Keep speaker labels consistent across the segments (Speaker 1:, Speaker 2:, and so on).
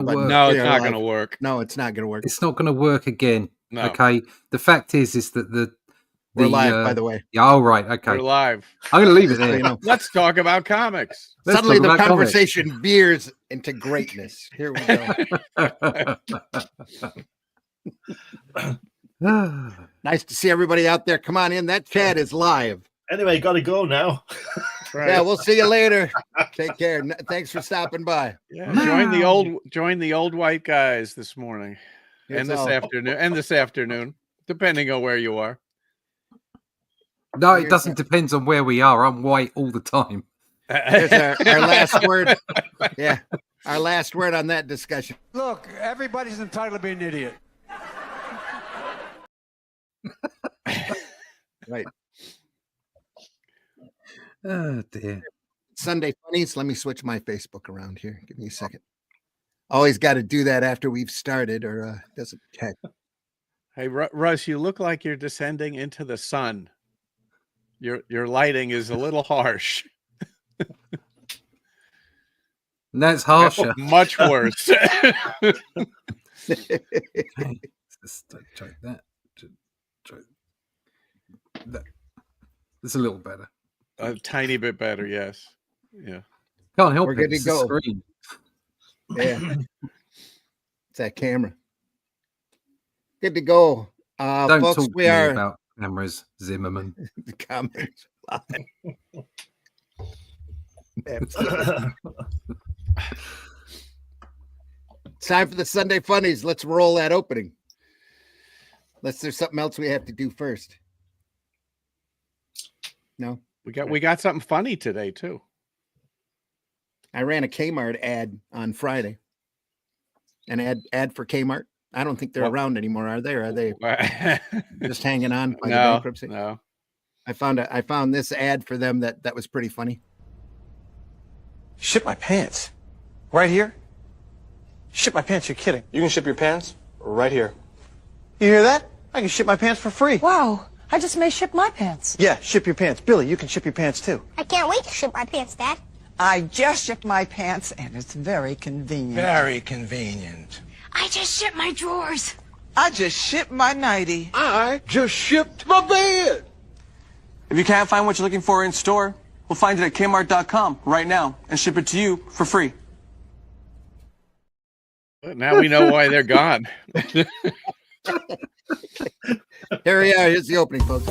Speaker 1: but
Speaker 2: no, it's not going to work.
Speaker 1: No, it's not going to work.
Speaker 3: It's not going to work again.
Speaker 2: No.
Speaker 3: Okay. The fact is that
Speaker 1: we're live, by the way.
Speaker 3: Yeah. Oh, right. Okay.
Speaker 2: We're live.
Speaker 3: I'm going to leave it there.
Speaker 2: Let's talk about comics.
Speaker 1: Suddenly the conversation veers into greatness. Here we go. Nice to see everybody out there. Come on in. That chat is live.
Speaker 4: Anyway, got to go now.
Speaker 1: Right. Yeah, we'll see you later. Take care. Thanks for stopping by.
Speaker 2: Yeah, join the old white guys this morning and this afternoon, depending on where you are.
Speaker 3: No, it doesn't depend on where we are. I'm white all the time.
Speaker 1: Here's our last word. Yeah, our last word on that discussion.
Speaker 5: Look, everybody's entitled to be an idiot.
Speaker 1: Right.
Speaker 3: Oh, dear.
Speaker 1: Sunday Funnies. Let me switch my Facebook around here. Give me a second. Always got to do that after we've started, or it doesn't catch.
Speaker 2: Hey, Russ, you look like you're descending into the sun. Your lighting is a little harsh.
Speaker 3: That's harsher.
Speaker 2: Much worse.
Speaker 3: Let's try that. It's a little better.
Speaker 2: A tiny bit better, yes. Yeah.
Speaker 3: Can't help
Speaker 1: We're
Speaker 3: it.
Speaker 1: good to
Speaker 3: It's
Speaker 1: go.
Speaker 3: the screen.
Speaker 1: Yeah. It's that camera. Good to go.
Speaker 3: Don't
Speaker 1: folks,
Speaker 3: talk to me about cameras, Zimmerman.
Speaker 1: The comments. It's time for the Sunday Funnies. Let's roll that opening. Unless there's something else we have to do first. No?
Speaker 2: We got something funny today, too.
Speaker 1: I ran a Kmart ad on Friday. An ad for Kmart. I don't think they're around anymore, are they? Or are they just hanging on by the bankruptcy?
Speaker 2: No.
Speaker 1: I found this ad for them that was pretty funny.
Speaker 5: Ship my pants. Right here? Ship my pants, you're kidding.
Speaker 6: You can ship your pants right here.
Speaker 5: You hear that? I can ship my pants for free.
Speaker 7: Wow, I just may ship my pants.
Speaker 5: Yeah, ship your pants. Billy, you can ship your pants too.
Speaker 8: I can't wait to ship my pants, Dad.
Speaker 7: I just shipped my pants, and it's very convenient.
Speaker 5: Very convenient.
Speaker 8: I just shipped my drawers.
Speaker 7: I just shipped my nightie.
Speaker 6: I just shipped my bed. If you can't find what you're looking for in store, we'll find it at Kmart.com right now and ship it to you for free.
Speaker 2: Now we know why they're gone.
Speaker 1: Here we are. Here's the opening, folks.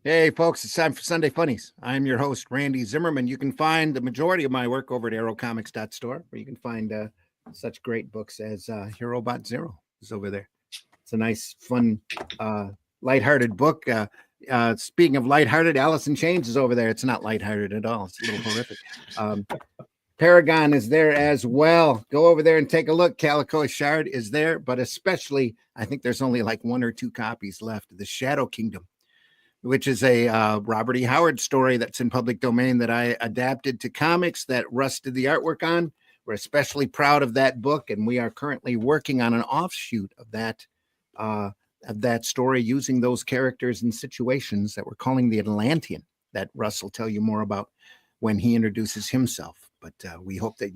Speaker 1: Hey, folks, it's time for Sunday Funnies. I'm your host, Randy Zimmerman. You can find the majority of my work over at aerocomics.store, where you can find such great books as Herobot Zero is over there. It's a nice, fun, lighthearted book. Speaking of lighthearted, Alice in Chains is over there. It's not lighthearted at all. It's a little horrific. Paragon is there as well. Go over there and take a look. Calico Shard is there, but especially, I think there's only like 1 or 2 copies left of The Shadow Kingdom, which is a Robert E. Howard story that's in public domain that I adapted to comics that Russ did the artwork on. We're especially proud of that book, and we are currently working on an offshoot of that story using those characters and situations that we're calling the Atlantean, that Russ will tell you more about when he introduces himself. But we hope that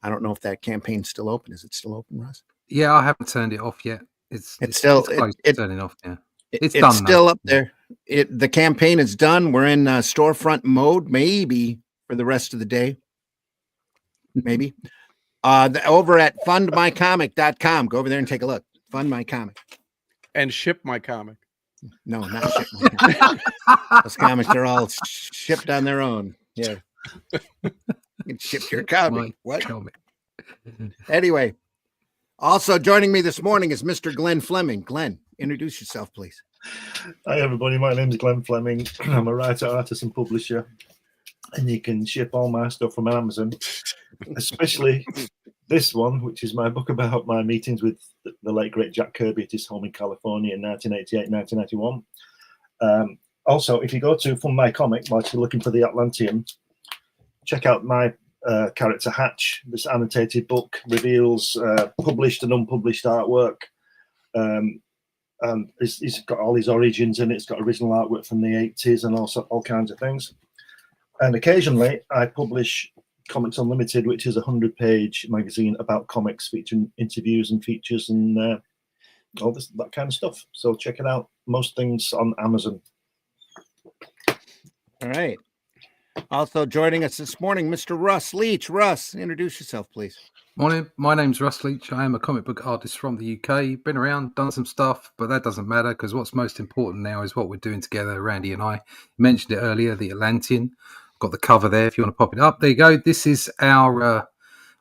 Speaker 1: I don't know if that campaign's still open. Is it still open, Russ?
Speaker 3: Yeah, I haven't turned it off yet. It's
Speaker 1: still
Speaker 3: close to turning off. Yeah,
Speaker 1: it's
Speaker 3: done
Speaker 1: still up there. The campaign is done. We're in storefront mode, maybe for the rest of the day. Maybe. Over at fundmycomic.com. Go over there and take a look. Fund My Comic.
Speaker 2: And ship my comic.
Speaker 1: No, not ship my comic. Those comics are all shipped on their own. Yeah. You can ship your comic. What? Anyway, also joining me this morning is Mr. Glenn Fleming. Glenn, introduce yourself, please.
Speaker 4: Hi, everybody. My name is Glenn Fleming. I'm a writer, artist, and publisher. And you can ship all my stuff from Amazon, especially this one, which is my book about my meetings with the late great Jack Kirby at his home in California in 1988, 1991. Also, if you go to Fund My Comic, while you're looking for the Atlantean, check out my character Hatch. This annotated book reveals published and unpublished artwork. And it's got all his origins in it. It's got original artwork from the 80s and also all kinds of things. And occasionally I publish Comics Unlimited, which is a 100-page magazine about comics featuring interviews and features and all that kind of stuff. So check it out. Most things on Amazon.
Speaker 1: All right. Also joining us this morning, Mr. Russ Leach. Russ, introduce yourself, please.
Speaker 3: Morning, my name's Russ Leach. I am a comic book artist from the UK. Been around, done some stuff, but that doesn't matter because what's most important now is what we're doing together, Randy and I. You mentioned it earlier, the Atlantean. I've got the cover there if you want to pop it up. There you go. This is our,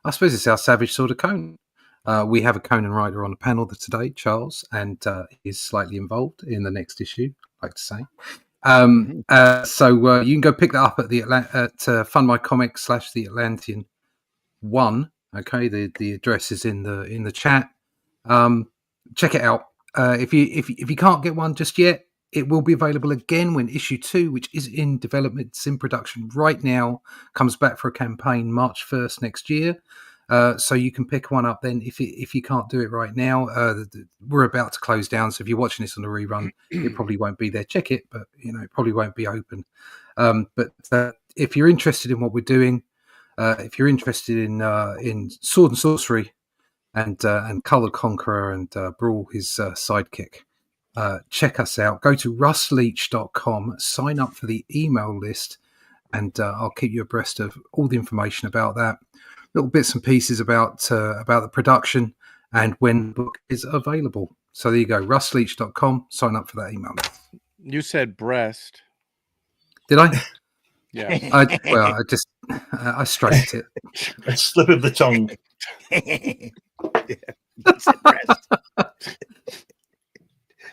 Speaker 3: I suppose it's our Savage Sword of Conan. We have a Conan writer on the panel today, Charles, and he's slightly involved in the next issue, I like to say. So you can go pick that up at the Fund My Comics / the Atlantean 1. Okay, the address is in the chat. Check it out. If you can't get one just yet, it will be available again when issue 2, which is in development, it's in production right now, comes back for a campaign March 1st next year. So you can pick one up then if you can't do it right now. We're about to close down, so if you're watching this on the rerun, it probably won't be there. Check it, but it probably won't be open. But if you're interested in what we're doing, if you're interested in sword and sorcery and Colour Conqueror and Brawl, his sidekick, check us out. Go to russleach.com, sign up for the email list, and I'll keep you abreast of all the information about that. Little bits and pieces about the production and when the book is available. So there you go, russleach.com, sign up for that email list.
Speaker 2: You said breast.
Speaker 3: Did I?
Speaker 2: Yeah.
Speaker 3: I stroked it.
Speaker 4: A slip of the tongue.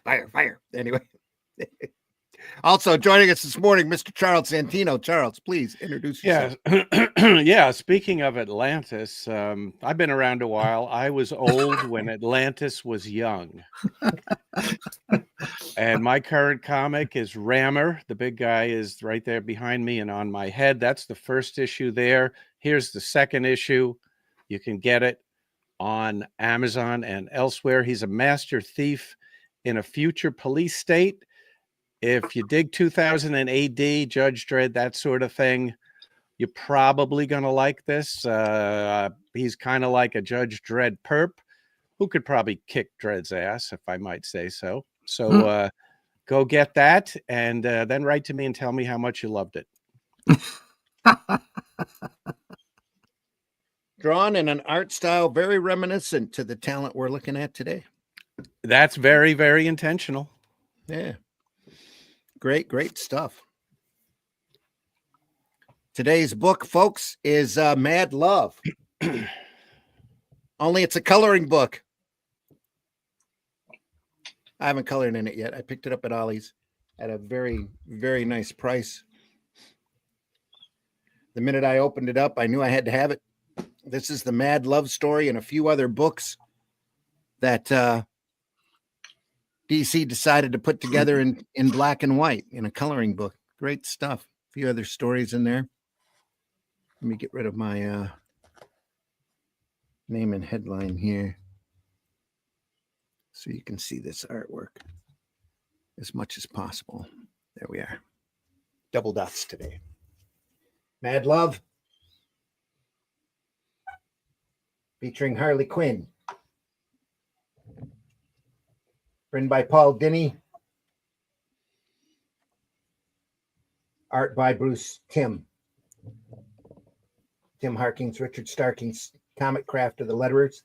Speaker 1: Fire. Anyway. Also joining us this morning, Mr. Charles Santino. Charles, please introduce yourself.
Speaker 2: Yeah. Speaking of Atlantis, I've been around a while. I was old when Atlantis was young. And my current comic is Rammer. The big guy is right there behind me and on my head. That's the first issue there. Here's the second issue. You can get it on Amazon and elsewhere. He's a master thief in a future police state. If you dig 2000 AD, Judge Dredd, that sort of thing, you're probably going to like this. He's kind of like a Judge Dredd perp who could probably kick Dredd's ass, if I might say so. So go get that and then write to me and tell me how much you loved it.
Speaker 1: Drawn in an art style very reminiscent to the talent we're looking at today.
Speaker 2: That's very, very intentional.
Speaker 1: Yeah. Great stuff. Today's book, folks, is Mad Love. Only it's a coloring book. I haven't colored in it yet. I picked it up at Ollie's at a very, very nice price. The minute I opened it up, I knew I had to have it. This is the Mad Love story and a few other books that DC decided to put together in black and white in a coloring book. Great stuff. A few other stories in there. Let me get rid of my name and headline here so you can see this artwork as much as possible. There we are. Double dots today. Mad Love featuring Harley Quinn. Written by Paul Dini. Art by Bruce Timm. Tim Harkins, Richard Starking's comic craft of the letterers.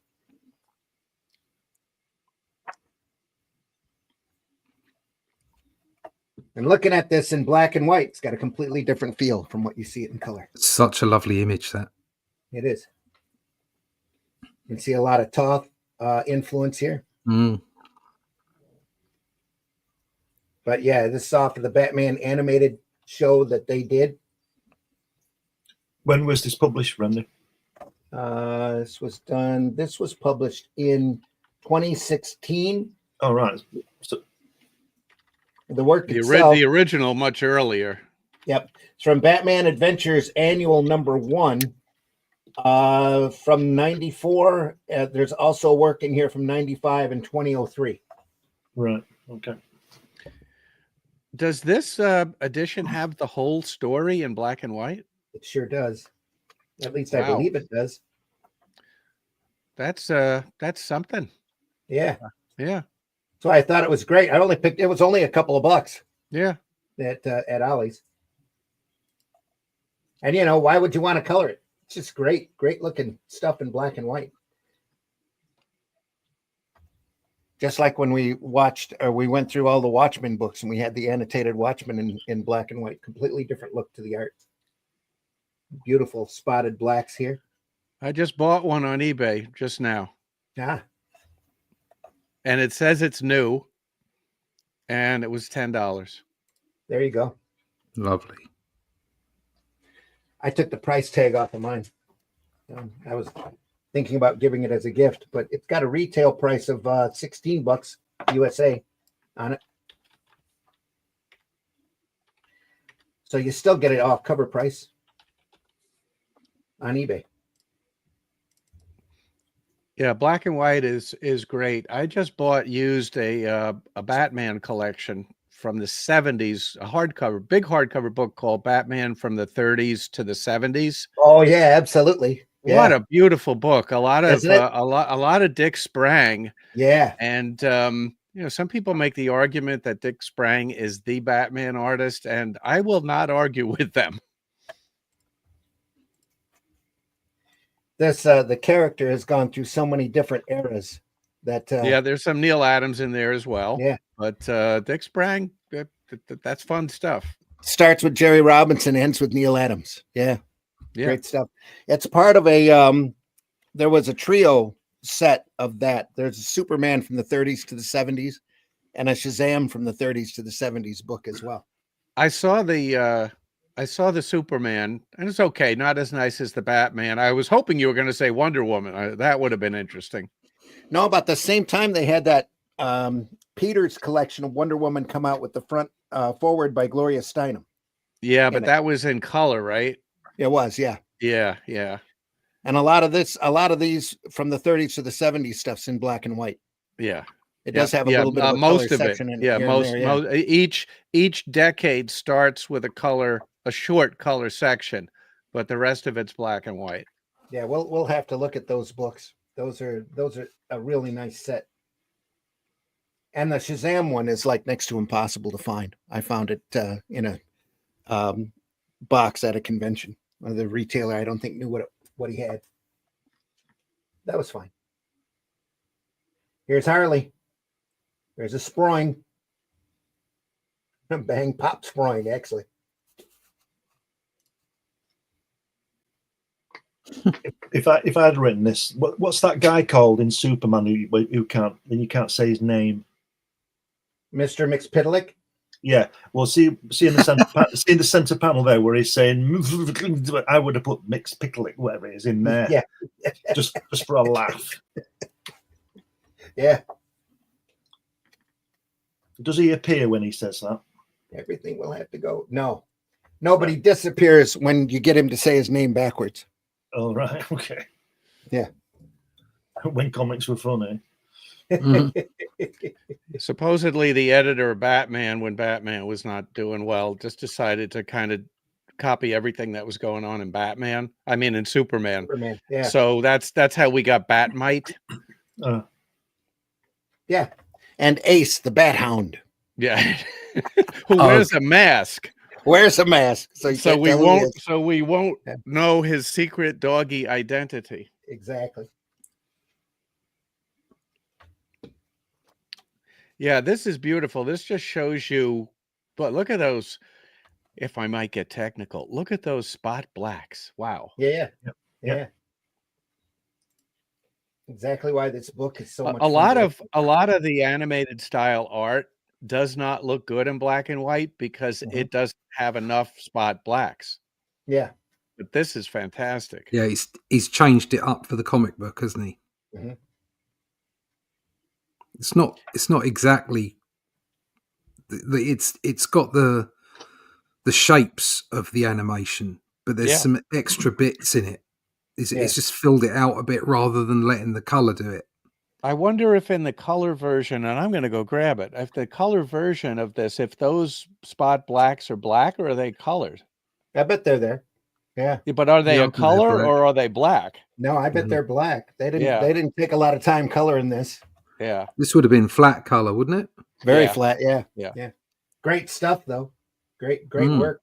Speaker 1: And looking at this in black and white, it's got a completely different feel from what you see it in color.
Speaker 3: Such a lovely image, that.
Speaker 1: It is. You can see a lot of Toth influence here. But yeah, this is off of the Batman animated show that they did.
Speaker 4: When was this published, Randy?
Speaker 1: This was done. This was published in 2016.
Speaker 4: Oh, right. So,
Speaker 1: The work
Speaker 2: The
Speaker 1: itself.
Speaker 2: the original much earlier.
Speaker 1: Yep. It's from Batman Adventures Annual #1 from 94. There's also work in here from 95 and 2003.
Speaker 4: right. Okay.
Speaker 2: Does this edition have the whole story in black and white?
Speaker 1: It sure does. At least I
Speaker 2: Wow.
Speaker 1: believe it does.
Speaker 2: That's something.
Speaker 1: Yeah.
Speaker 2: Yeah.
Speaker 1: So I thought it was great. It was only a couple of bucks
Speaker 2: Yeah.
Speaker 1: at Ollie's. And why would you want to color it? It's just great looking stuff in black and white. Just like when we went through all the Watchmen books and we had the annotated Watchmen in black and white, completely different look to the art. Beautiful spotted blacks here.
Speaker 2: I just bought one on eBay just now.
Speaker 1: Ah,
Speaker 2: And it says it's new. And it was $10.
Speaker 1: there you go.
Speaker 3: Lovely.
Speaker 1: I took the price tag off of mine. I was thinking about giving it as a gift, but it's got a retail price of $16 USA on it. So you still get it off cover price on eBay.
Speaker 2: Yeah, black and white is great. I just bought used a Batman collection from the 70s, big hardcover book called Batman from the 30s to the 70s.
Speaker 1: Oh yeah, absolutely. Yeah.
Speaker 2: What a beautiful book. A lot of
Speaker 1: Isn't it?
Speaker 2: a lot of Dick Sprang.
Speaker 1: Yeah.
Speaker 2: And some people make the argument that Dick Sprang is the Batman artist, and I will not argue with them.
Speaker 1: The character has gone through so many different eras that
Speaker 2: Yeah, there's some Neil Adams in there as well.
Speaker 1: Yeah.
Speaker 2: But Dick Sprang, that's fun stuff.
Speaker 1: starts with Jerry Robinson, ends with Neil Adams. Yeah.
Speaker 2: Yeah.
Speaker 1: Great stuff. It's part of a there was a trio set of that. There's a Superman from the 30s to the 70s and a Shazam from the 30s to the 70s book as well.
Speaker 2: I saw the Superman, and it's okay, not as nice as the Batman. I was hoping you were going to say Wonder Woman. That would have been interesting.
Speaker 1: No, about the same time they had that Peters collection of Wonder Woman come out with the front forward by Gloria Steinem.
Speaker 2: Yeah, but that was in color, right?
Speaker 1: It was, yeah.
Speaker 2: Yeah, yeah.
Speaker 1: And a lot of these from the 30s to the 70s stuff's in black and white.
Speaker 2: Yeah.
Speaker 1: It does have a little bit of a
Speaker 2: most
Speaker 1: color
Speaker 2: of it.
Speaker 1: section in
Speaker 2: Yeah,
Speaker 1: here
Speaker 2: most,
Speaker 1: and there,
Speaker 2: most each decade starts with a short color section, but the rest of it's black and white.
Speaker 1: Yeah, we'll have to look at those books. Those are a really nice set. And the Shazam one is like next to impossible to find. I found it in a box at a convention. The retailer, I don't think, knew what he had. That was fine. Here's Harley. There's a Sproing. Bang pop Sproing, actually.
Speaker 4: If I had written this, what's that guy called in Superman who you can't say his name?
Speaker 1: Mr. Mxyzptlk?
Speaker 4: Yeah. Well, see in the center panel there where he's saying, I would have put Mxyzptlk, whatever it is, in there.
Speaker 1: Yeah.
Speaker 4: just for a laugh.
Speaker 1: Yeah.
Speaker 4: Does he appear when he says that?
Speaker 1: Everything will have to go. No. Nobody disappears when you get him to say his name backwards.
Speaker 4: Oh, right. Okay.
Speaker 1: Yeah.
Speaker 4: When comics were funny.
Speaker 2: Supposedly the editor of Batman, when Batman was not doing well, just decided to kind of copy everything that was going on in in Superman.
Speaker 1: Yeah.
Speaker 2: So that's how we got Batmite.
Speaker 1: Yeah. And Ace, the Bat Hound.
Speaker 2: Yeah. Who wears a mask.
Speaker 1: Wears a mask. So
Speaker 2: we won't know his secret doggy identity.
Speaker 1: Exactly.
Speaker 2: Yeah, this is beautiful. This just shows you, but look at those, if I might get technical, look at those spot blacks. Wow.
Speaker 1: Yeah.
Speaker 4: Yep.
Speaker 1: Yeah. Exactly why this book is so much
Speaker 2: a lot of the animated style art does not look good in black and white because it doesn't have enough spot blacks.
Speaker 1: Yeah.
Speaker 2: but this is fantastic.
Speaker 3: Yeah, he's changed it up for the comic book, hasn't he?
Speaker 1: Mhm.
Speaker 3: It's not exactly. It's got the shapes of the animation, but there's
Speaker 2: Yeah.
Speaker 3: some extra bits in it.
Speaker 1: Yeah.
Speaker 3: It's just filled it out a bit rather than letting the color do it.
Speaker 2: I wonder if in the color version, and I'm going to go grab it, if the color version of this, if those spot blacks are black or are they colored?
Speaker 1: I bet they're there. Yeah.
Speaker 2: Yeah, but are they
Speaker 3: Yeah,
Speaker 2: a
Speaker 3: I think they're
Speaker 2: color
Speaker 3: black.
Speaker 2: or are they black?
Speaker 1: No, I bet
Speaker 3: Mhm.
Speaker 1: they're black. They didn't.
Speaker 2: Yeah.
Speaker 1: They didn't take a lot of time coloring this.
Speaker 2: Yeah.
Speaker 3: This would have been flat color, wouldn't it?
Speaker 1: Very
Speaker 2: Yeah.
Speaker 1: flat. Yeah.
Speaker 2: Yeah.
Speaker 1: Great stuff, though. Great
Speaker 3: Mm.
Speaker 1: work.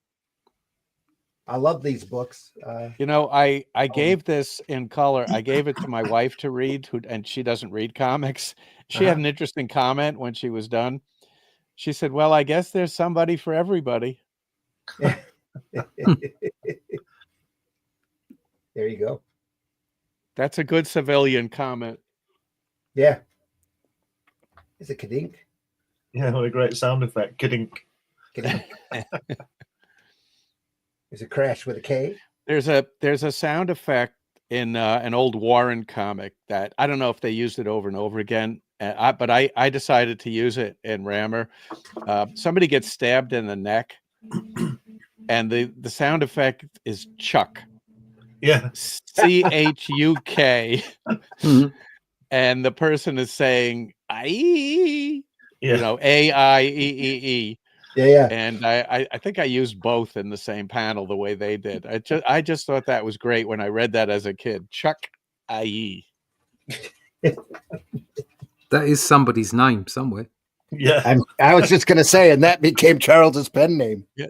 Speaker 1: I love these books.
Speaker 2: You know, I gave this in color. I gave it to my wife to read, and she doesn't read comics. She had an interesting comment when she was done. She said, "Well, I guess there's somebody for everybody."
Speaker 1: There you go.
Speaker 2: That's a good civilian comment.
Speaker 1: Yeah. Is it Kadink?
Speaker 4: Yeah, what a great sound effect. Kidding.
Speaker 1: Kadink. Is it Crash with a K?
Speaker 2: There's a sound effect in an old Warren comic that I don't know if they used it over and over again, but I decided to use it in Rammer. Somebody gets stabbed in the neck, and the sound effect is Chuck.
Speaker 4: Yeah.
Speaker 2: CHUK,
Speaker 3: Mhm.
Speaker 2: and the person is saying "aye,"
Speaker 4: Yeah.
Speaker 2: you know, AIEEE.
Speaker 1: Yeah.
Speaker 2: And I think I used both in the same panel the way they did. I just thought that was great when I read that as a kid. Chuck IE.
Speaker 3: That is somebody's name somewhere.
Speaker 4: Yeah.
Speaker 1: I was just going to say, and that became Charles's pen name.
Speaker 3: Hey.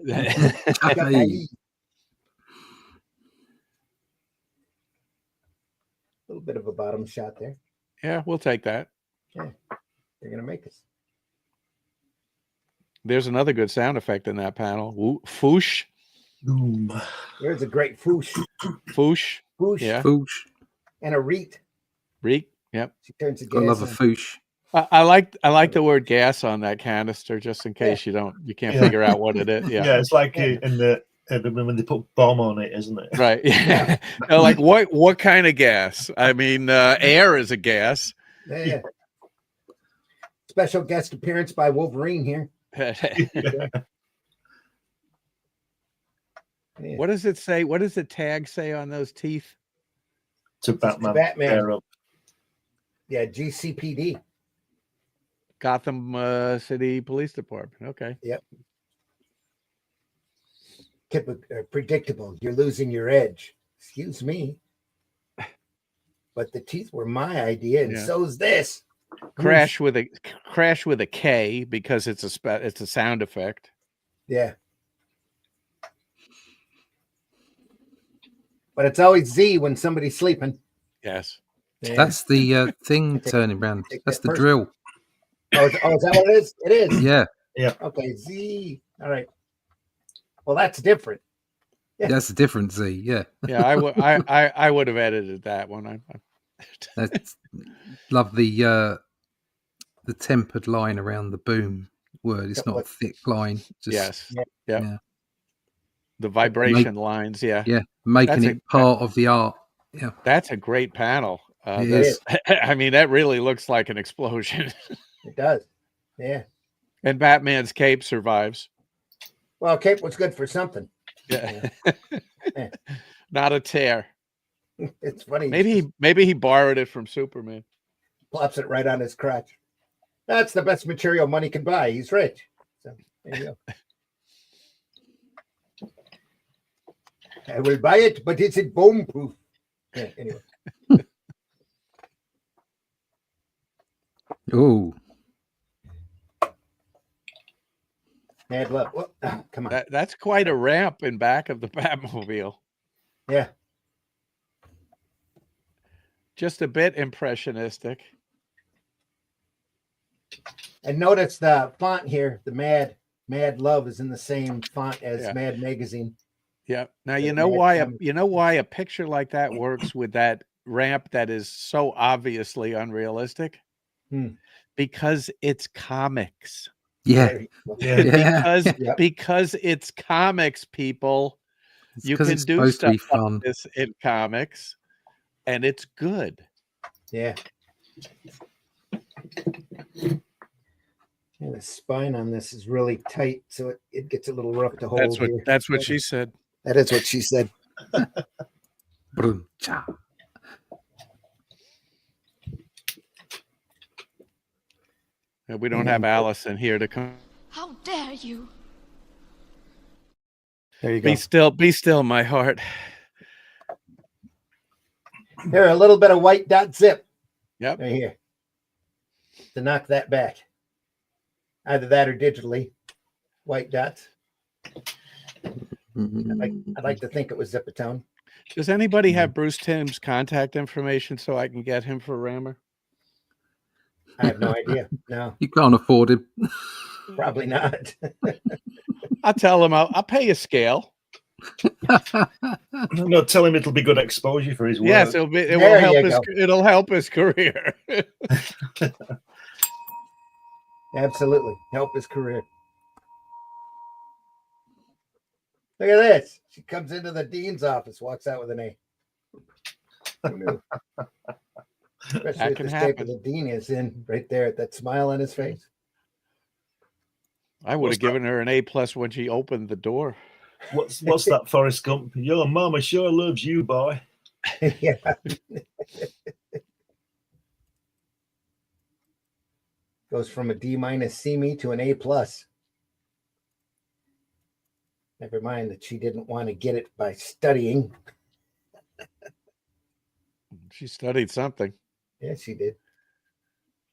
Speaker 1: A little bit of a bottom shot there.
Speaker 2: Yeah, we'll take that.
Speaker 1: They're going to make us.
Speaker 2: There's another good sound effect in that panel. Foosh.
Speaker 4: Boom.
Speaker 1: There's a great foosh.
Speaker 2: Foosh.
Speaker 1: Foosh.
Speaker 2: Yeah.
Speaker 3: Foosh.
Speaker 1: And a reet.
Speaker 2: Reek. Yep.
Speaker 1: She turns to
Speaker 3: I
Speaker 1: gas.
Speaker 3: love a foosh.
Speaker 2: I like the word gas on that canister just in case you can't
Speaker 4: Yeah.
Speaker 2: figure out what it is. Yeah.
Speaker 4: Yeah, it's like in the when they put bomb on it, isn't it?
Speaker 2: Right. Yeah. They're like what kind of gas? I mean, air is a gas.
Speaker 1: Yeah. Special guest appearance by Wolverine here.
Speaker 2: What does it say? What does the tag say on those teeth?
Speaker 4: To Batman.
Speaker 1: Batman.
Speaker 4: Pair up.
Speaker 1: Yeah, GCPD.
Speaker 2: Gotham City Police Department. Okay.
Speaker 1: Yep. Predictable. You're losing your edge. Excuse me. But the teeth were my idea, and so's this.
Speaker 2: Crash with a K because it's a sound effect.
Speaker 1: Yeah. But it's always Z when somebody's sleeping.
Speaker 2: Yes.
Speaker 1: Yeah.
Speaker 3: That's the thing turning round. That's the drill.
Speaker 1: Oh, is that what it is? It is.
Speaker 3: Yeah.
Speaker 1: Okay, Z. All right. Well, that's different. Yeah.
Speaker 3: That's a different Z. Yeah.
Speaker 2: Yeah, I would have edited that one.
Speaker 3: That's, love the tempered line around the boom word. It's not a thick line. Just,
Speaker 2: yes.
Speaker 3: Yeah.
Speaker 2: Yeah. The vibration lines. Yeah.
Speaker 3: Yeah. Making it part of the art. Yeah.
Speaker 2: That's a great panel.
Speaker 3: It is.
Speaker 2: I mean, that really looks like an explosion.
Speaker 1: It does. Yeah.
Speaker 2: And Batman's cape survives.
Speaker 1: Well, cape was good for something.
Speaker 2: Yeah.
Speaker 1: Yeah.
Speaker 2: Not a tear.
Speaker 1: It's funny.
Speaker 2: Maybe he borrowed it from Superman.
Speaker 1: Plops it right on his crotch. That's the best material money can buy. He's rich. So there you go. I will buy it, but is it bomb proof? Yeah, anyway.
Speaker 3: Oh.
Speaker 1: Mad love. Come on.
Speaker 2: That's quite a ramp in back of the Batmobile.
Speaker 1: Yeah.
Speaker 2: Just a bit impressionistic.
Speaker 1: And notice the font here, the Mad Love is in the same font as Mad Magazine.
Speaker 2: Yeah. Now you know why a picture like that works with that ramp that is so obviously unrealistic? Because it's comics.
Speaker 3: Yeah.
Speaker 2: Because it's comics, people. You
Speaker 3: 'cause
Speaker 2: can
Speaker 3: it's
Speaker 2: do
Speaker 3: supposed to be
Speaker 2: stuff like
Speaker 3: fun.
Speaker 2: this in comics, and it's good.
Speaker 1: Yeah. And the spine on this is really tight, so it gets a little rough to hold here.
Speaker 2: That's what she said.
Speaker 1: That is what she said.
Speaker 3: Brum, cha.
Speaker 2: We don't have Allison here to come.
Speaker 8: How dare you?
Speaker 1: There you go.
Speaker 2: Be still, my heart.
Speaker 1: Here, a little bit of white dot zip.
Speaker 2: Yep.
Speaker 1: Right here. To knock that back. Either that or digitally. White dots. I'd like to think it was Zipatone.
Speaker 2: Does anybody have Bruce Timm's contact information so I can get him for Rammer?
Speaker 1: I have no idea. No,
Speaker 3: You can't afford him.
Speaker 1: probably not.
Speaker 2: I'll tell him I'll pay a scale.
Speaker 4: No, tell him it'll be good exposure for his work.
Speaker 2: Yes, it
Speaker 1: There
Speaker 2: will help
Speaker 1: you
Speaker 2: his
Speaker 1: go.
Speaker 2: it'll help his career.
Speaker 1: Absolutely. Help his career. Look at this. She comes into the dean's office, walks out with an A. Who knew? Especially
Speaker 2: That
Speaker 1: with
Speaker 2: can
Speaker 1: the shape
Speaker 2: happen.
Speaker 1: of the dean is in right there at that smile on his face.
Speaker 2: I would have given her an A+ when she opened the door.
Speaker 4: What's that, Forrest Gump? Your mama sure loves you, boy.
Speaker 1: Yeah. Goes from a D- see me to an A+. Never mind that she didn't want to get it by studying.
Speaker 2: She studied something.
Speaker 1: Yeah, she did.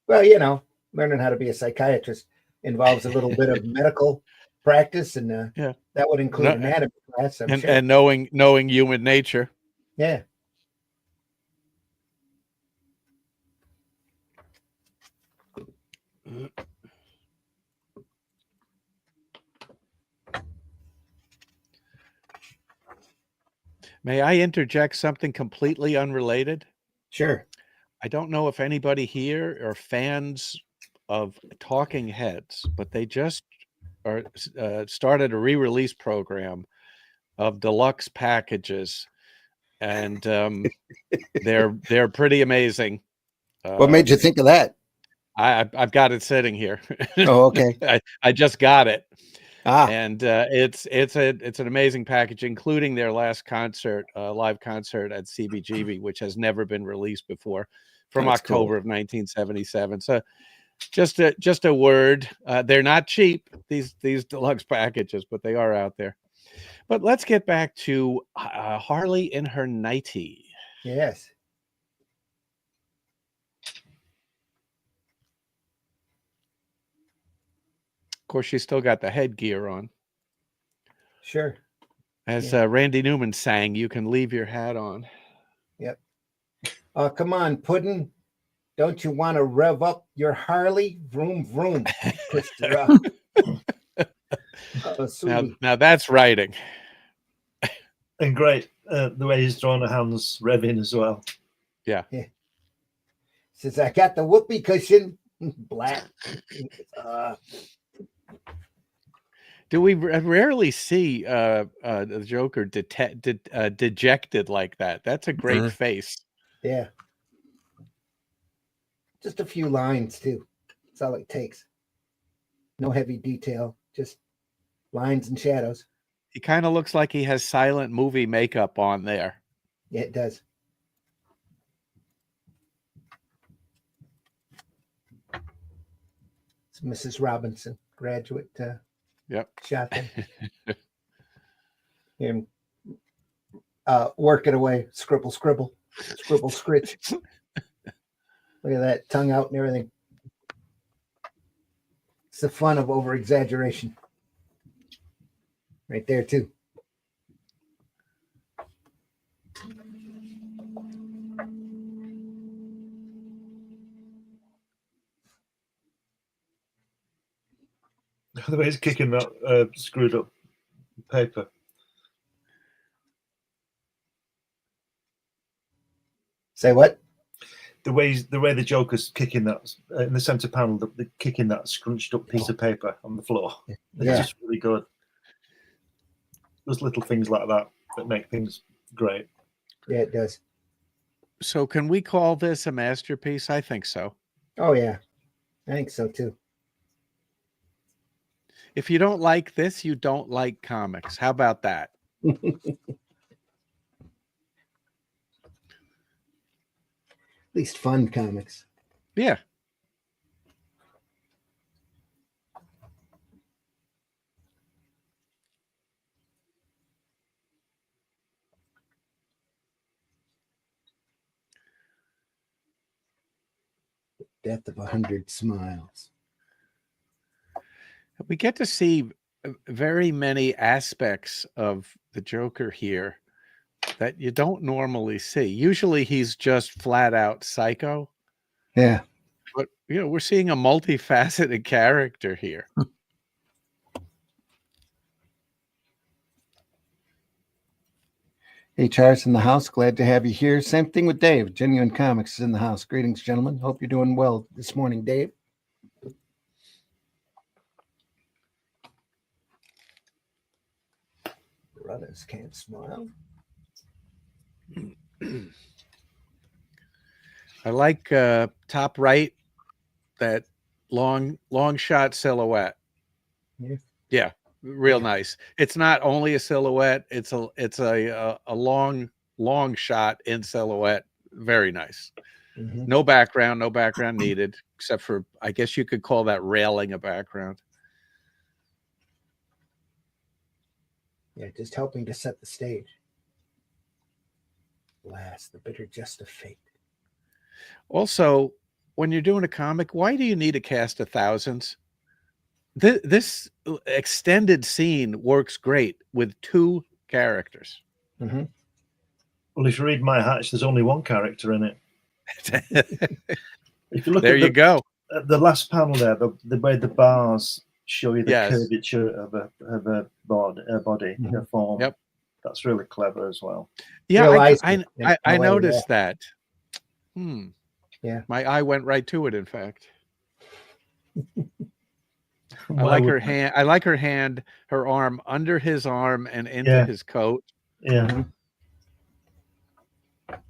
Speaker 1: Well, you know, learning how to be a psychiatrist involves a little bit of medical practice, and
Speaker 2: Yeah.
Speaker 1: that would include
Speaker 2: No,
Speaker 1: anatomy class, I'm sure.
Speaker 2: And knowing human nature.
Speaker 1: Yeah.
Speaker 2: May I interject something completely unrelated?
Speaker 1: Sure.
Speaker 2: I don't know if anybody here are fans of Talking Heads, but they just started a re-release program of deluxe packages, and they're pretty amazing.
Speaker 1: What made you think of that?
Speaker 2: I've got it sitting here.
Speaker 1: Oh, okay.
Speaker 2: I just got it.
Speaker 1: Ah,
Speaker 2: And it's an amazing package, including their last concert, live concert at CBGB, which has never been released before, from
Speaker 1: That's
Speaker 2: October
Speaker 1: cool.
Speaker 2: of 1977. So just a word. They're not cheap, these deluxe packages, but they are out there. But let's get back to Harley in her nightie.
Speaker 1: yes.
Speaker 2: Of course, she's still got the headgear on.
Speaker 1: Sure.
Speaker 2: As Randy Newman sang, you can leave your hat on.
Speaker 1: Yep. Oh, come on, Puddin. Don't you want to rev up your Harley? Vroom, vroom. Pushed her up. Oh, sweetie.
Speaker 2: Now that's writing.
Speaker 4: And great, the way he's drawn her hands revving as well.
Speaker 2: Yeah.
Speaker 1: Says, I got the whoopee cushion. Black.
Speaker 2: Do we rarely see the Joker dejected like that? That's a great face.
Speaker 1: Yeah. Just a few lines, too. That's all it takes. No heavy detail, just lines and shadows.
Speaker 2: He kind of looks like he has silent movie makeup on there.
Speaker 1: Yeah, it does. It's Mrs. Robinson, graduate
Speaker 2: Yep.
Speaker 1: shot them. And work it away. Scribble, scribble. Scribble, scritch. Look at that, tongue out and everything. It's the fun of over exaggeration. Right there, too.
Speaker 4: The way he's kicking that screwed up paper.
Speaker 1: Say what?
Speaker 4: The way the Joker's kicking that in the center panel, the kicking that scrunched up piece of paper on the floor. It's
Speaker 1: Yeah.
Speaker 4: just really good. There's little things like that. that make things great.
Speaker 1: Yeah, it does.
Speaker 2: So can we call this a masterpiece? I think so.
Speaker 1: Oh yeah, I think so too.
Speaker 2: If you don't like this, you don't like comics. How about that?
Speaker 1: At least fun comics.
Speaker 2: Yeah.
Speaker 1: Death of 100 Smiles.
Speaker 2: We get to see very many aspects of the Joker here that you don't normally see. Usually he's just flat out psycho.
Speaker 1: Yeah.
Speaker 2: But, you know, we're seeing a multifaceted character here.
Speaker 1: HR's in the house. Glad to have you here. Same thing with Dave. Genuine Comics is in the house. Greetings, gentlemen. Hope you're doing well this morning, Dave. Brothers can't smile.
Speaker 2: I like top right, that long shot silhouette.
Speaker 1: Yeah.
Speaker 2: Yeah, real nice. It's not only a silhouette, it's a long shot in silhouette. Very nice.
Speaker 1: Mm-hmm.
Speaker 2: No background needed, except for, I guess you could call that railing a background.
Speaker 1: Yeah, just helping to set the stage. Alas, the bitter jest of fate.
Speaker 2: Also, when you're doing a comic, why do you need a cast of thousands? This extended scene works great with 2 characters.
Speaker 1: Mm-hmm.
Speaker 4: Well, if you read My Hatch, there's only one character in it. If you look
Speaker 2: There
Speaker 4: at
Speaker 2: you go.
Speaker 4: The last panel there, the way the bars show you the
Speaker 2: Yes.
Speaker 4: curvature of a body,
Speaker 1: Mhm.
Speaker 4: a form.
Speaker 2: Yep.
Speaker 4: That's really clever as well.
Speaker 2: Yeah,
Speaker 1: Real ice
Speaker 2: I
Speaker 1: in LA,
Speaker 2: noticed that.
Speaker 1: Yeah.
Speaker 2: My eye went right to it, in fact. I
Speaker 4: Why
Speaker 2: like her
Speaker 4: wouldn't it?
Speaker 2: hand. I like her hand, her arm under his arm and into
Speaker 4: Yeah.
Speaker 2: his coat.
Speaker 4: Yeah.
Speaker 1: Mhm.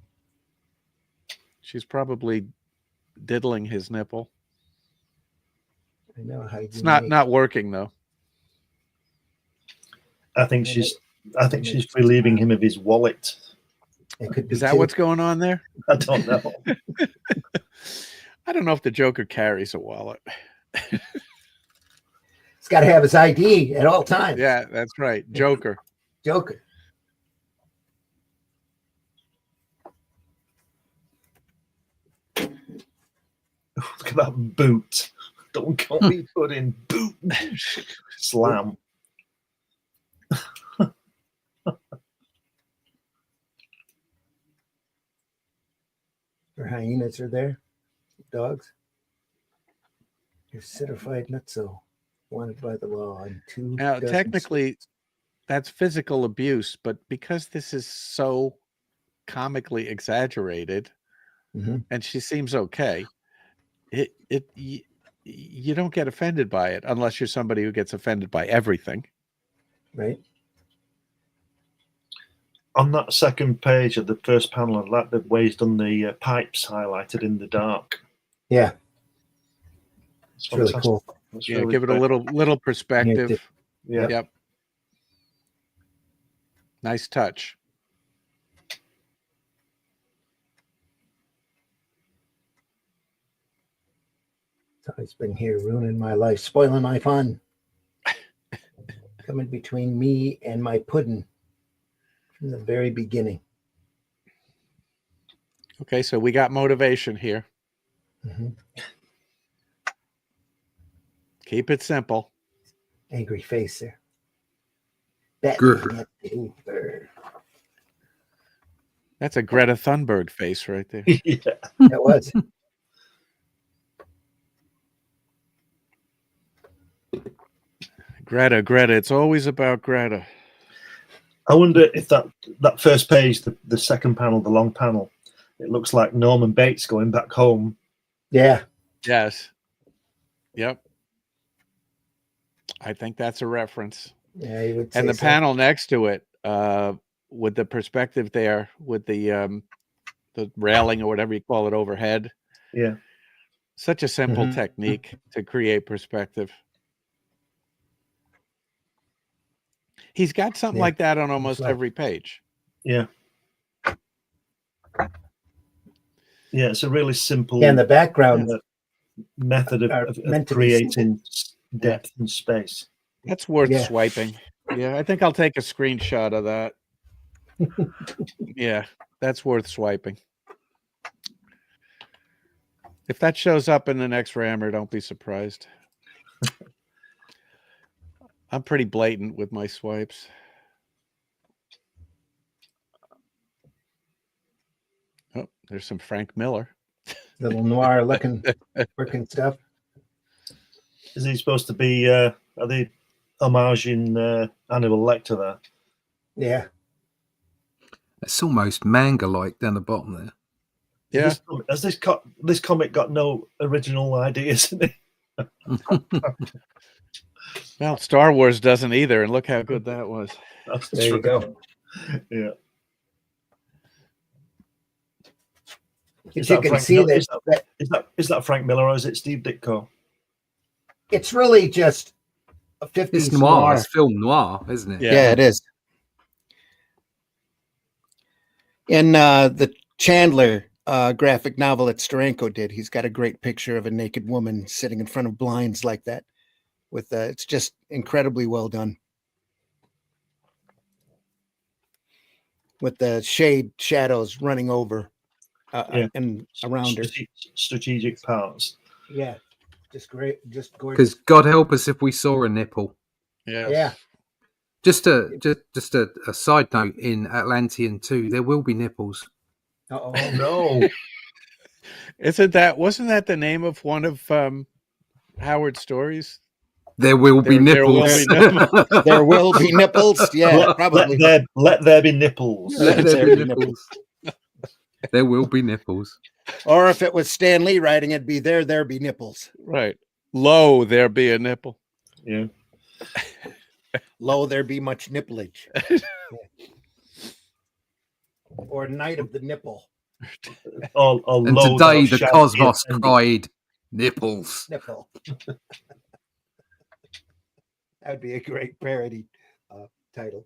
Speaker 2: She's probably diddling his nipple.
Speaker 1: I know how
Speaker 2: It's not working though.
Speaker 4: I think she's relieving him of his wallet.
Speaker 1: It could be
Speaker 2: Is that
Speaker 1: too.
Speaker 2: what's going on there?
Speaker 4: I don't know.
Speaker 2: I don't know if the Joker carries a wallet.
Speaker 1: He's got to have his ID at all times.
Speaker 2: Yeah, that's right. Joker.
Speaker 1: Joker.
Speaker 4: Look at that boot. Don't call me puddin. Boot. Slam.
Speaker 1: Your hyenas are there. Dogs. Your certified nutso. Wanted by the law in 2
Speaker 2: Now,
Speaker 1: dozen
Speaker 2: technically,
Speaker 1: states.
Speaker 2: that's physical abuse, but because this is so comically exaggerated,
Speaker 1: Mhm.
Speaker 2: and she seems okay, you don't get offended by it unless you're somebody who gets offended by everything.
Speaker 1: Right?
Speaker 4: On that second page of the first panel, I like the way he's done the pipes highlighted in the dark.
Speaker 1: Yeah.
Speaker 4: It's
Speaker 1: It's really
Speaker 4: fantastic.
Speaker 1: cool.
Speaker 4: That's
Speaker 2: Yeah,
Speaker 4: really
Speaker 2: give it a
Speaker 4: great.
Speaker 2: little perspective.
Speaker 4: Yeah.
Speaker 2: Yep. Nice touch.
Speaker 1: So he's been here ruining my life, spoiling my fun. Coming between me and my puddin from the very beginning.
Speaker 2: Okay, so we got motivation here.
Speaker 1: Mhm.
Speaker 2: Keep it simple.
Speaker 1: Angry face there.
Speaker 3: Grr.
Speaker 1: Batman.
Speaker 2: That's a Greta Thunberg face right there.
Speaker 4: Yeah.
Speaker 1: That was.
Speaker 2: Greta, it's always about Greta.
Speaker 4: I wonder if that first page, the second panel, the long panel, it looks like Norman Bates going back home.
Speaker 1: Yeah.
Speaker 2: Yes. Yep. I think that's a reference.
Speaker 1: Yeah, you would say
Speaker 2: And the
Speaker 1: so.
Speaker 2: panel next to it, with the perspective there, with the railing or whatever you call it overhead.
Speaker 4: Yeah.
Speaker 2: Such a simple
Speaker 1: Mhm.
Speaker 2: technique to create perspective. He's got something
Speaker 1: Yeah.
Speaker 2: like that on almost
Speaker 1: right.
Speaker 2: every page.
Speaker 4: Yeah. Yeah, it's a really simple
Speaker 1: Yeah, and the background
Speaker 4: method
Speaker 1: are
Speaker 4: of
Speaker 1: meant to be simple.
Speaker 4: creating depth and space.
Speaker 2: That's worth
Speaker 1: Yeah.
Speaker 2: swiping. Yeah, I think I'll take a screenshot of that. Yeah, that's worth swiping. If that shows up in the next rammer, don't be surprised. I'm pretty blatant with my swipes. Oh, there's some Frank Miller.
Speaker 1: Little noir looking stuff.
Speaker 4: Is he supposed to be, are they homaging Hannibal Lecter there?
Speaker 1: Yeah.
Speaker 3: It's almost manga-like down the bottom there.
Speaker 2: Yeah.
Speaker 4: Has this comic got no original ideas in it?
Speaker 2: Well, Star Wars doesn't either, and look how good that was.
Speaker 4: That's
Speaker 1: There
Speaker 4: true.
Speaker 1: you go.
Speaker 4: Yeah.
Speaker 1: But you can see that
Speaker 4: Is that Frank Miller or is it Steve Ditko?
Speaker 1: it's really just a 50s
Speaker 3: It's noir. It's film noir, isn't it?
Speaker 1: Yeah, it is. In the Chandler graphic novel that Steranko did, he's got a great picture of a naked woman sitting in front of blinds like that. With it's just incredibly well done. With the shadows running over and around her.
Speaker 4: Strategic parts.
Speaker 1: Yeah, just great, just gorgeous.
Speaker 3: Because God help us if we saw a nipple.
Speaker 2: Yeah.
Speaker 1: Yeah.
Speaker 3: Just a side note, in Atlantean 2, there will be nipples.
Speaker 1: Oh
Speaker 4: no.
Speaker 2: Wasn't that the name of one of Howard's stories?
Speaker 3: There will be nipples.
Speaker 1: There will be nipples. Yeah, probably.
Speaker 4: Let there be nipples.
Speaker 3: Let there be nipples. There will be nipples.
Speaker 1: Or if it was Stan Lee writing, it'd be there be nipples.
Speaker 2: Right. Lo, there be a nipple.
Speaker 4: Yeah.
Speaker 1: Lo, there be much nipplage. Yeah. Or night of the nipple.
Speaker 3: And today the cosmos cried nipples.
Speaker 1: Nipple. That would be a great parody title.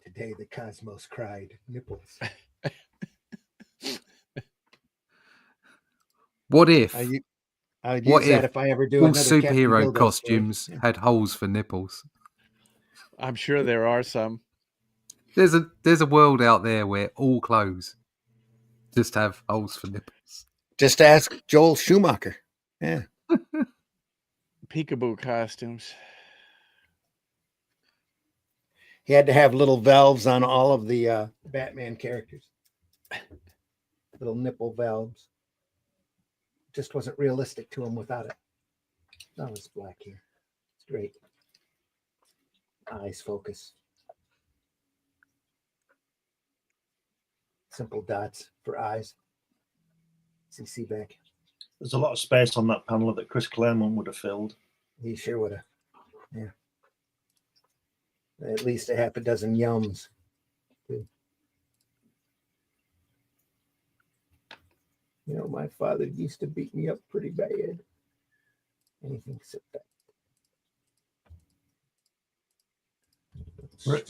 Speaker 1: Today the cosmos cried nipples.
Speaker 3: What if?
Speaker 1: I'd use that if I ever do
Speaker 3: all
Speaker 1: another Captain
Speaker 3: superhero
Speaker 1: Dildo
Speaker 3: costumes
Speaker 1: story.
Speaker 3: had holes for nipples?
Speaker 2: I'm sure there are some.
Speaker 3: There's a world out there where all clothes just have holes for nipples.
Speaker 1: Just ask Joel Schumacher. Yeah.
Speaker 2: Peekaboo costumes.
Speaker 1: He had to have little valves on all of the Batman characters. Little nipple valves. Just wasn't realistic to him without it. No, it's black here. It's great. Eyes focus. Simple dots for eyes. CC back.
Speaker 4: There's a lot of space on that panel that Chris Claremont would have filled.
Speaker 1: He sure would have. Yeah. At least a half a dozen yums. You know, my father used to beat me up pretty bad. Anything except that.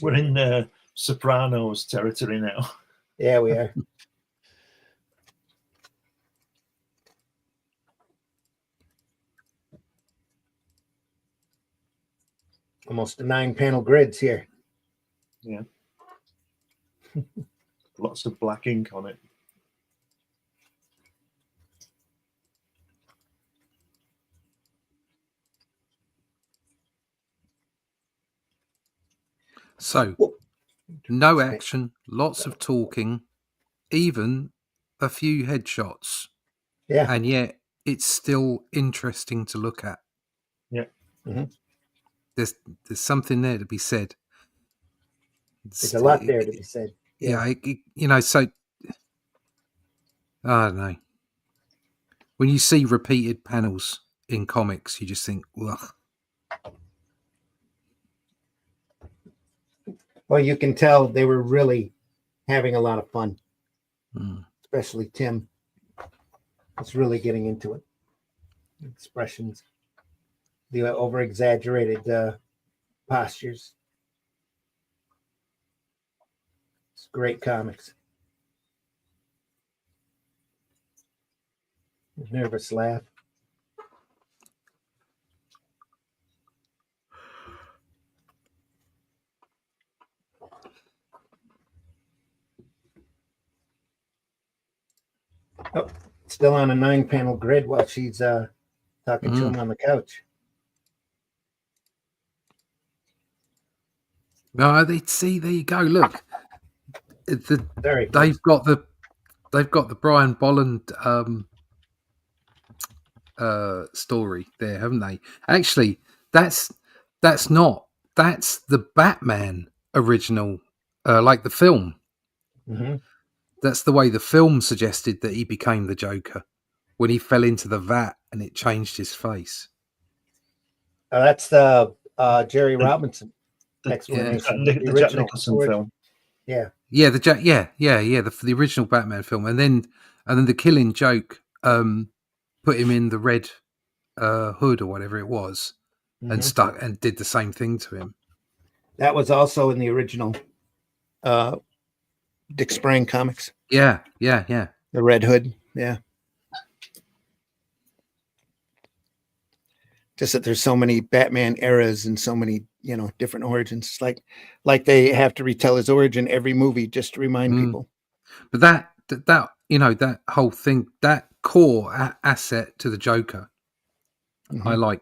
Speaker 4: We're in Sopranos territory now.
Speaker 1: Yeah, we are. Almost 9 panel grids here.
Speaker 4: Yeah. Lots of black ink on it.
Speaker 3: So, no action, lots of talking, even a few headshots.
Speaker 1: Yeah.
Speaker 3: And yet, it's still interesting to look at.
Speaker 4: Yeah.
Speaker 1: Mm-hmm.
Speaker 3: There's something there to be said.
Speaker 1: There's a lot there to be said.
Speaker 3: Yeah, so I don't know. When you see repeated panels in comics, you just think, ugh.
Speaker 1: Well, you can tell they were really having a lot of fun, especially Timm. Was really getting into it. Expressions, the over-exaggerated postures. It's great comics. Nervous laugh. Oh, still on a 9-panel grid while she's talking to him on the couch.
Speaker 3: No, see, there you go. Look,
Speaker 1: Very
Speaker 3: they've got the Brian Bolland story there, haven't they? Actually, that's the Batman original, like the film.
Speaker 1: Mm-hmm.
Speaker 3: That's the way the film suggested that he became the Joker when he fell into the vat and it changed his face.
Speaker 1: That's the Jerry Robinson explanation.
Speaker 4: The Jack
Speaker 1: original
Speaker 4: Nicholson
Speaker 1: origin.
Speaker 4: film.
Speaker 1: Yeah.
Speaker 3: Yeah, the original Batman film, and then the Killing Joke put him in the red hood or whatever it was, and stuck and did the same thing to him.
Speaker 1: That was also in the original Dick Sprang comics.
Speaker 3: Yeah.
Speaker 1: The Red Hood. Yeah. Just that there's so many Batman eras and so many, different origins. It's like they have to retell his origin every movie just to remind people.
Speaker 3: But that whole thing, that core asset to the Joker, I like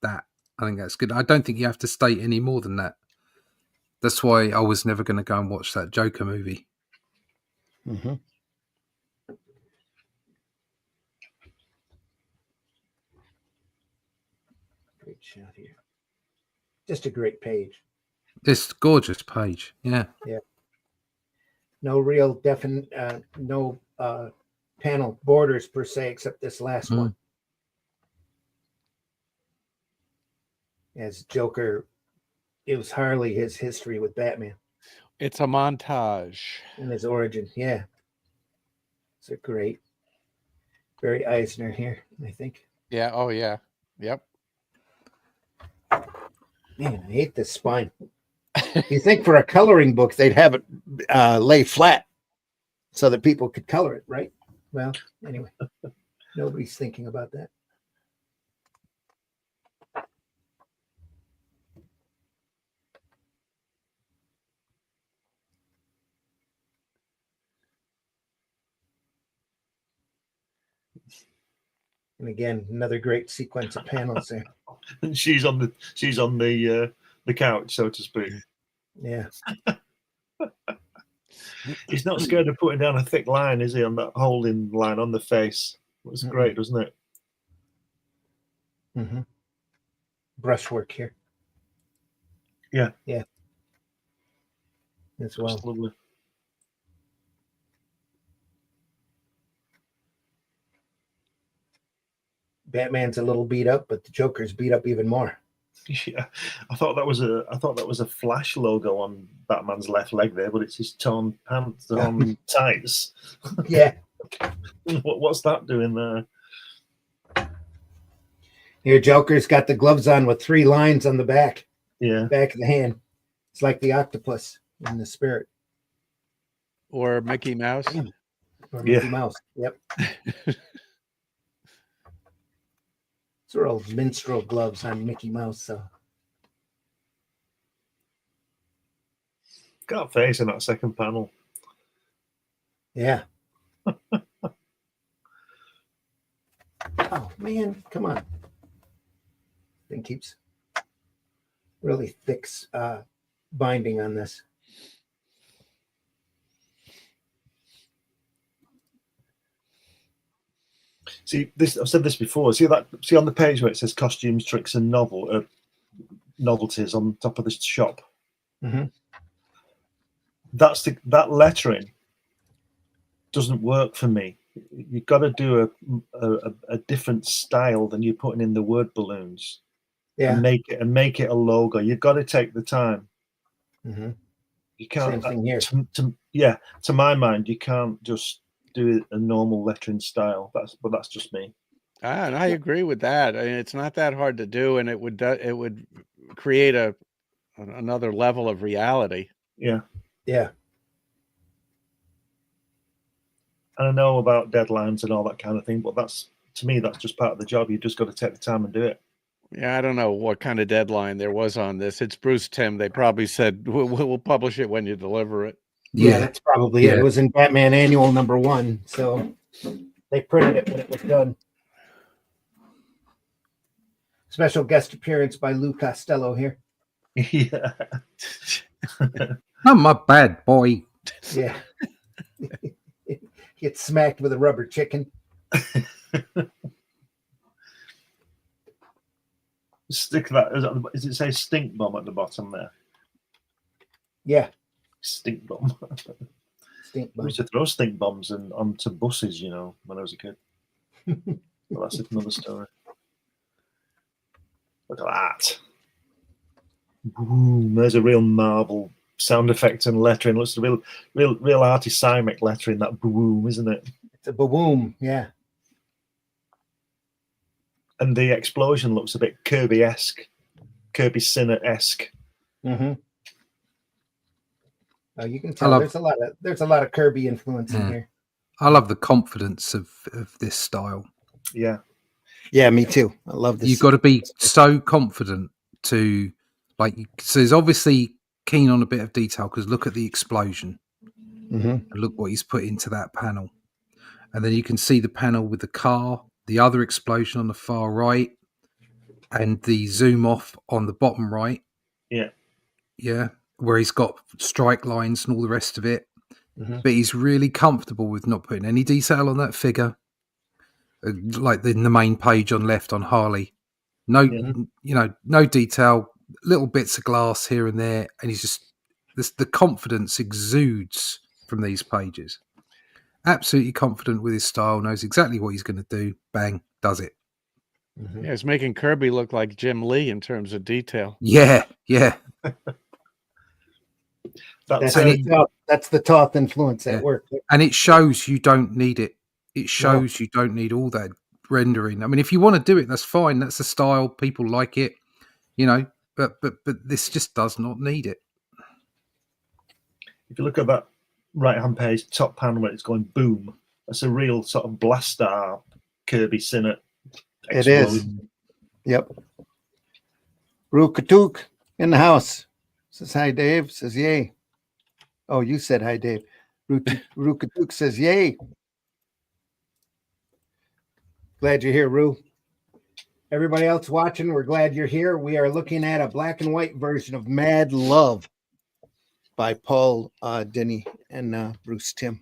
Speaker 3: that. I think that's good. I don't think you have to state any more than that. That's why I was never going to go and watch that Joker movie.
Speaker 1: Mm-hmm. Great shot here. Just a great page.
Speaker 3: This gorgeous page. Yeah.
Speaker 1: Yeah. No real definite, no panel borders per se, except this last one. As Joker, it was Harley, his history with Batman.
Speaker 2: It's a montage.
Speaker 1: And his origin, yeah. It's a great, very Eisner here, I think.
Speaker 2: Yeah, oh yeah. Yep.
Speaker 1: Man, I hate this spine. You think for a coloring book, they'd have it lay flat so that people could color it, right? Well, anyway, nobody's thinking about that. And again, another great sequence of panels there.
Speaker 4: And she's on the couch, so to speak.
Speaker 1: Yeah.
Speaker 4: He's not scared of putting down a thick line, is he, on that holding line on the face? It's great, doesn't it?
Speaker 1: Mm-hmm. Brushwork here.
Speaker 4: Yeah.
Speaker 1: Yeah. As well.
Speaker 4: That's lovely.
Speaker 1: Batman's a little beat up, but the Joker's beat up even more.
Speaker 4: Yeah, I thought that was a Flash logo on Batman's left leg there, but it's his torn pants, torn tights.
Speaker 1: Yeah.
Speaker 4: What's that doing there?
Speaker 1: Here, Joker's got the gloves on with 3 lines on the back.
Speaker 4: Yeah.
Speaker 1: Back of the hand. It's like the octopus in the spirit.
Speaker 2: Or Mickey Mouse.
Speaker 1: Or Mickey Mouse. Yep. These are old minstrel gloves on Mickey Mouse. So.
Speaker 4: Got a face in that second panel.
Speaker 1: Yeah. Oh, man. Come on. Thing keeps really thick binding on this.
Speaker 4: See this. I've said this before. See on the page where it says costumes, tricks, and novelties on top of this shop.
Speaker 1: Mm-hmm.
Speaker 4: That lettering doesn't work for me. You've got to do a different style than you're putting in the word balloons.
Speaker 1: Yeah.
Speaker 4: And make it a logo. You've got to take the time.
Speaker 1: Mm-hmm.
Speaker 4: You can't.
Speaker 1: Same thing here.
Speaker 4: To my mind, you can't just do a normal lettering style. That's just me.
Speaker 2: And I agree with that. I mean, it's not that hard to do, and it would create another level of reality.
Speaker 4: Yeah.
Speaker 1: Yeah.
Speaker 4: And I know about deadlines and all that kind of thing, but to me, that's just part of the job. You've just got to take the time and do it.
Speaker 2: Yeah, I don't know what kind of deadline there was on this. It's Bruce Timm. They probably said we'll publish it when you deliver it.
Speaker 1: Yeah, that's probably it. It was in Batman Annual #1, so they printed it when it was done. Special guest appearance by Lou Costello here.
Speaker 4: Yeah.
Speaker 3: Not my bad boy.
Speaker 1: Yeah. Get smacked with a rubber chicken.
Speaker 4: Stick that. Does it say stink bomb at the bottom there?
Speaker 1: Yeah.
Speaker 4: Stink bomb.
Speaker 1: Stink bomb.
Speaker 4: We used to throw stink bombs onto buses, when I was a kid. Well, that's another story. Look at that. Boom. There's a real marble sound effect and lettering. Looks a real arty-cymic lettering, that boom, isn't it?
Speaker 1: It's a boom, yeah.
Speaker 4: And the explosion looks a bit Kirby-esque, Kirby Sinner-esque.
Speaker 1: Mm-hmm. Oh, you can tell there's a lot of Kirby influence in here.
Speaker 3: I love the confidence of this style.
Speaker 4: Yeah.
Speaker 1: Yeah, me too. I love this.
Speaker 3: You've got to be so confident to so he's obviously keen on a bit of detail, because look at the explosion.
Speaker 1: Mm-hmm.
Speaker 3: And look what he's put into that panel. And then you can see the panel with the car, the other explosion on the far right, and the zoom off on the bottom right.
Speaker 4: Yeah.
Speaker 3: Yeah. Where he's got strike lines and all the rest of it.
Speaker 1: Mm-hmm.
Speaker 3: But he's really comfortable with not putting any detail on that figure. Like in the main page on left on Harley. No, no detail, little bits of glass here and there. And he's just, the confidence exudes from these pages. Absolutely confident with his style, knows exactly what he's going to do. Bang, does it.
Speaker 1: Mm-hmm.
Speaker 2: Yeah, it's making Kirby look like Jim Lee in terms of detail.
Speaker 3: Yeah, yeah.
Speaker 1: That's the Toth influence at work.
Speaker 3: And it shows you don't need it. It shows you don't need all that rendering. I mean, if you want to do it, that's fine. That's the style. People like it, but this just does not need it.
Speaker 4: If you look at that right-hand page, top panel where it's going boom, that's a real sort of blaster Kirby Sinner.
Speaker 1: It is. Yep. Rookatuk in the house. Says hi, Dave. Says yay. Oh, you said hi, Dave. Rookatuk says yay. Glad you're here, Roo. Everybody else watching, we're glad you're here. We are looking at a black and white version of Mad Love by Paul Dini and Bruce Timm.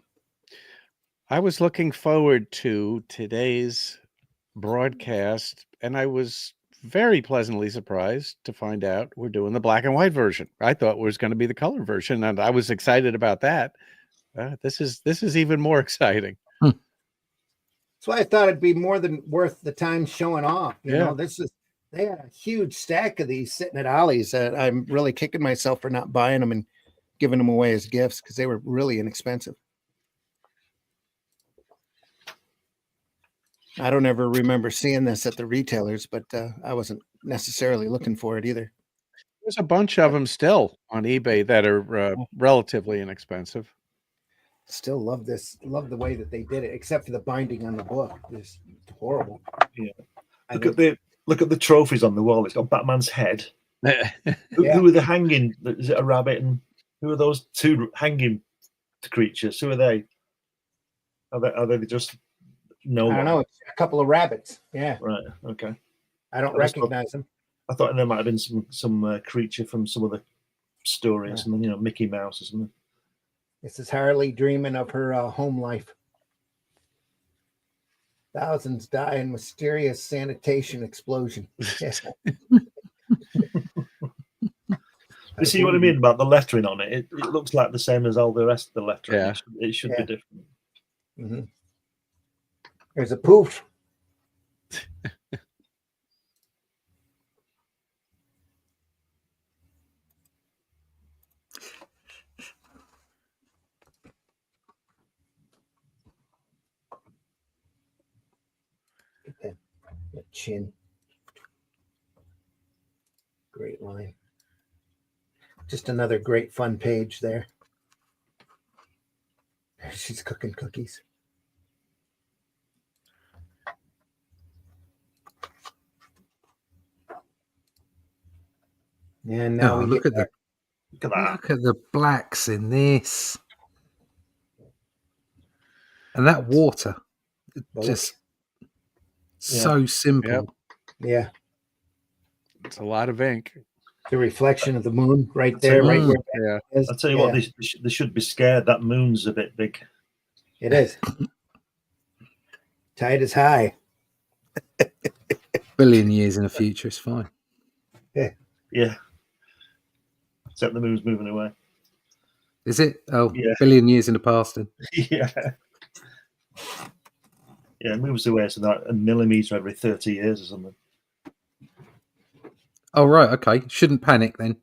Speaker 2: I was looking forward to today's broadcast, and I was very pleasantly surprised to find out we're doing the black and white version. I thought it was going to be the color version, and I was excited about that. This is even more exciting.
Speaker 1: That's why I thought it'd be more than worth the time showing off. You know, they had a huge stack of these sitting at Ollie's that I'm really kicking myself for not buying them and giving them away as gifts because they were really inexpensive. I don't ever remember seeing this at the retailers, but I wasn't necessarily looking for it either.
Speaker 2: There's a bunch of them still on eBay that are relatively inexpensive.
Speaker 1: Still love this. Love the way that they did it, except for the binding on the book. It's horrible.
Speaker 4: Yeah. Look at the trophies on the wall. It's got Batman's head. Who are the hanging? Is it a rabbit? And who are those two hanging creatures? Who are they? Are they just
Speaker 1: I don't know. It's a couple of rabbits. Yeah.
Speaker 4: Right. Okay.
Speaker 1: I don't recognize them.
Speaker 4: I thought there might have been some creature from some of the stories, something, Mickey Mouse or something.
Speaker 1: This is Harley dreaming of her home life. Thousands die in mysterious sanitation explosion. Yeah.
Speaker 4: You see what I mean about the lettering on it? It looks like the same as all the rest of the lettering.
Speaker 2: Yeah.
Speaker 4: It should be different.
Speaker 1: Mm-hmm. There's a poof. That chin. Great line. Just another great fun page there. She's cooking cookies. And now we
Speaker 3: look at
Speaker 1: get
Speaker 3: the
Speaker 4: Look at that.
Speaker 3: look at the blacks in this, and that water, just so simple.
Speaker 1: Yeah.
Speaker 2: It's a lot of ink.
Speaker 1: The reflection of the moon right there, right where
Speaker 2: Yeah.
Speaker 1: it is.
Speaker 4: I'll tell you what, they should be scared. That moon's a bit big.
Speaker 1: It is. Tide is high.
Speaker 3: Billion years in the future is fine.
Speaker 4: Yeah. Except the moon's moving away.
Speaker 3: Is it? Oh,
Speaker 4: Yeah.
Speaker 3: billion years in the past. Then.
Speaker 4: Yeah. Yeah, it moves away so that a millimeter every 30 years or something.
Speaker 3: Oh, right. Okay. Shouldn't panic then.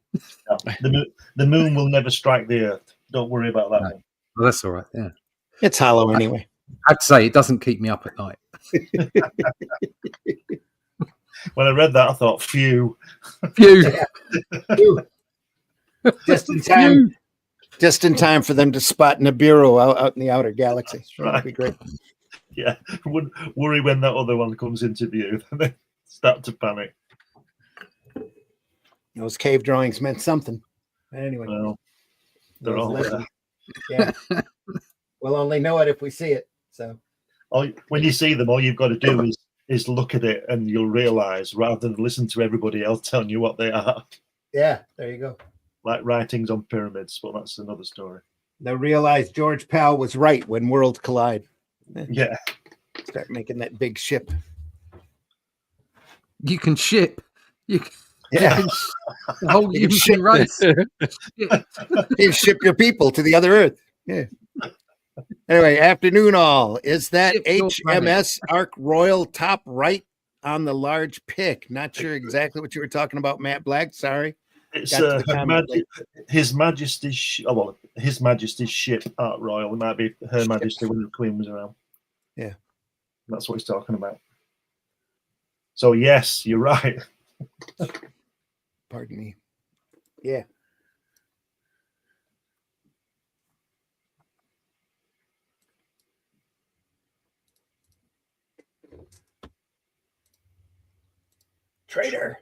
Speaker 4: No, the moon will never strike the earth. Don't worry about that one.
Speaker 3: Well, that's all right. Yeah.
Speaker 1: It's hollow anyway.
Speaker 3: I'd say it doesn't keep me up at night.
Speaker 4: When I read that, I thought, phew.
Speaker 3: Phew.
Speaker 1: Just in time. Just in time for them to spot Nibiru out in the outer galaxy. That'd be great.
Speaker 4: Yeah, wouldn't worry when that other one comes into view. Then they start to panic.
Speaker 1: Those cave drawings meant something. But anyway.
Speaker 4: Well, they're
Speaker 1: those
Speaker 4: all
Speaker 1: lessons.
Speaker 4: there.
Speaker 1: Yeah. We'll only know it if we see it. So
Speaker 4: When you see them, all you've got to do is look at it and you'll realize rather than listen to everybody else telling you what they are.
Speaker 1: yeah, there you go.
Speaker 4: Like writings on pyramids, but that's another story.
Speaker 1: They'll realize George Pal was right when worlds collide.
Speaker 4: Yeah.
Speaker 1: Start making that big ship.
Speaker 3: You can ship. You can,
Speaker 1: Yeah.
Speaker 3: the whole
Speaker 1: You can
Speaker 3: human race.
Speaker 1: You ship your people to the other Earth. Yeah. Anyway, afternoon all. Is that
Speaker 3: Ship your
Speaker 1: HMS Ark Royal top right on the large pic? Not sure exactly what you were talking about, Matt Black. Sorry.
Speaker 4: It's
Speaker 1: Got to the comment late.
Speaker 4: His Majesty's His Majesty's ship, Art Royal. It might be Her Majesty when the Queen was around.
Speaker 1: Yeah.
Speaker 4: That's what he's talking about. So yes, you're right.
Speaker 1: Pardon me. Yeah. Traitor.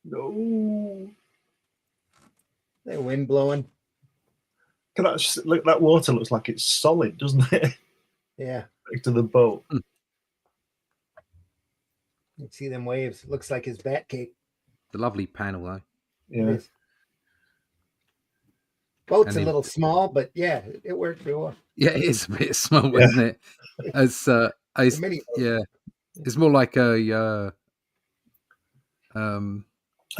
Speaker 4: No.
Speaker 1: The wind blowing.
Speaker 4: Look, that water looks like it's solid, doesn't it?
Speaker 1: Yeah.
Speaker 4: Back to the boat.
Speaker 1: You can see them waves. Looks like his bat cape.
Speaker 3: The lovely panel, though.
Speaker 1: It
Speaker 4: Yeah.
Speaker 1: is. Boat's
Speaker 3: And
Speaker 1: a
Speaker 3: he-
Speaker 1: little small, but yeah, it worked pretty well.
Speaker 3: Yeah, it is a bit small,
Speaker 4: Yeah.
Speaker 3: isn't it? It's
Speaker 1: The
Speaker 3: it's,
Speaker 1: mini boat.
Speaker 3: yeah, it's more like a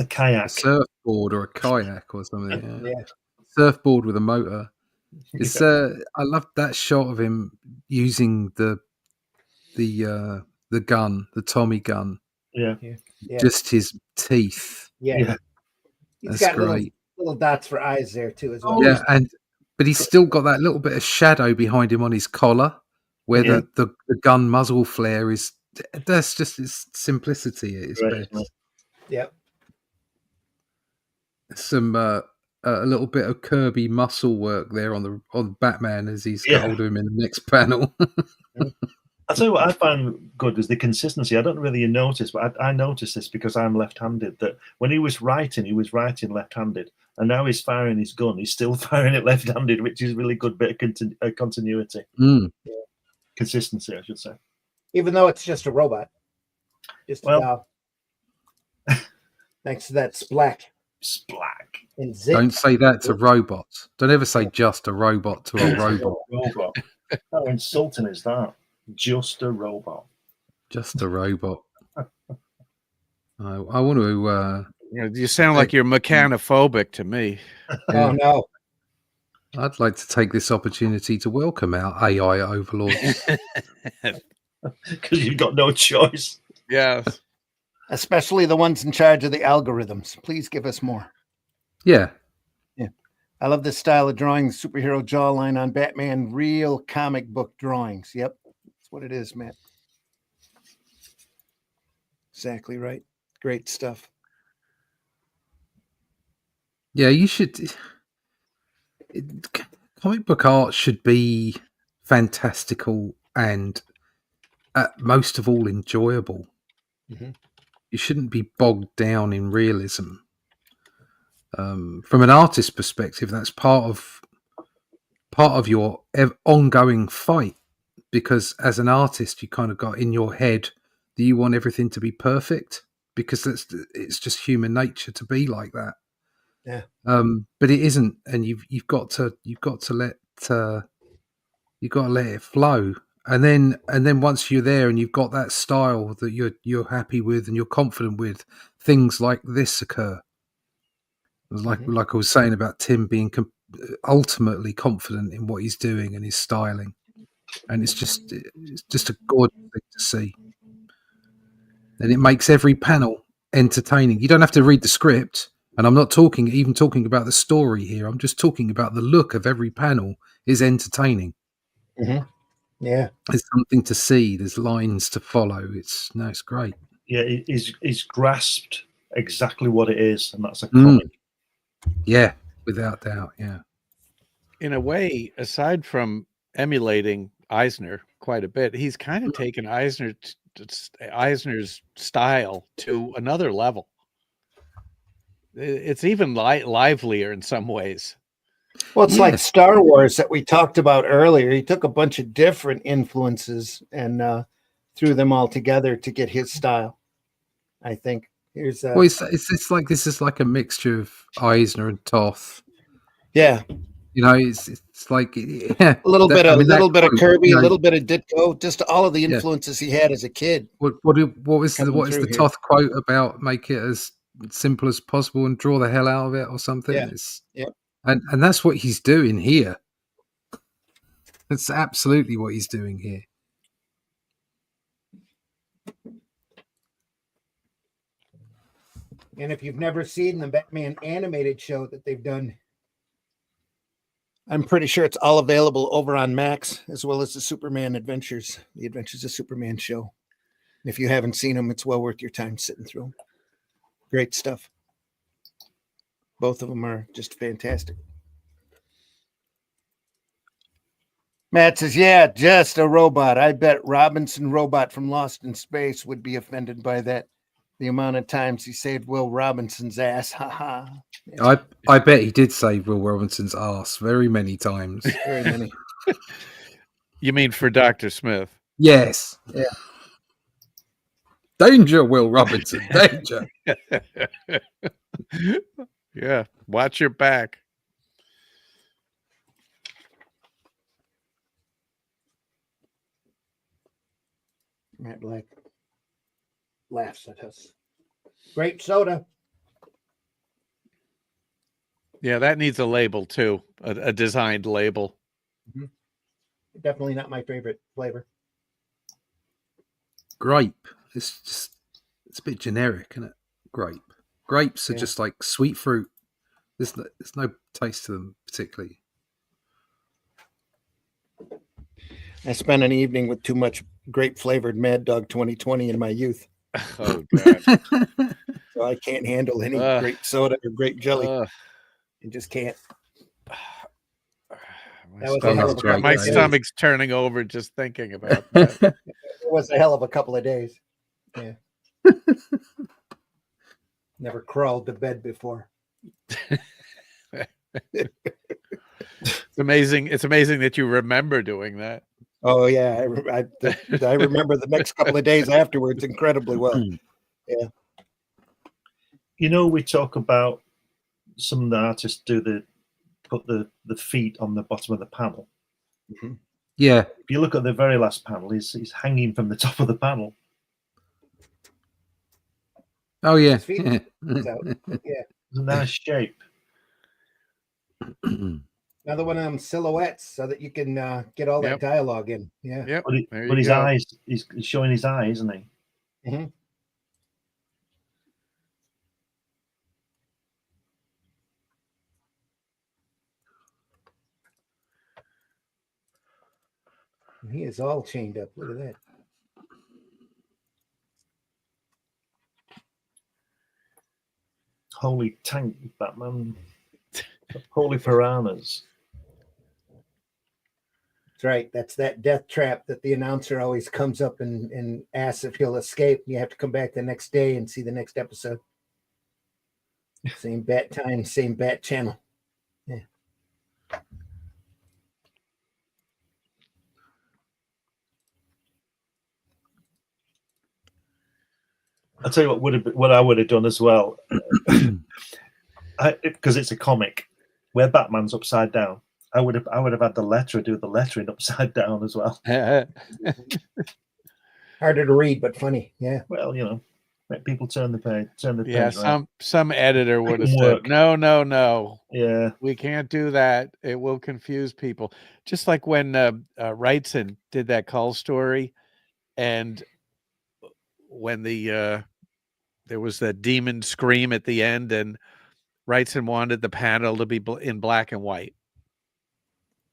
Speaker 4: Kayak.
Speaker 3: surfboard or a kayak or something. Yeah.
Speaker 1: Yeah.
Speaker 3: Surfboard with a motor. It's I love that shot of him using the gun, the Tommy gun,
Speaker 4: Yeah.
Speaker 1: Yeah.
Speaker 3: just his teeth.
Speaker 1: Yeah.
Speaker 4: Yeah.
Speaker 1: He's
Speaker 3: That's
Speaker 1: got
Speaker 3: great.
Speaker 1: little dots for eyes there too as well.
Speaker 3: Yeah, but he's still got that little bit of shadow behind him on his collar, where
Speaker 4: Yeah.
Speaker 3: the gun muzzle flare is. That's just its simplicity at its
Speaker 4: Right,
Speaker 3: best.
Speaker 4: isn't it?
Speaker 1: Yep.
Speaker 3: Some a little bit of Kirby muscle work there on Batman as he's
Speaker 4: Yeah.
Speaker 3: got hold of him in the next panel.
Speaker 4: I'll tell you what I find good is the consistency. I don't really notice, but I noticed this because I'm left-handed, that when he was writing left-handed, and now he's firing his gun, he's still firing it left-handed, which is a really good bit of continuity.
Speaker 3: Mm.
Speaker 4: Consistency, I should say.
Speaker 1: Even though it's just a robot. Just
Speaker 4: Well-
Speaker 1: thanks to that splack
Speaker 4: Splack.
Speaker 1: and zip.
Speaker 3: Don't say that to robots. Don't ever say just a robot to a robot.
Speaker 4: Robot. How insulting is that? Just a robot.
Speaker 3: Just a robot. I want to.
Speaker 2: You sound like you're mechanophobic to me.
Speaker 1: Oh no.
Speaker 3: I'd like to take this opportunity to welcome our AI overlords.
Speaker 4: Because you've got no choice.
Speaker 2: Yes.
Speaker 1: Especially the ones in charge of the algorithms. Please give us more.
Speaker 3: Yeah,
Speaker 1: I love this style of drawing, superhero jawline on Batman, real comic book drawings. Yep. That's what it is, Matt. Exactly right. Great stuff.
Speaker 3: Yeah, you should. Comic book art should be fantastical and, most of all, enjoyable.
Speaker 1: Mhm.
Speaker 3: You shouldn't be bogged down in realism. From an artist's perspective, that's part of your ongoing fight, because as an artist, you kind of got in your head that you want everything to be perfect, because it's just human nature to be like that.
Speaker 1: Yeah.
Speaker 3: But it isn't, and you've got to let it flow, and then once you're there and you've got that style that you're happy with and you're confident with, things like this occur. Like I was saying about Timm being ultimately confident in what he's doing and his styling, and it's just a gorgeous thing to see, and it makes every panel entertaining. You don't have to read the script, and I'm not talking about the story here. I'm just talking about the look of every panel is entertaining.
Speaker 1: Mm-hmm. Yeah.
Speaker 3: There's something to see. There's lines to follow. It's great.
Speaker 4: Yeah, he's grasped exactly what it is, and that's a comic.
Speaker 3: Yeah, without doubt. Yeah.
Speaker 2: In a way, aside from emulating Eisner quite a bit, he's kind of taken Eisner's style to another level. It's even livelier in some ways.
Speaker 1: Well, it's like Star Wars that we talked about earlier. He took a bunch of different influences and threw them all together to get his style. I think here's
Speaker 3: well, it's like this is like a mixture of Eisner and Toth.
Speaker 1: Yeah,
Speaker 3: it's like a
Speaker 1: little bit of Kirby, a little bit of Ditko, just all of the
Speaker 3: Yeah.
Speaker 1: influences he had as a kid.
Speaker 3: What is the
Speaker 1: here.
Speaker 3: Toth quote about? Make it as simple as possible and draw the hell out of it, or something.
Speaker 1: Yeah.
Speaker 3: And that's what he's doing here. That's absolutely what he's doing here.
Speaker 1: And if you've never seen the Batman animated show that they've done, I'm pretty sure it's all available over on Max, as well as the Superman Adventures, the Adventures of Superman show. And if you haven't seen them, it's well worth your time sitting through them. Great stuff. Both of them are just fantastic. Matt says, yeah, just a robot. I bet Robinson Robot from Lost in Space would be offended by that. The amount of times he saved Will Robinson's ass. Ha ha.
Speaker 3: Yeah. I bet he did save Will Robinson's ass very many times.
Speaker 1: Very many.
Speaker 2: You mean for Dr. Smith?
Speaker 3: Yes.
Speaker 1: Yeah.
Speaker 3: Danger, Will Robinson. Danger.
Speaker 2: Yeah. Watch your back.
Speaker 1: Matt Black laughs at us. Grape soda.
Speaker 2: Yeah, that needs a label too, a designed label.
Speaker 1: Mm-hmm. Definitely not my favorite flavor.
Speaker 3: Grape. It's a bit generic, isn't it? Grape. Grapes are just like sweet fruit. There's no taste to them particularly.
Speaker 1: I spent an evening with too much grape flavored Mad Dog 2020 in my youth.
Speaker 2: Oh God!
Speaker 1: So I can't handle any grape soda or grape jelly. I just can't.
Speaker 2: My stomach's turning over just thinking about that.
Speaker 1: It was a hell of a couple of days. Yeah. Never crawled to bed before.
Speaker 2: It's amazing. It's amazing that you remember doing that.
Speaker 1: Oh yeah, I remember the next couple of days afterwards incredibly well. Yeah.
Speaker 4: You know, we talk about some of the artists put the feet on the bottom of the panel.
Speaker 1: Mm-hmm.
Speaker 3: Yeah.
Speaker 4: If you look at the very last panel, he's hanging from the top of the panel.
Speaker 3: Oh yeah.
Speaker 1: Yeah.
Speaker 4: It's a nice shape.
Speaker 1: Another one of them silhouettes so that you can get all that dialogue in. Yeah.
Speaker 2: Yep.
Speaker 4: But his eyes, he's showing his eye, isn't he?
Speaker 1: Mm-hmm. He is all chained up. Look at that.
Speaker 4: holy tank, Batman. Holy piranhas.
Speaker 1: That's right. That's that death trap that the announcer always comes up and asks if he'll escape. You have to come back the next day and see the next episode. Same bat time, same bat channel. Yeah.
Speaker 4: I'll tell you what I would have done as well, because it's a comic where Batman's upside down. I would have had the letter do the lettering upside down as well.
Speaker 1: Harder to read, but funny. Yeah.
Speaker 4: Well, let people turn the page.
Speaker 2: Yeah, some editor would have
Speaker 4: Work.
Speaker 2: said, no.
Speaker 4: Yeah.
Speaker 2: We can't do that. It will confuse people. Just like when Wrightson did that Cull story, and when there was that demon scream at the end, and Wrightson wanted the panel to be in black and white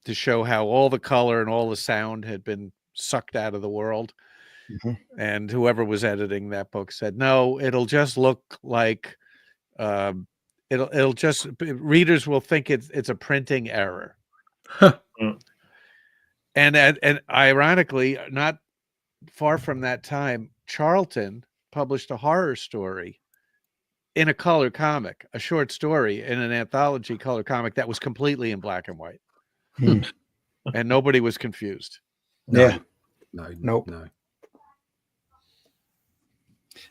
Speaker 2: to show how all the color and all the sound had been sucked out of the world.
Speaker 1: Mhm.
Speaker 2: And whoever was editing that book said, no, it'll just look like it'll just, readers will think it's a printing error. And ironically, not far from that time, Charlton published a horror story in a color comic, a short story in an anthology color comic that was completely in black and white. And nobody was confused.
Speaker 1: Yeah.
Speaker 3: Nope.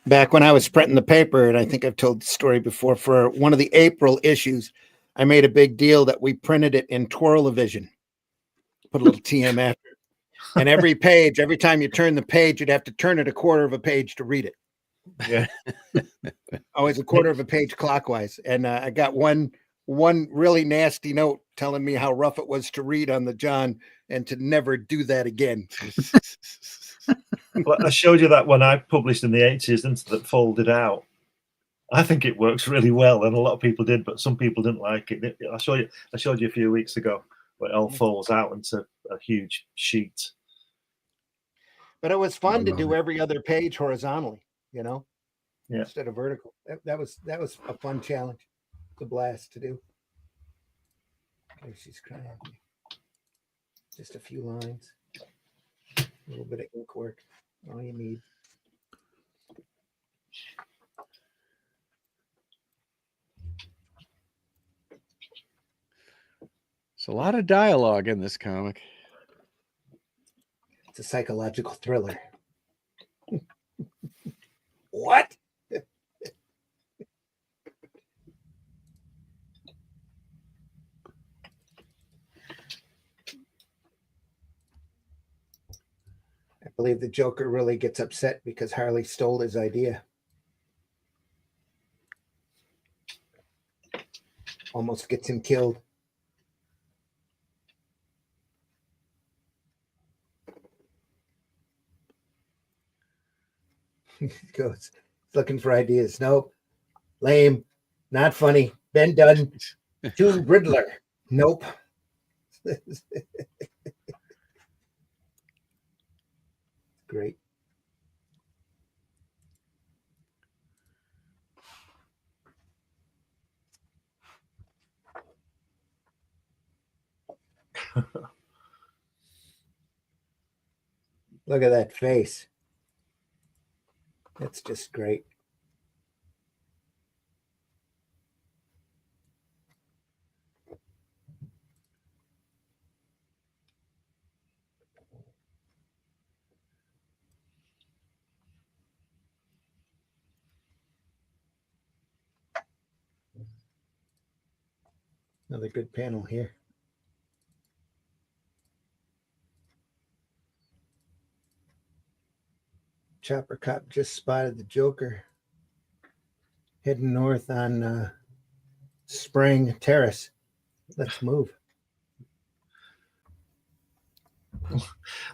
Speaker 1: Back when I was printing the paper, and I think I've told the story before, for one of the April issues, I made a big deal that we printed it in Twirl-O-Vision. Put a little TM after it. And every page, every time you turn the page, you'd have to turn it a quarter of a page to read it.
Speaker 4: Yeah.
Speaker 1: Always a quarter of a page clockwise. And I got one really nasty note telling me how rough it was to read on the John and to never do that again.
Speaker 4: Well, I showed you that when I published in the 80s, that folded out. I think it works really well, and a lot of people did, but some people didn't like it. I showed you a few weeks ago where it all folds out into a huge sheet.
Speaker 1: But it was fun to do every other page horizontally,
Speaker 4: Yeah.
Speaker 1: instead of vertical. That was a fun challenge. It's a blast to do. Okay, she's crying. Just a few lines. A little bit of ink work. All you need.
Speaker 2: It's a lot of dialogue in this comic.
Speaker 1: It's a psychological thriller. What? I believe the Joker really gets upset because Harley stole his idea. Almost gets him killed. He goes, looking for ideas. Nope. Lame. Not funny. Been done. Too Riddler. Nope. Great. Look at that face. That's just great. Another good panel here. Chopper Cop just spotted the Joker heading north on Spring Terrace. Let's move.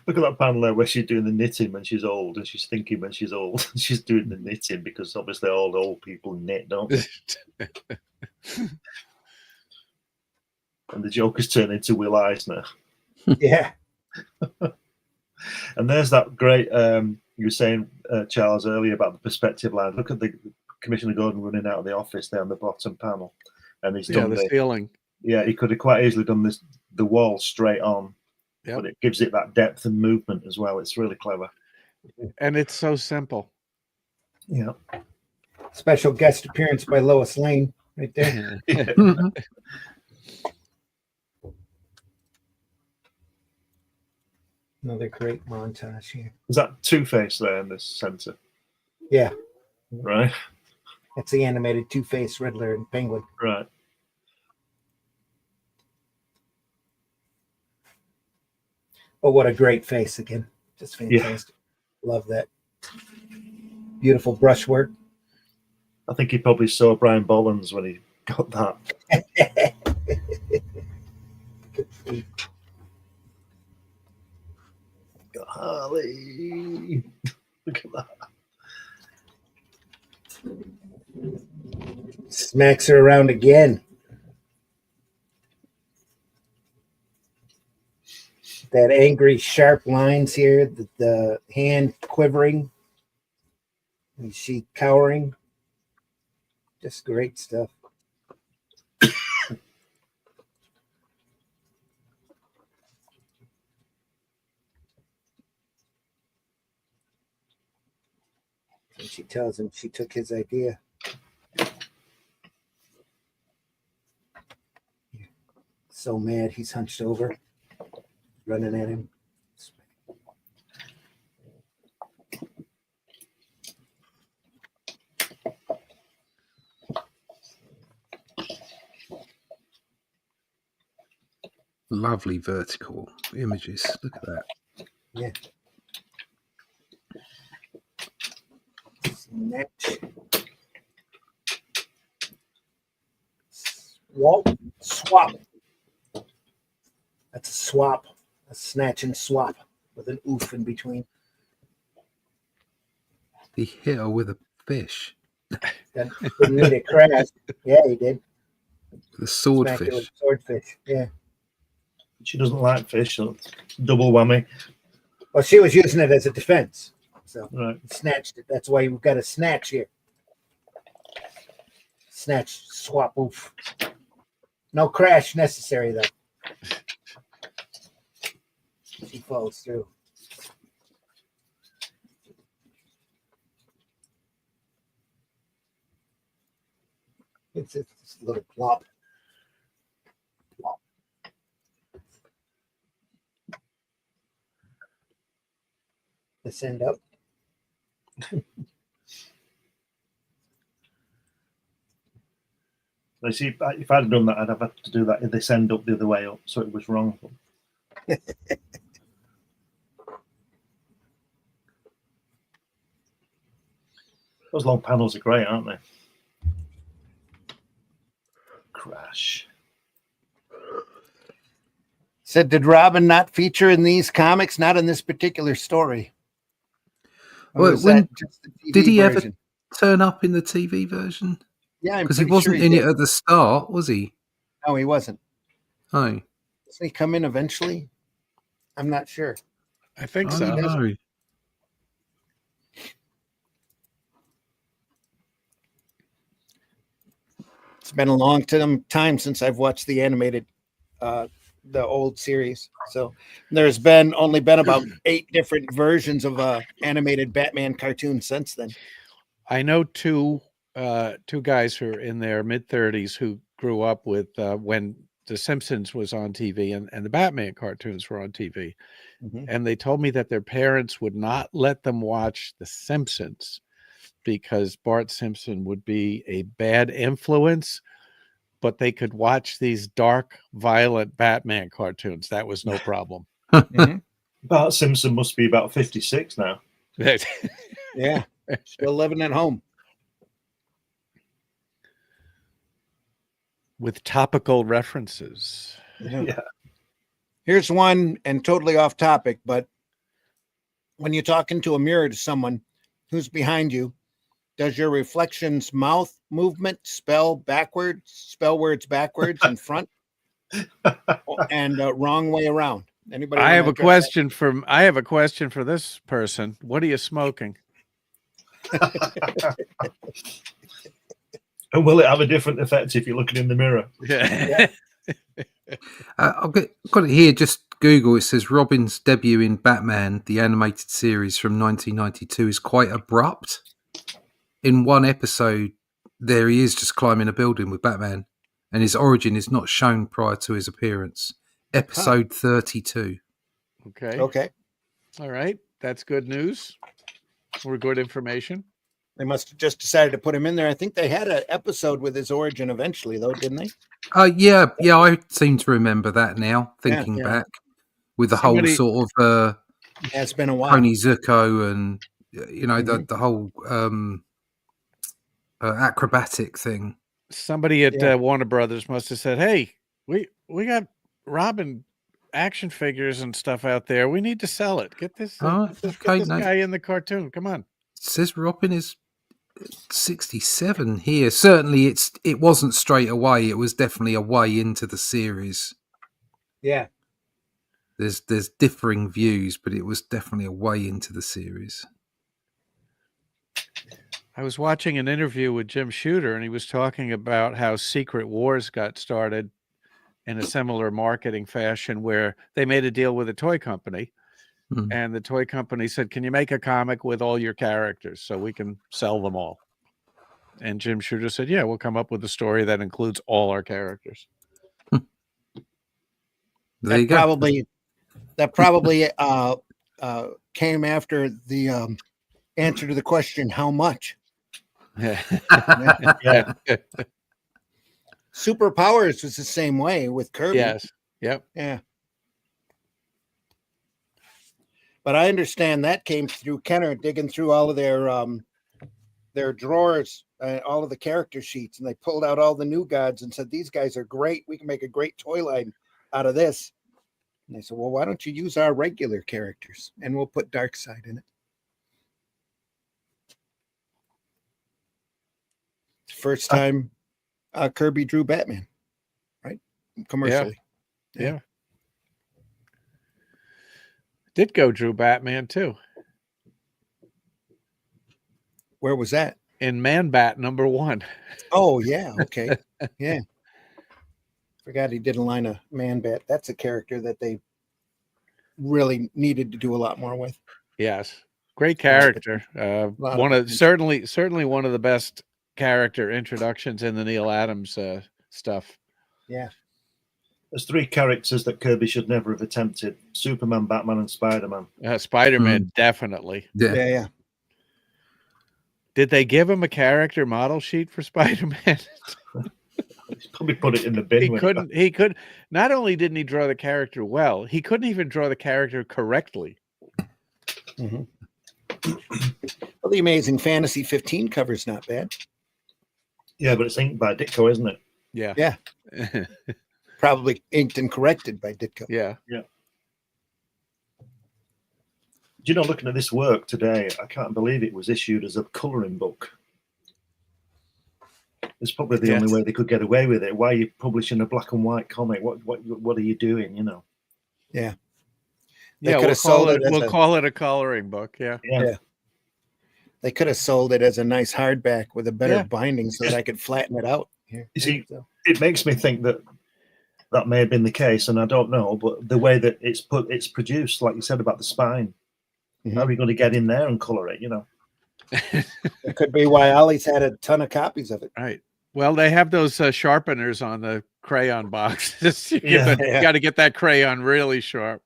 Speaker 4: Look at that panel there where she's doing the knitting when she's old, and she's thinking when she's old. She's doing the knitting because obviously all the old people knit, don't they? And the Joker's turned into Will Eisner.
Speaker 1: Yeah.
Speaker 4: And there's that great, you were saying, Charles, earlier about the perspective line. Look at the Commissioner Gordon running out of the office there on the bottom panel, and he's
Speaker 2: Yeah,
Speaker 4: done
Speaker 2: the ceiling.
Speaker 4: Yeah, he could have quite easily done the wall straight on,
Speaker 2: Yep.
Speaker 4: but it gives it that depth and movement as well. It's really clever.
Speaker 2: And it's so simple.
Speaker 4: Yeah.
Speaker 1: Special guest appearance by Lois Lane right there. Another great montage here.
Speaker 4: Is that Two-Face there in this center?
Speaker 1: Yeah,
Speaker 4: Right.
Speaker 1: that's the animated Two-Face, Riddler, and Penguin.
Speaker 4: Right.
Speaker 1: Oh, what a great face again. Just fantastic. Love that. Beautiful brushwork.
Speaker 4: I think he probably saw Brian Bollins when he got that. Harley. Look at that.
Speaker 1: Smacks her around again. That angry, sharp lines here, the hand quivering. And she cowering. Just great stuff. And she tells him she took his idea. So mad he's hunched over, running at him.
Speaker 3: Lovely vertical images. Look at that.
Speaker 1: Yeah. Snatch. Swap. That's a swap. A snatch and swap with an oof in between.
Speaker 3: He hit her with a fish.
Speaker 1: Didn't need a crash. Yeah, he did.
Speaker 3: With a
Speaker 1: Smacked her
Speaker 3: swordfish.
Speaker 1: with a swordfish. Yeah.
Speaker 4: She doesn't like fish, so double whammy.
Speaker 1: Well, she was using it as a defense. So
Speaker 4: Right.
Speaker 1: snatched it. That's why we've got a snatch here. Snatch, swap, oof. No crash necessary, though. She follows through. It's a little plop. Plop. This end up.
Speaker 4: I see. If I'd done that, I'd have had to do that. This end up the other way up, so it was wrong. Those long panels are great, aren't they? Crash.
Speaker 1: Said, did Robin not feature in these comics? Not in this particular story. Or
Speaker 3: Well,
Speaker 1: was
Speaker 3: when-
Speaker 1: that just the TV
Speaker 3: did he ever
Speaker 1: version?
Speaker 3: turn up in the TV version?
Speaker 1: Yeah, I'm
Speaker 3: Because he
Speaker 1: pretty
Speaker 3: wasn't
Speaker 1: sure
Speaker 3: in
Speaker 1: did.
Speaker 3: it at the start, was he?
Speaker 1: No, he wasn't.
Speaker 3: Oh,
Speaker 1: Doesn't he come in eventually? I'm not sure.
Speaker 2: I think
Speaker 3: I
Speaker 2: so.
Speaker 3: don't know.
Speaker 1: It's been a long time since I've watched the animated, the old series. So there's only been about 8 different versions of animated Batman cartoon since then.
Speaker 2: I know two guys who are in their mid-30s who grew up with when The Simpsons was on TV and the Batman cartoons were on TV.
Speaker 1: Mhm.
Speaker 2: And they told me that their parents would not let them watch The Simpsons because Bart Simpson would be a bad influence, but they could watch these dark, violent Batman cartoons. That was no problem.
Speaker 1: Mhm.
Speaker 4: Bart Simpson must be about 56 now.
Speaker 1: Yeah, still living at home.
Speaker 2: With topical references.
Speaker 4: Yeah.
Speaker 1: Here's one, and totally off topic, but when you talk into a mirror to someone who's behind you, does your reflection's mouth movement spell words backwards in front and wrong way around? Anybody?
Speaker 2: I
Speaker 1: wanna
Speaker 2: have a
Speaker 1: address that?
Speaker 2: I have a question for this person. What are you smoking?
Speaker 4: And will it have a different effect if you're looking in the mirror?
Speaker 2: Yeah.
Speaker 3: I've got it here. Just Google. It says Robin's debut in Batman, the animated series from 1992, is quite abrupt. In one episode, there he is just climbing a building with Batman, and his origin is not shown prior to his appearance. Episode 32.
Speaker 2: Okay.
Speaker 1: Okay.
Speaker 2: All right. That's good news. Or good information.
Speaker 1: They must have just decided to put him in there. I think they had an episode with his origin eventually, though, didn't they?
Speaker 3: Yeah. I seem to remember that now. Thinking
Speaker 2: Yeah.
Speaker 3: back, with the
Speaker 2: Somebody-
Speaker 3: whole sort of
Speaker 1: Yeah, it's been a while.
Speaker 3: Tony Zuko and the whole acrobatic thing.
Speaker 2: Somebody at
Speaker 1: Yeah.
Speaker 2: Warner Brothers must have said, "Hey, we got Robin action figures and stuff out there. We need to sell it. Get this,
Speaker 3: Oh,
Speaker 2: get
Speaker 3: okay,
Speaker 2: this
Speaker 3: no.
Speaker 2: guy in the cartoon. Come on."
Speaker 3: It says Robin is 67 here. Certainly, it wasn't straight away. It was definitely a way into the series.
Speaker 1: Yeah.
Speaker 3: There's differing views, but it was definitely a way into the series.
Speaker 2: I was watching an interview with Jim Shooter, and he was talking about how Secret Wars got started in a similar marketing fashion, where they made a deal with a toy company, and the toy company said, "Can you make a comic with all your characters so we can sell them all?" And Jim Shooter said, "Yeah, we'll come up with a story that includes all our characters."
Speaker 3: There you go.
Speaker 1: That probably came after the answer to the question, how much?
Speaker 2: Yeah.
Speaker 1: Superpowers was the same way with Kirby.
Speaker 2: Yes. Yep.
Speaker 1: Yeah. But I understand that came through Kenner digging through all of their drawers, all of the character sheets, and they pulled out all the new gods and said, "These guys are great. We can make a great toy line out of this." And they said, "Well, why don't you use our regular characters and we'll put Darkseid in it?" First time Kirby drew Batman, right? Commercially.
Speaker 2: Yeah. Ditko drew Batman too.
Speaker 1: Where was that?
Speaker 2: In Man Bat #1.
Speaker 1: Oh, yeah. Okay. Yeah. Forgot he did a line of Man Bat. That's a character that they really needed to do a lot more with.
Speaker 2: Yes. Great character. Certainly one of the best character introductions in the Neil Adams stuff.
Speaker 1: Yeah.
Speaker 4: There's 3 characters that Kirby should never have attempted: Superman, Batman, and Spider-Man.
Speaker 2: Spider-Man, definitely.
Speaker 1: Yeah.
Speaker 2: Did they give him a character model sheet for Spider-Man?
Speaker 4: He's probably put it in the bin.
Speaker 2: He could. Not only didn't he draw the character well, he couldn't even draw the character correctly.
Speaker 1: Mm-hmm. Well, the Amazing Fantasy 15 cover's not bad.
Speaker 4: Yeah, but it's inked by Ditko, isn't it?
Speaker 2: Yeah.
Speaker 1: Yeah. Probably inked and corrected by Ditko.
Speaker 2: Yeah.
Speaker 4: Yeah. Do you know, looking at this work today, I can't believe it was issued as a colouring book. It's probably the only way they could get away with it. Why are you publishing a black and white comic? What are you doing? You know?
Speaker 1: Yeah.
Speaker 2: We'll call it a coloring book. Yeah.
Speaker 1: They could have sold it as a nice hardback with a better binding so that I could flatten it out. Here.
Speaker 4: You see, it makes me think that may have been the case, and I don't know, but the way that it's produced, like you said about the spine, how are we going to get in there and colour it? You know,
Speaker 1: it could be why Ollie's had a ton of copies of it.
Speaker 2: Right. Well, they have those sharpeners on the crayon boxes. You got to get that crayon really sharp.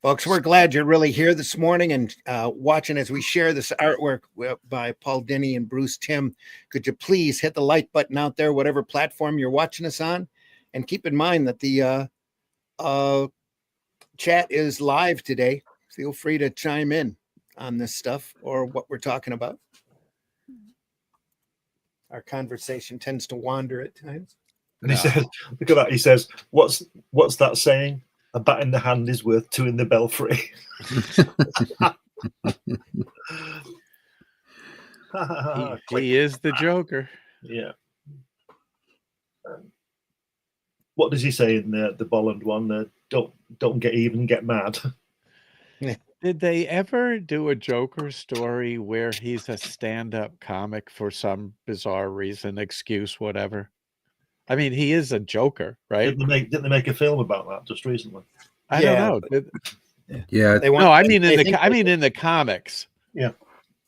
Speaker 1: Folks, we're glad you're really here this morning and watching as we share this artwork by Paul Dini and Bruce Timm. Could you please hit the like button out there, whatever platform you're watching us on? And keep in mind that the chat is live today. Feel free to chime in on this stuff or what we're talking about. Our conversation tends to wander at times.
Speaker 4: And he says, look at that. He says, what's that saying? A bat in the hand is worth 2 in the belfry.
Speaker 2: He is the Joker.
Speaker 4: Yeah. What does he say in the Bolland one? Don't get even, get mad.
Speaker 2: Did they ever do a Joker story where he's a stand-up comic for some bizarre reason, excuse, whatever? I mean, he is a Joker, right?
Speaker 4: Didn't they make a film about that just recently?
Speaker 2: I don't know.
Speaker 3: Yeah,
Speaker 1: They want,
Speaker 2: No, I mean
Speaker 1: they
Speaker 2: in the
Speaker 1: think
Speaker 2: I mean in the comics.
Speaker 4: Yeah.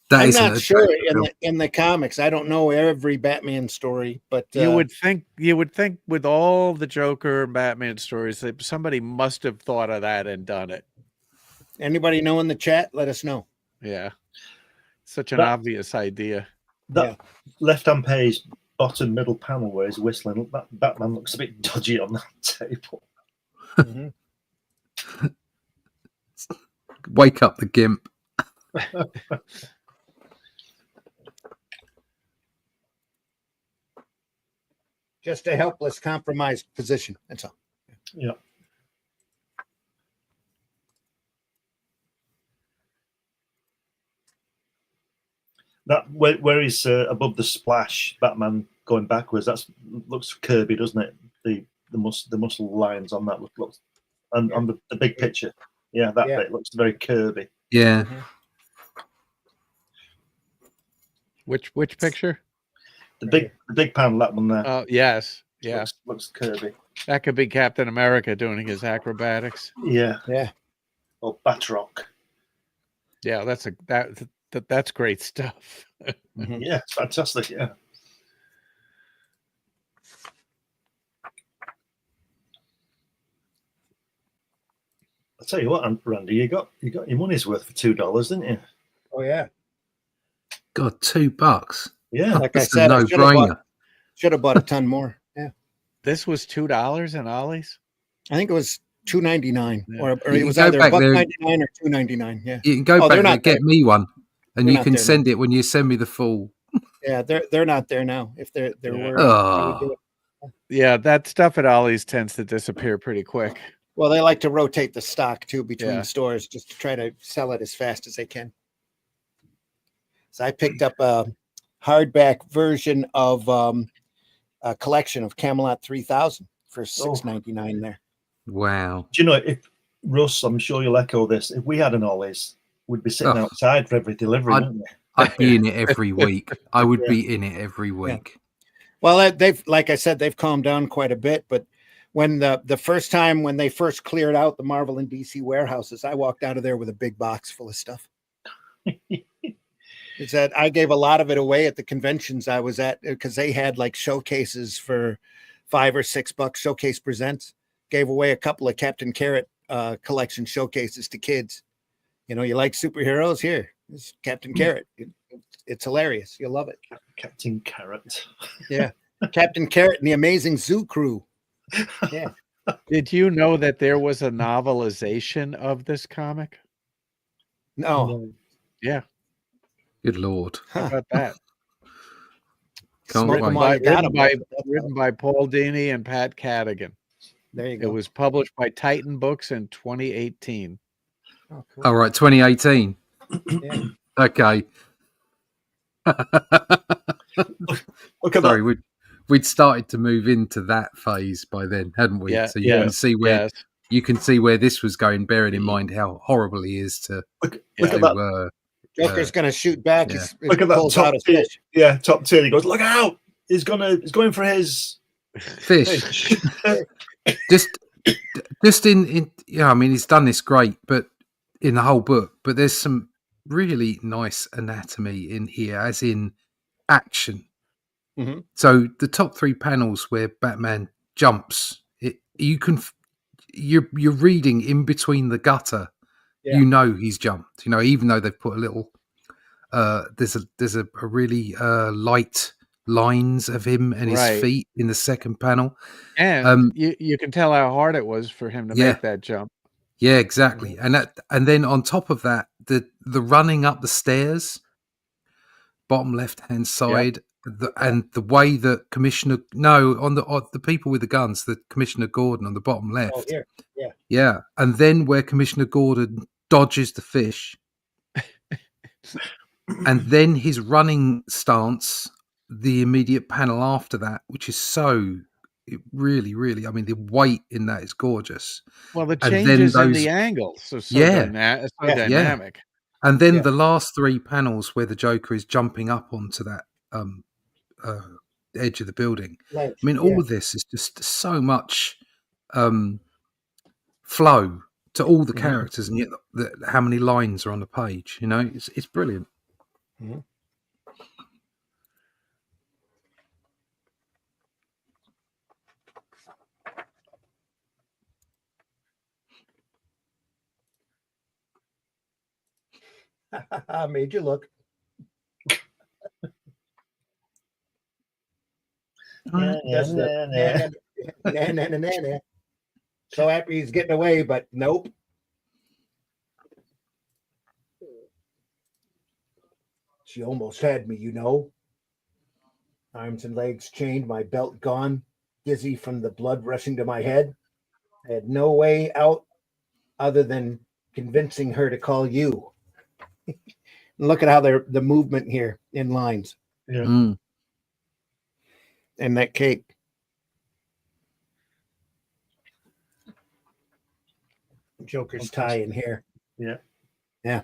Speaker 3: that
Speaker 1: I'm
Speaker 3: isn't
Speaker 1: not
Speaker 3: a
Speaker 1: sure
Speaker 3: Joker film.
Speaker 1: in the comics. I don't know every Batman story, but
Speaker 2: You would think with all the Joker and Batman stories that somebody must have thought of that and done it.
Speaker 1: anybody know in the chat, let us know.
Speaker 2: Yeah. Such an
Speaker 4: That-
Speaker 2: obvious idea.
Speaker 4: That left-hand page, bottom middle panel where he's whistling, that Batman looks a bit dodgy on that table.
Speaker 3: Wake up the gimp.
Speaker 1: Just a helpless, compromised position. That's all.
Speaker 4: Yeah. That where he's above the splash, Batman going backwards. That looks Kirby, doesn't it? The muscle lines on that looks and on the big picture. Yeah, that bit looks very Kirby.
Speaker 3: Yeah.
Speaker 2: Which picture?
Speaker 4: The big panel, that one there.
Speaker 2: Oh, yes. Yeah.
Speaker 4: Looks Kirby.
Speaker 2: That could be Captain America doing his acrobatics.
Speaker 4: Yeah.
Speaker 1: Yeah.
Speaker 4: Or Batroc.
Speaker 2: Yeah, that's great stuff.
Speaker 4: Yeah, it's fantastic. Yeah. I'll tell you what, Randy, you got your money's worth for $2, didn't you?
Speaker 1: Oh yeah.
Speaker 3: God, $2.
Speaker 4: Yeah.
Speaker 1: Like I
Speaker 3: That's
Speaker 1: said,
Speaker 3: a
Speaker 1: I
Speaker 3: no-brainer.
Speaker 1: should have bought a ton more. Yeah.
Speaker 2: This was $2 in Ollie's?
Speaker 1: I think it was $2.99,
Speaker 2: Yeah.
Speaker 1: or
Speaker 3: You
Speaker 1: it was
Speaker 3: can go
Speaker 1: either
Speaker 3: back there-
Speaker 1: $1.99 or $2.99. Yeah.
Speaker 3: You can go
Speaker 1: Oh,
Speaker 3: back
Speaker 1: they're
Speaker 3: there,
Speaker 1: not
Speaker 3: get
Speaker 1: there.
Speaker 3: me one, and
Speaker 1: They're
Speaker 3: you
Speaker 1: not
Speaker 3: can
Speaker 1: there
Speaker 3: send it when you send me the full.
Speaker 1: Yeah, they're not there now. If there
Speaker 2: Yeah.
Speaker 1: were, I would do it.
Speaker 2: Yeah, that stuff at Ollie's tends to disappear pretty quick.
Speaker 1: Well, they like to rotate the stock too between
Speaker 2: Yeah.
Speaker 1: stores just to try to sell it as fast as they can. So I picked up a hardback version of a collection of Camelot 3000 for $6.99 there.
Speaker 3: Wow.
Speaker 4: Do you know, if Russ, I'm sure you'll echo this, if we had an Ollie's, we'd be sitting
Speaker 3: Oh.
Speaker 4: outside for every delivery, wouldn't we?
Speaker 3: I'd be in it every week. I would be in it every week.
Speaker 1: Well, they've, like I said, they've calmed down quite a bit. But when the first time when they first cleared out the Marvel and DC warehouses, I walked out of there with a big box full of stuff. Is that I gave a lot of it away at the conventions I was at because they had like showcases for $5 or $6. Showcase Presents gave away a couple of Captain Carrot collection showcases to kids. You know, you like superheroes? Here, it's Captain Carrot. It's hilarious. You'll love it.
Speaker 4: Captain Carrot.
Speaker 1: Yeah, Captain Carrot and the Amazing Zoo Crew. Yeah.
Speaker 2: Did you know that there was a novelization of this comic?
Speaker 1: No.
Speaker 2: Yeah.
Speaker 3: Good Lord.
Speaker 2: How about that?
Speaker 3: Can't
Speaker 1: Smoke 'em
Speaker 3: wait.
Speaker 1: while you got 'em.
Speaker 2: Written by Paul Dini and Pat Cadigan.
Speaker 1: There you
Speaker 2: It
Speaker 1: go.
Speaker 2: was published by Titan Books in 2018.
Speaker 1: Oh, cool.
Speaker 3: All right, 2018.
Speaker 1: Yeah.
Speaker 3: Okay.
Speaker 4: Look at
Speaker 3: Sorry, we'd started to move into that phase by then, hadn't we?
Speaker 2: Yeah,
Speaker 3: So you can see where
Speaker 2: yes.
Speaker 3: you can see where this was going, bearing in mind how horrible he is to.
Speaker 4: Look
Speaker 2: Yeah.
Speaker 4: at that.
Speaker 1: Joker's going to shoot back.
Speaker 3: Yeah.
Speaker 4: Look at that
Speaker 1: pulls out
Speaker 4: top
Speaker 1: his
Speaker 4: tier.
Speaker 1: fish.
Speaker 4: Yeah, top tier. He goes, look out! He's going for his
Speaker 3: Fish. just in yeah, I mean he's done this great, but in the whole book, but there's some really nice anatomy in here, as in action.
Speaker 1: Mhm.
Speaker 3: So the top 3 panels where Batman jumps, you're reading in between the gutter.
Speaker 1: Yeah.
Speaker 3: You know he's jumped. You know, even though they've put a little there's a really light lines of him and his
Speaker 2: Right.
Speaker 3: feet in the second panel.
Speaker 2: And you can tell how hard it was for him to
Speaker 3: Yeah.
Speaker 2: make that jump.
Speaker 3: Yeah, exactly. And then on top of that, the running up the stairs, bottom left hand side, and the way that on the people with the guns, the Commissioner Gordon on the bottom left.
Speaker 1: Oh, here. Yeah.
Speaker 3: Yeah, and then where Commissioner Gordon dodges the fish, and then his running stance, the immediate panel after that, which is so It really, really. I mean, the weight in that is gorgeous.
Speaker 2: Well, the
Speaker 3: And then
Speaker 2: changes in
Speaker 3: those,
Speaker 2: the angles are so,
Speaker 3: yeah,
Speaker 2: so
Speaker 1: Yeah.
Speaker 2: dynamic.
Speaker 3: and then
Speaker 1: Yeah.
Speaker 3: the last three panels where the Joker is jumping up onto that uh, edge of the building. I mean, all of this is just so much flow to all the characters, and yet how many lines are on the page. You know, it's brilliant.
Speaker 1: Mhm. I made you look. Does the na. So happy he's getting away, but nope. She almost had me, you know. Arms and legs chained, my belt gone, dizzy from the blood rushing to my head. I had no way out other than convincing her to call you. Look at how the movement here in lines
Speaker 4: Yeah.
Speaker 3: Mm.
Speaker 1: and that cape. Joker's tie in here.
Speaker 4: Yeah.
Speaker 1: Yeah.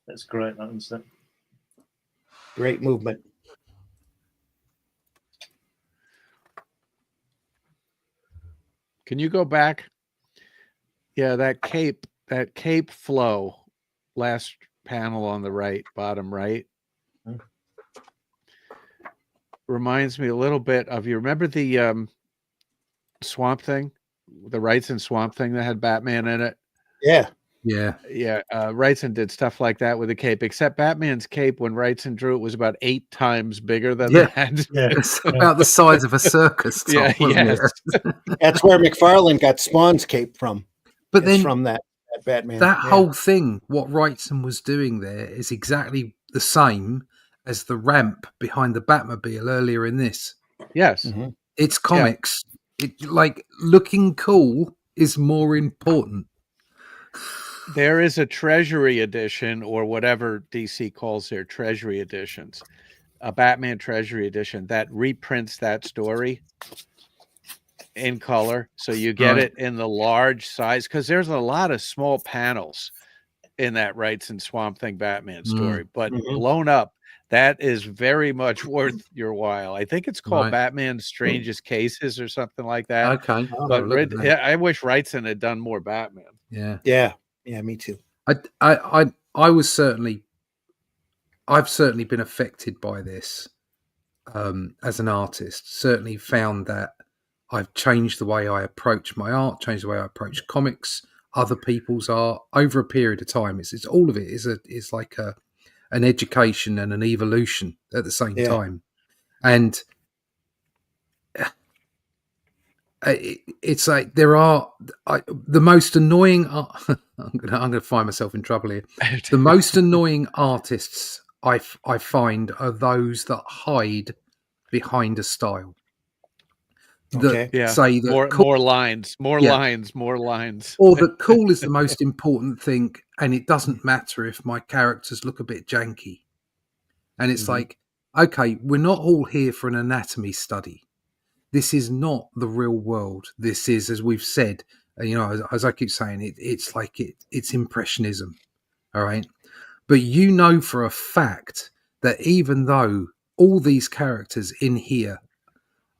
Speaker 4: That's great, that isn't it?
Speaker 1: Great movement.
Speaker 2: Can you go back? Yeah, that cape flow, last panel on the right, bottom right, reminds me a little bit of, you remember the Swamp Thing, the Wrightson Swamp Thing that had Batman in it?
Speaker 1: Yeah.
Speaker 3: Yeah.
Speaker 2: Yeah, Wrightson did stuff like that with the cape, except Batman's cape, when Wrightson drew it, was about 8 times bigger than
Speaker 3: Yeah.
Speaker 2: that.
Speaker 4: Yeah.
Speaker 3: It's about the size of a circus top,
Speaker 2: Yeah,
Speaker 3: wasn't
Speaker 2: yes.
Speaker 3: it?
Speaker 1: That's where McFarlane got Spawn's cape from.
Speaker 3: But
Speaker 1: It's
Speaker 3: then
Speaker 1: from that Batman.
Speaker 3: that
Speaker 1: Yeah.
Speaker 3: whole thing, what Wrightson was doing there, is exactly the same as the ramp behind the Batmobile earlier in this.
Speaker 2: Yes.
Speaker 1: Mhm.
Speaker 3: It's comics. It, like, looking cool is more important.
Speaker 2: There is a Treasury edition, or whatever DC calls their Treasury editions, a Batman Treasury edition that reprints that story in color. So you get
Speaker 3: Right.
Speaker 2: it in the large size, because there's a lot of small panels in that Wrightson Swamp Thing Batman story, but
Speaker 1: Mhm.
Speaker 2: blown up. That is very much worth your while. I think it's called
Speaker 3: Right.
Speaker 2: Batman's Strangest Cases or something like that.
Speaker 3: Okay. I'll have a
Speaker 2: But
Speaker 3: look at that.
Speaker 2: I wish Wrightson had done more Batman.
Speaker 3: Yeah.
Speaker 1: Yeah. Yeah, me too.
Speaker 3: I've certainly been affected by this as an artist. Certainly found that I've changed the way I approach my art, changed the way I approach comics, other people's art over a period of time. It's all of it is like an education and an evolution at the same time. And it's like there are the most annoying I'm gonna find myself in trouble here. The most annoying artists I find are those that hide behind a style.
Speaker 1: Okay.
Speaker 2: Yeah.
Speaker 3: Say that
Speaker 2: More lines, more
Speaker 3: Yeah.
Speaker 2: lines, more lines.
Speaker 3: or that cool is the most important thing, and it doesn't matter if my characters look a bit janky. And it's like, okay, we're not all here for an anatomy study. This is not the real world. This is, as we've said, as I keep saying, it's like it's impressionism. All right. But you know for a fact that even though all these characters in here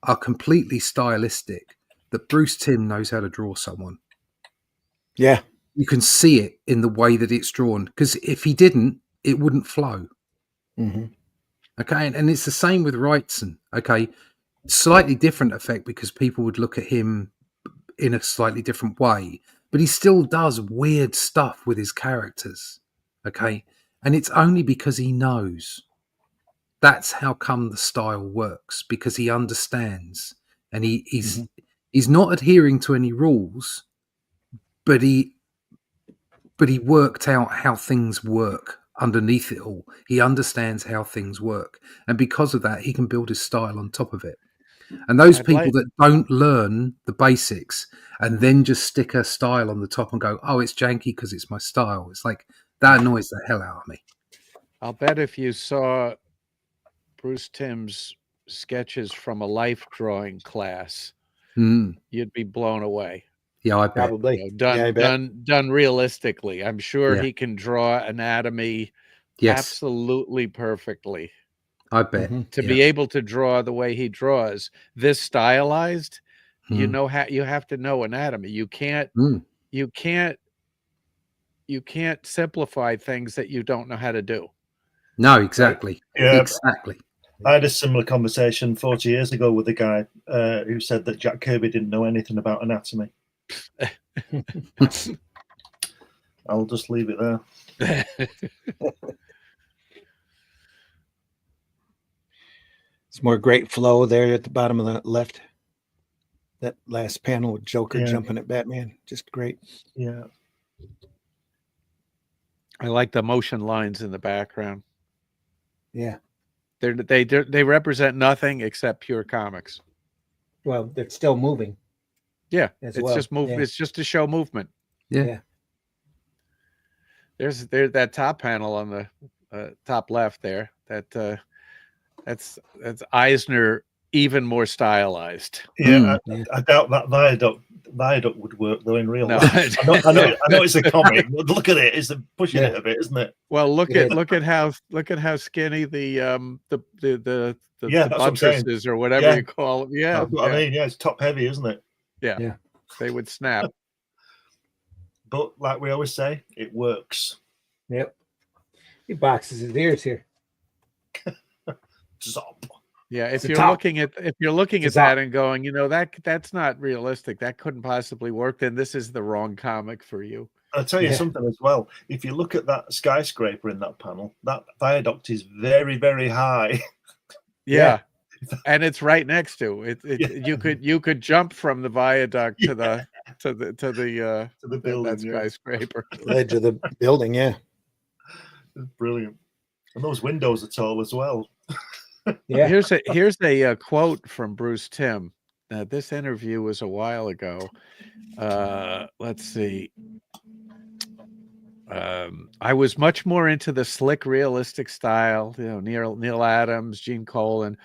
Speaker 3: are completely stylistic, that Bruce Timm knows how to draw someone.
Speaker 1: Yeah.
Speaker 3: You can see it in the way that it's drawn, because if he didn't, it wouldn't flow.
Speaker 1: Mm-hmm.
Speaker 3: Okay, and it's the same with Wrightson. Okay, slightly different effect because people would look at him in a slightly different way, but he still does weird stuff with his characters. Okay, and it's only because he knows. That's how come the style works, because he understands, and he's not adhering to any rules, but he worked out how things work underneath it all. He understands how things work, and because of that, he can build his style on top of it. And those people that don't learn the basics and then just stick a style on the top and go, "Oh, it's janky because it's my style," it's like that annoys the hell out of me.
Speaker 2: I'll bet if you saw Bruce Timm's sketches from a life drawing class, you'd be blown away.
Speaker 3: Yeah, I bet.
Speaker 1: Probably.
Speaker 2: You know, done
Speaker 1: Yeah, I bet.
Speaker 2: done realistically. I'm sure
Speaker 3: Yeah.
Speaker 2: he can draw anatomy
Speaker 3: Yes,
Speaker 2: absolutely perfectly.
Speaker 3: I bet.
Speaker 2: To
Speaker 3: Yeah.
Speaker 2: be able to draw the way he draws, this stylized, you
Speaker 3: Mm.
Speaker 2: know, you have to know anatomy. You can't simplify things that you don't know how to do.
Speaker 3: No, exactly.
Speaker 4: Yeah.
Speaker 3: Exactly.
Speaker 4: I had a similar conversation 40 years ago with a guy who said that Jack Kirby didn't know anything about anatomy. I'll just leave it there.
Speaker 1: It's more great flow there at the bottom of the left. That last panel with Joker jumping at Batman. Just great.
Speaker 4: Yeah.
Speaker 2: I like the motion lines in the background.
Speaker 1: Yeah.
Speaker 2: They represent nothing except pure comics.
Speaker 1: Well, they're still moving.
Speaker 2: Yeah,
Speaker 1: as
Speaker 2: it's
Speaker 1: well.
Speaker 2: just movement.
Speaker 1: Yeah.
Speaker 2: It's just to show movement.
Speaker 3: Yeah.
Speaker 2: There's that top panel on the top left there. That's Eisner even more stylized.
Speaker 4: Yeah, I doubt that viaduct would work though in real
Speaker 2: No.
Speaker 4: life. I know it's a comic, but look at it. It's pushing it a bit, isn't it?
Speaker 2: Well, look at how skinny the
Speaker 4: that's what I'm saying.
Speaker 2: buttresses or whatever you call them. Yeah,
Speaker 4: That's what I mean. Yeah, it's top heavy, isn't it?
Speaker 2: Yeah, they would snap.
Speaker 4: But like we always say, it works.
Speaker 1: Yep. He boxes his ears here.
Speaker 4: Zop.
Speaker 2: Yeah, if
Speaker 1: It's a
Speaker 2: you're
Speaker 1: top.
Speaker 2: looking at that and going, you know, that's not realistic, that couldn't possibly work, then this is the wrong comic for you.
Speaker 4: I'll tell you something as well. If you look at that skyscraper in that panel, that viaduct is very, very high.
Speaker 2: Yeah. And it's right next to it. You could jump from the viaduct to the building, that skyscraper.
Speaker 1: Ledge of the building, yeah.
Speaker 4: It's brilliant. And those windows are tall as well.
Speaker 1: Yeah.
Speaker 2: Here's a quote from Bruce Timm. Now, this interview was a while ago. Let's see. I was much more into the slick, realistic style. You know, Neil Adams, Gene Colan.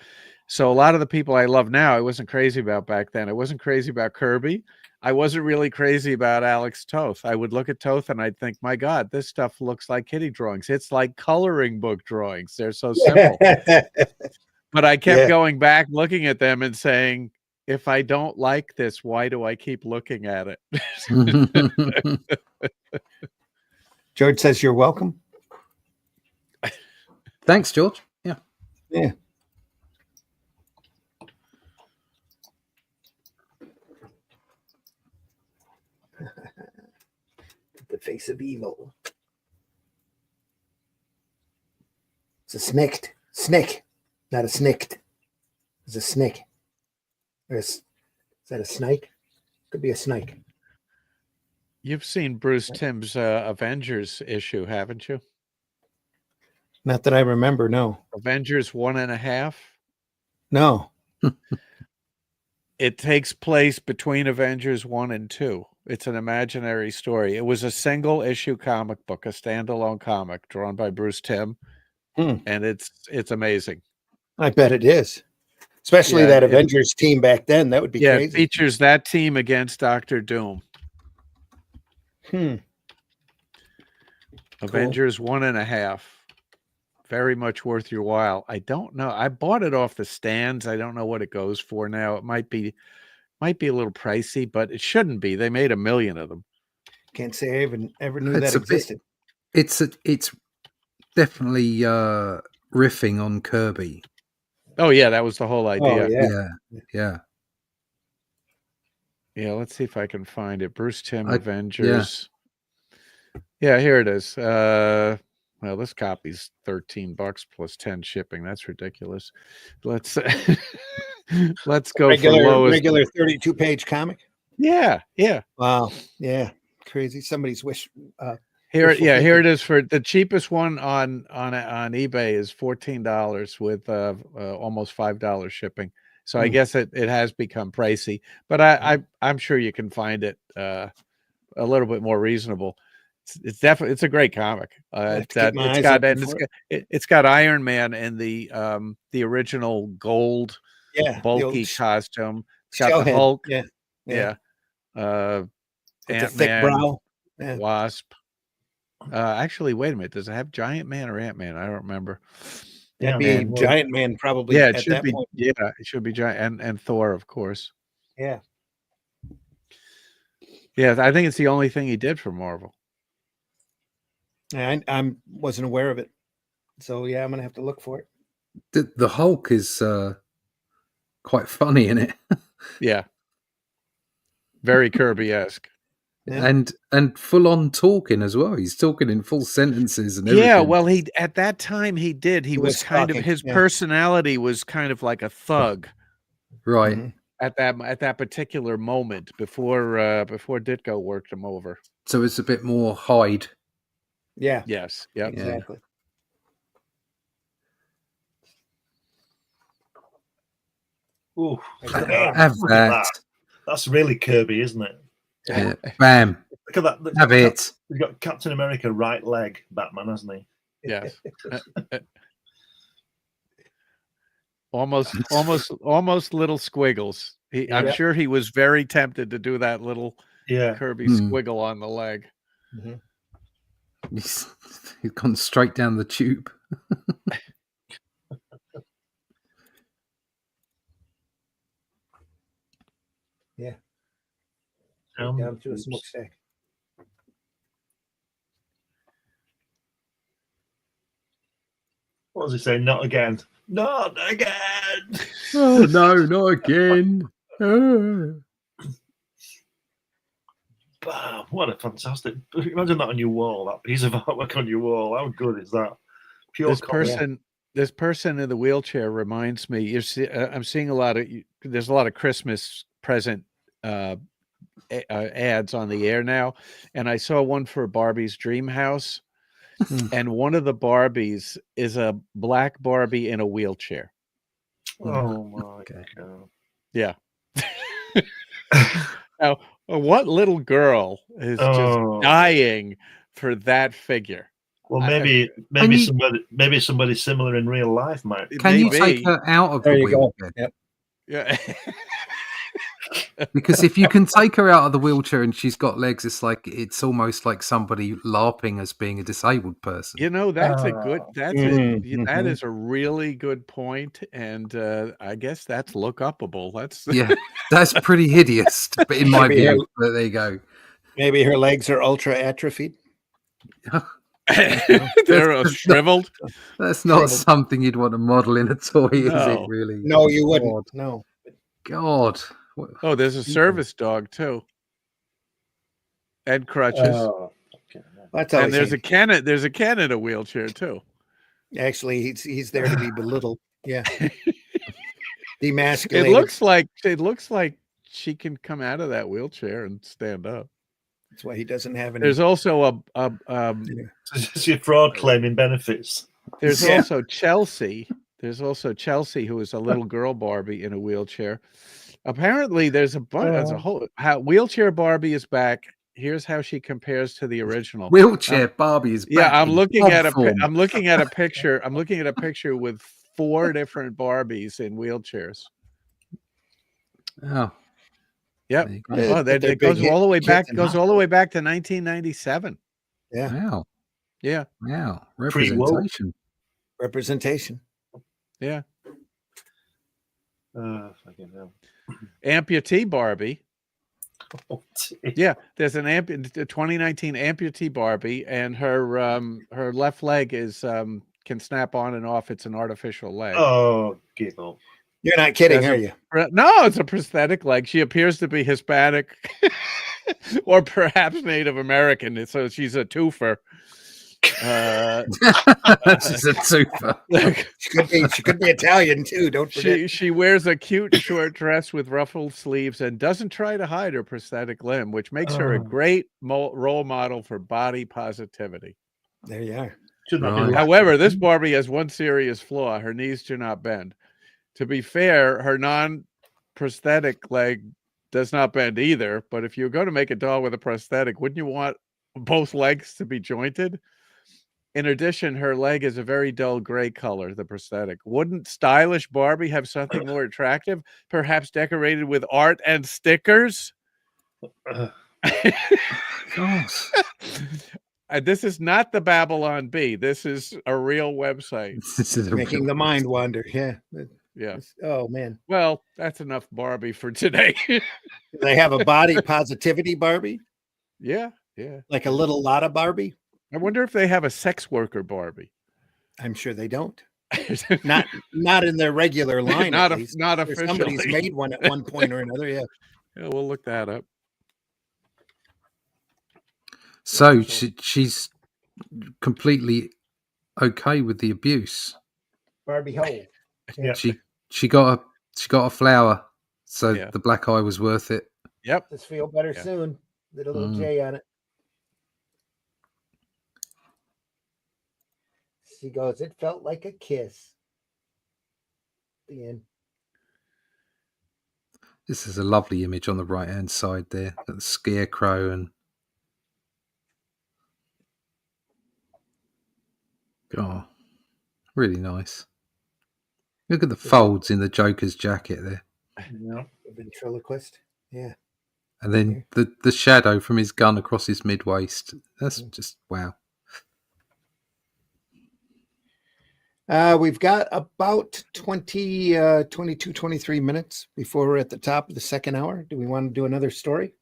Speaker 2: So a lot of the people I love now, I wasn't crazy about back then. I wasn't crazy about Kirby. I wasn't really crazy about Alex Toth. I would look at Toth and I'd think, my God, this stuff looks like kitty drawings. It's like coloring book drawings. They're so simple. But I kept going back, looking at them and saying, if I don't like this, why do I keep looking at it?
Speaker 1: George says you're welcome.
Speaker 3: Thanks, George. Yeah.
Speaker 1: Yeah. The face of evil. It's a snicked. Snick. Not a snicked. It's a snick. Is that a snake? Could be a snake.
Speaker 2: You've seen Bruce Timm's Avengers issue, haven't you?
Speaker 1: Not that I remember, no.
Speaker 2: Avengers 1.5.
Speaker 1: No.
Speaker 2: It takes place between Avengers 1 and 2. It's an imaginary story. It was a single issue comic book, a standalone comic drawn by Bruce Timm, and it's amazing.
Speaker 1: I bet it is. Especially that Avengers team back then. That would be crazy.
Speaker 2: It features that team against Dr. Doom. Avengers 1.5. Very much worth your while. I don't know. I bought it off the stands. I don't know what it goes for now. It might be a little pricey, but it shouldn't be. They made 1 million of them.
Speaker 1: Can't say I even ever knew that existed.
Speaker 3: It's definitely riffing on Kirby.
Speaker 2: Oh yeah, that was the whole idea.
Speaker 3: Yeah.
Speaker 2: Yeah, let's see if I can find it. Bruce Timm Avengers. Yeah, here it is. Well, this copy's $13 plus 10 shipping. That's ridiculous. Let's go
Speaker 1: regular,
Speaker 2: for lowest.
Speaker 1: Regular 32-page comic.
Speaker 2: Yeah.
Speaker 1: Wow. Yeah. Crazy. Somebody's wish.
Speaker 2: Here it is. For the cheapest one on eBay is $14 with almost $5 shipping. So I guess it has become pricey, but I'm sure you can find it a little bit more reasonable. It's definitely, it's a great comic. It's got Iron Man in the original gold bulky costume. It's got the
Speaker 1: Shellhead.
Speaker 2: Hulk.
Speaker 1: Yeah.
Speaker 2: Yeah.
Speaker 1: With the thick
Speaker 2: Ant-Man,
Speaker 1: brow. Yeah.
Speaker 2: Wasp. Actually, wait a minute. Does it have Giant Man or Ant-Man? I don't remember.
Speaker 1: That'd
Speaker 4: Yeah,
Speaker 1: be
Speaker 4: man.
Speaker 1: Giant Man probably
Speaker 2: Yeah, it
Speaker 1: at
Speaker 2: should
Speaker 1: that
Speaker 2: be.
Speaker 1: point.
Speaker 2: Yeah, it should be Giant and Thor, of course.
Speaker 1: Yeah.
Speaker 2: Yeah, I think it's the only thing he did for Marvel.
Speaker 1: I wasn't aware of it. So yeah, I'm gonna have to look for it.
Speaker 3: The Hulk is quite funny in it,
Speaker 2: Yeah, very Kirby-esque.
Speaker 1: Yeah.
Speaker 3: and full on talking as well. He's talking in full sentences and everything.
Speaker 2: Yeah, well, he at that time he did. He was
Speaker 1: was
Speaker 2: kind of
Speaker 1: talking,
Speaker 2: his
Speaker 1: yeah.
Speaker 2: personality was kind of like a thug
Speaker 3: Right.
Speaker 1: Mhm.
Speaker 2: at that particular moment before Ditko worked him over.
Speaker 3: So it's a bit more Hyde.
Speaker 1: Yeah.
Speaker 2: Yes. Yep.
Speaker 3: Yeah.
Speaker 1: Exactly.
Speaker 4: Ooh,
Speaker 3: Have
Speaker 4: look at
Speaker 3: that.
Speaker 4: That's really Kirby, isn't it?
Speaker 3: Yeah. Bam.
Speaker 4: Look at that.
Speaker 3: Have it.
Speaker 4: He's got Captain America right leg, Batman, hasn't he?
Speaker 2: Yes. Almost little squiggles. I'm
Speaker 4: Yeah.
Speaker 2: sure he was very tempted to do that little
Speaker 4: Yeah.
Speaker 2: Kirby
Speaker 3: Hmm.
Speaker 2: squiggle on the leg.
Speaker 1: Mhm.
Speaker 3: He's gone straight down the tube.
Speaker 1: Yeah.
Speaker 4: Um,
Speaker 1: Down through a smokestack.
Speaker 4: What was he saying? Not again. Not again.
Speaker 3: Oh no, not again. Ah.
Speaker 4: Wow, what a fantastic! Imagine that on your wall. That piece of artwork on your wall. How good is that? Pure
Speaker 2: This person in the wheelchair reminds me. I'm seeing a lot of. There's a lot of Christmas present ads on the air now, and I saw one for Barbie's Dream House, and one of the Barbies is a black Barbie in a wheelchair.
Speaker 4: Oh my
Speaker 3: Okay.
Speaker 4: god!
Speaker 2: Yeah. Now, what little girl is just dying for that figure?
Speaker 4: Well,
Speaker 3: you-
Speaker 4: maybe somebody similar in real life might.
Speaker 3: Can you
Speaker 2: Maybe.
Speaker 3: take her out of
Speaker 1: There
Speaker 3: the
Speaker 1: you go.
Speaker 3: wheelchair?
Speaker 1: Yep.
Speaker 2: Yeah.
Speaker 3: Because if you can take her out of the wheelchair and she's got legs, it's almost like somebody LARPing as being a disabled person.
Speaker 2: You know, that's a good. That
Speaker 1: Mhm.
Speaker 2: is a really good point, and I guess that's look upable. That's
Speaker 3: Yeah, that's pretty hideous, but in my
Speaker 1: Maybe
Speaker 3: view. But there you go.
Speaker 1: Maybe her legs are ultra atrophied.
Speaker 2: they're shriveled.
Speaker 3: That's not something you'd want to model in a toy, is it?
Speaker 2: No.
Speaker 3: Really?
Speaker 1: No, you wouldn't.
Speaker 3: God.
Speaker 1: No.
Speaker 3: God. What-
Speaker 2: Oh, there's a service dog too, and crutches,
Speaker 4: Oh, okay.
Speaker 1: That's
Speaker 2: and
Speaker 1: always
Speaker 2: there's
Speaker 1: handy.
Speaker 2: there's a Canada wheelchair too.
Speaker 1: Actually, he's there to be belittled. Yeah. Demasculated.
Speaker 2: It looks like she can come out of that wheelchair and stand up.
Speaker 1: That's why he doesn't have any.
Speaker 2: There's also
Speaker 4: It's your fraud claiming benefits.
Speaker 2: there's
Speaker 1: Yeah.
Speaker 2: also Chelsea. There's also Chelsea, who is a little girl Barbie in a wheelchair. Apparently, there's a bunch. There's a whole wheelchair Barbie is back. Here's how she compares to the original.
Speaker 3: Wheelchair Barbie is back.
Speaker 2: Yeah, I'm
Speaker 3: in
Speaker 2: looking
Speaker 3: pod
Speaker 2: at a
Speaker 3: form.
Speaker 2: I'm looking at a picture. I'm looking at a picture with 4 different Barbies in wheelchairs.
Speaker 3: Oh,
Speaker 2: Yep.
Speaker 3: there you go.
Speaker 1: Yeah.
Speaker 2: Oh,
Speaker 1: They're
Speaker 2: it goes
Speaker 1: big
Speaker 2: all the way
Speaker 1: kids
Speaker 2: back.
Speaker 1: and
Speaker 2: Goes
Speaker 1: hot.
Speaker 2: all the way back to 1997.
Speaker 1: Yeah.
Speaker 3: Wow.
Speaker 2: Yeah,
Speaker 3: Wow.
Speaker 4: Pre-woke.
Speaker 3: Representation.
Speaker 1: Representation.
Speaker 2: yeah.
Speaker 4: Fucking hell.
Speaker 2: Amputee Barbie.
Speaker 4: Oh, dear.
Speaker 2: Yeah, there's an 2019 amputee Barbie, and her left leg is can snap on and off. It's an artificial leg.
Speaker 4: Oh, give up.
Speaker 1: You're not kidding,
Speaker 2: There's
Speaker 1: are
Speaker 2: a-
Speaker 1: you?
Speaker 2: No, it's a prosthetic leg. She appears to be Hispanic or perhaps Native American, so she's a twofer.
Speaker 3: She's a super.
Speaker 1: She could be Italian too. Don't forget.
Speaker 2: She wears a cute short dress with ruffled sleeves and doesn't try to hide her prosthetic limb, which makes her a great role model for body positivity.
Speaker 1: There you are.
Speaker 4: Should not be
Speaker 3: Right.
Speaker 4: like-
Speaker 2: However, this Barbie has one serious flaw. Her knees do not bend. To be fair, her non-prosthetic leg does not bend either. But if you're going to make a doll with a prosthetic, wouldn't you want both legs to be jointed? In addition, her leg is a very dull gray color, the prosthetic. Wouldn't stylish Barbie have something more attractive, perhaps decorated with art and stickers?
Speaker 3: Gosh.
Speaker 2: This is not the Babylon Bee. This is a real website.
Speaker 3: This is a
Speaker 1: Making
Speaker 3: real-
Speaker 1: the mind wander. Yeah.
Speaker 2: Yeah.
Speaker 1: Oh man.
Speaker 2: Well, that's enough Barbie for today.
Speaker 1: They have a body positivity Barbie,
Speaker 2: Yeah. Yeah.
Speaker 1: like a little Lotta Barbie.
Speaker 2: I wonder if they have a sex worker Barbie.
Speaker 1: I'm sure they don't. Not in their regular line.
Speaker 2: Not
Speaker 1: at least.
Speaker 2: not
Speaker 1: Or somebody's
Speaker 2: officially.
Speaker 1: made one at one point or another. Yeah.
Speaker 2: Yeah, we'll look that up.
Speaker 3: So she's completely okay with the abuse.
Speaker 1: Barbie Hole.
Speaker 4: Yeah.
Speaker 3: She got a flower, so
Speaker 2: Yeah.
Speaker 3: the black eye was worth it.
Speaker 2: Yep.
Speaker 1: Just feel better
Speaker 2: Yeah.
Speaker 1: soon. Did a little
Speaker 3: Mm.
Speaker 1: J on it. She goes, it felt like a kiss. The end.
Speaker 3: This is a lovely image on the right hand side there. Got the scarecrow and really nice. Look at the folds in the Joker's jacket there.
Speaker 4: Yeah.
Speaker 1: The ventriloquist. Yeah.
Speaker 3: And then the shadow from his gun across his mid waist. That's just wow.
Speaker 1: We've got about 20, 22, 23 minutes before we're at the top of the second hour. Do we want to do another story?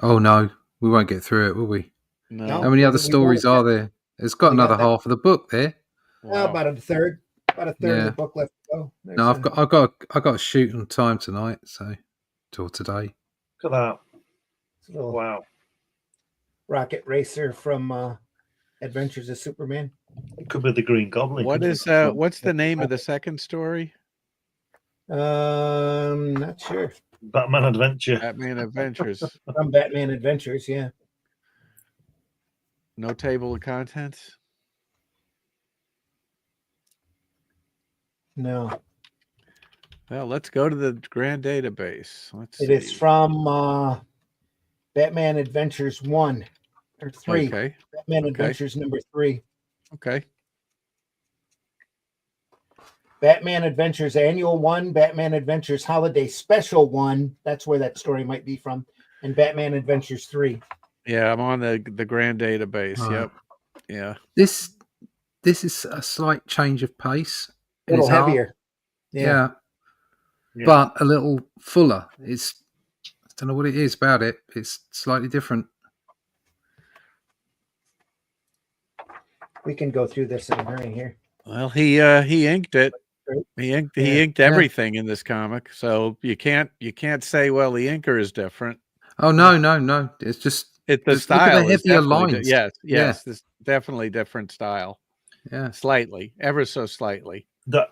Speaker 3: Oh no, we won't get through it, will we?
Speaker 2: No.
Speaker 3: How many other
Speaker 1: we
Speaker 3: stories
Speaker 1: won't.
Speaker 3: are there? It's got
Speaker 1: We got
Speaker 3: another
Speaker 1: that.
Speaker 3: half of the book there.
Speaker 2: Wow.
Speaker 1: About a third. About a third of
Speaker 3: Yeah.
Speaker 1: the book left to go. There's
Speaker 3: No,
Speaker 1: a-
Speaker 3: I've got to shoot on time tonight, so till today.
Speaker 4: Look at that.
Speaker 1: it's a little
Speaker 4: Wow.
Speaker 1: rocket racer from Adventures of Superman.
Speaker 4: It could be the Green Goblin.
Speaker 2: What
Speaker 4: couldn't
Speaker 2: is
Speaker 4: it?
Speaker 2: what's the name of the second story?
Speaker 1: Not sure.
Speaker 4: Batman Adventure.
Speaker 2: Batman Adventures.
Speaker 1: From Batman Adventures, yeah.
Speaker 2: No table of contents.
Speaker 1: No.
Speaker 2: Well, let's go to the grand database. Let's
Speaker 1: It
Speaker 2: see.
Speaker 1: is from Batman Adventures 1 or 3.
Speaker 2: Okay.
Speaker 1: Batman
Speaker 2: Okay.
Speaker 1: Adventures number 3.
Speaker 2: Okay.
Speaker 1: Batman Adventures Annual 1, Batman Adventures Holiday Special 1. That's where that story might be from. And Batman Adventures 3.
Speaker 2: Yeah, I'm on the grand database.
Speaker 3: Right.
Speaker 2: Yep. Yeah.
Speaker 3: This is a slight change of pace.
Speaker 1: A little
Speaker 3: It's hard.
Speaker 1: heavier.
Speaker 3: Yeah.
Speaker 4: Yeah.
Speaker 3: But a little fuller. It's I don't know what it is about it. It's slightly different.
Speaker 1: We can go through this in a hurry here.
Speaker 2: Well, he inked it. He inked everything in this comic. So you can't say, well, the inker is different.
Speaker 3: Oh no. It's just
Speaker 2: The
Speaker 3: Just look at the
Speaker 2: style is
Speaker 3: heavier
Speaker 2: definitely
Speaker 3: lines.
Speaker 2: yes,
Speaker 3: Yeah.
Speaker 2: this definitely different style.
Speaker 3: yeah.
Speaker 2: Slightly, ever so slightly.
Speaker 4: That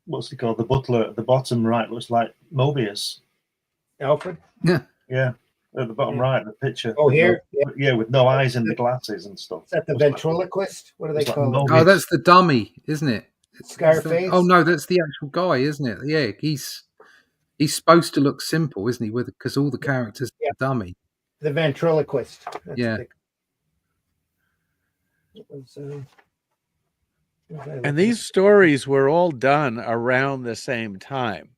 Speaker 4: what's he called? The butler at the bottom right looks like Mobius.
Speaker 1: Alfred?
Speaker 3: Yeah.
Speaker 4: Yeah. At the bottom
Speaker 1: Yeah.
Speaker 4: right, the picture.
Speaker 1: Oh,
Speaker 4: With
Speaker 1: here?
Speaker 4: no- yeah, with no eyes in the glasses and stuff.
Speaker 1: Is that the
Speaker 4: Looks like-
Speaker 1: ventriloquist? What do they
Speaker 4: looks like
Speaker 1: call it?
Speaker 4: Mobius.
Speaker 3: Oh, that's the dummy, isn't it?
Speaker 1: Scarface?
Speaker 3: Oh no, that's the actual guy, isn't it? Yeah, he's supposed to look simple, isn't he? Because all the characters
Speaker 1: Yeah.
Speaker 3: are dummy.
Speaker 1: The ventriloquist. That's
Speaker 3: Yeah.
Speaker 1: what it was, what was I
Speaker 2: And
Speaker 1: looking
Speaker 2: these stories were all done around the same time.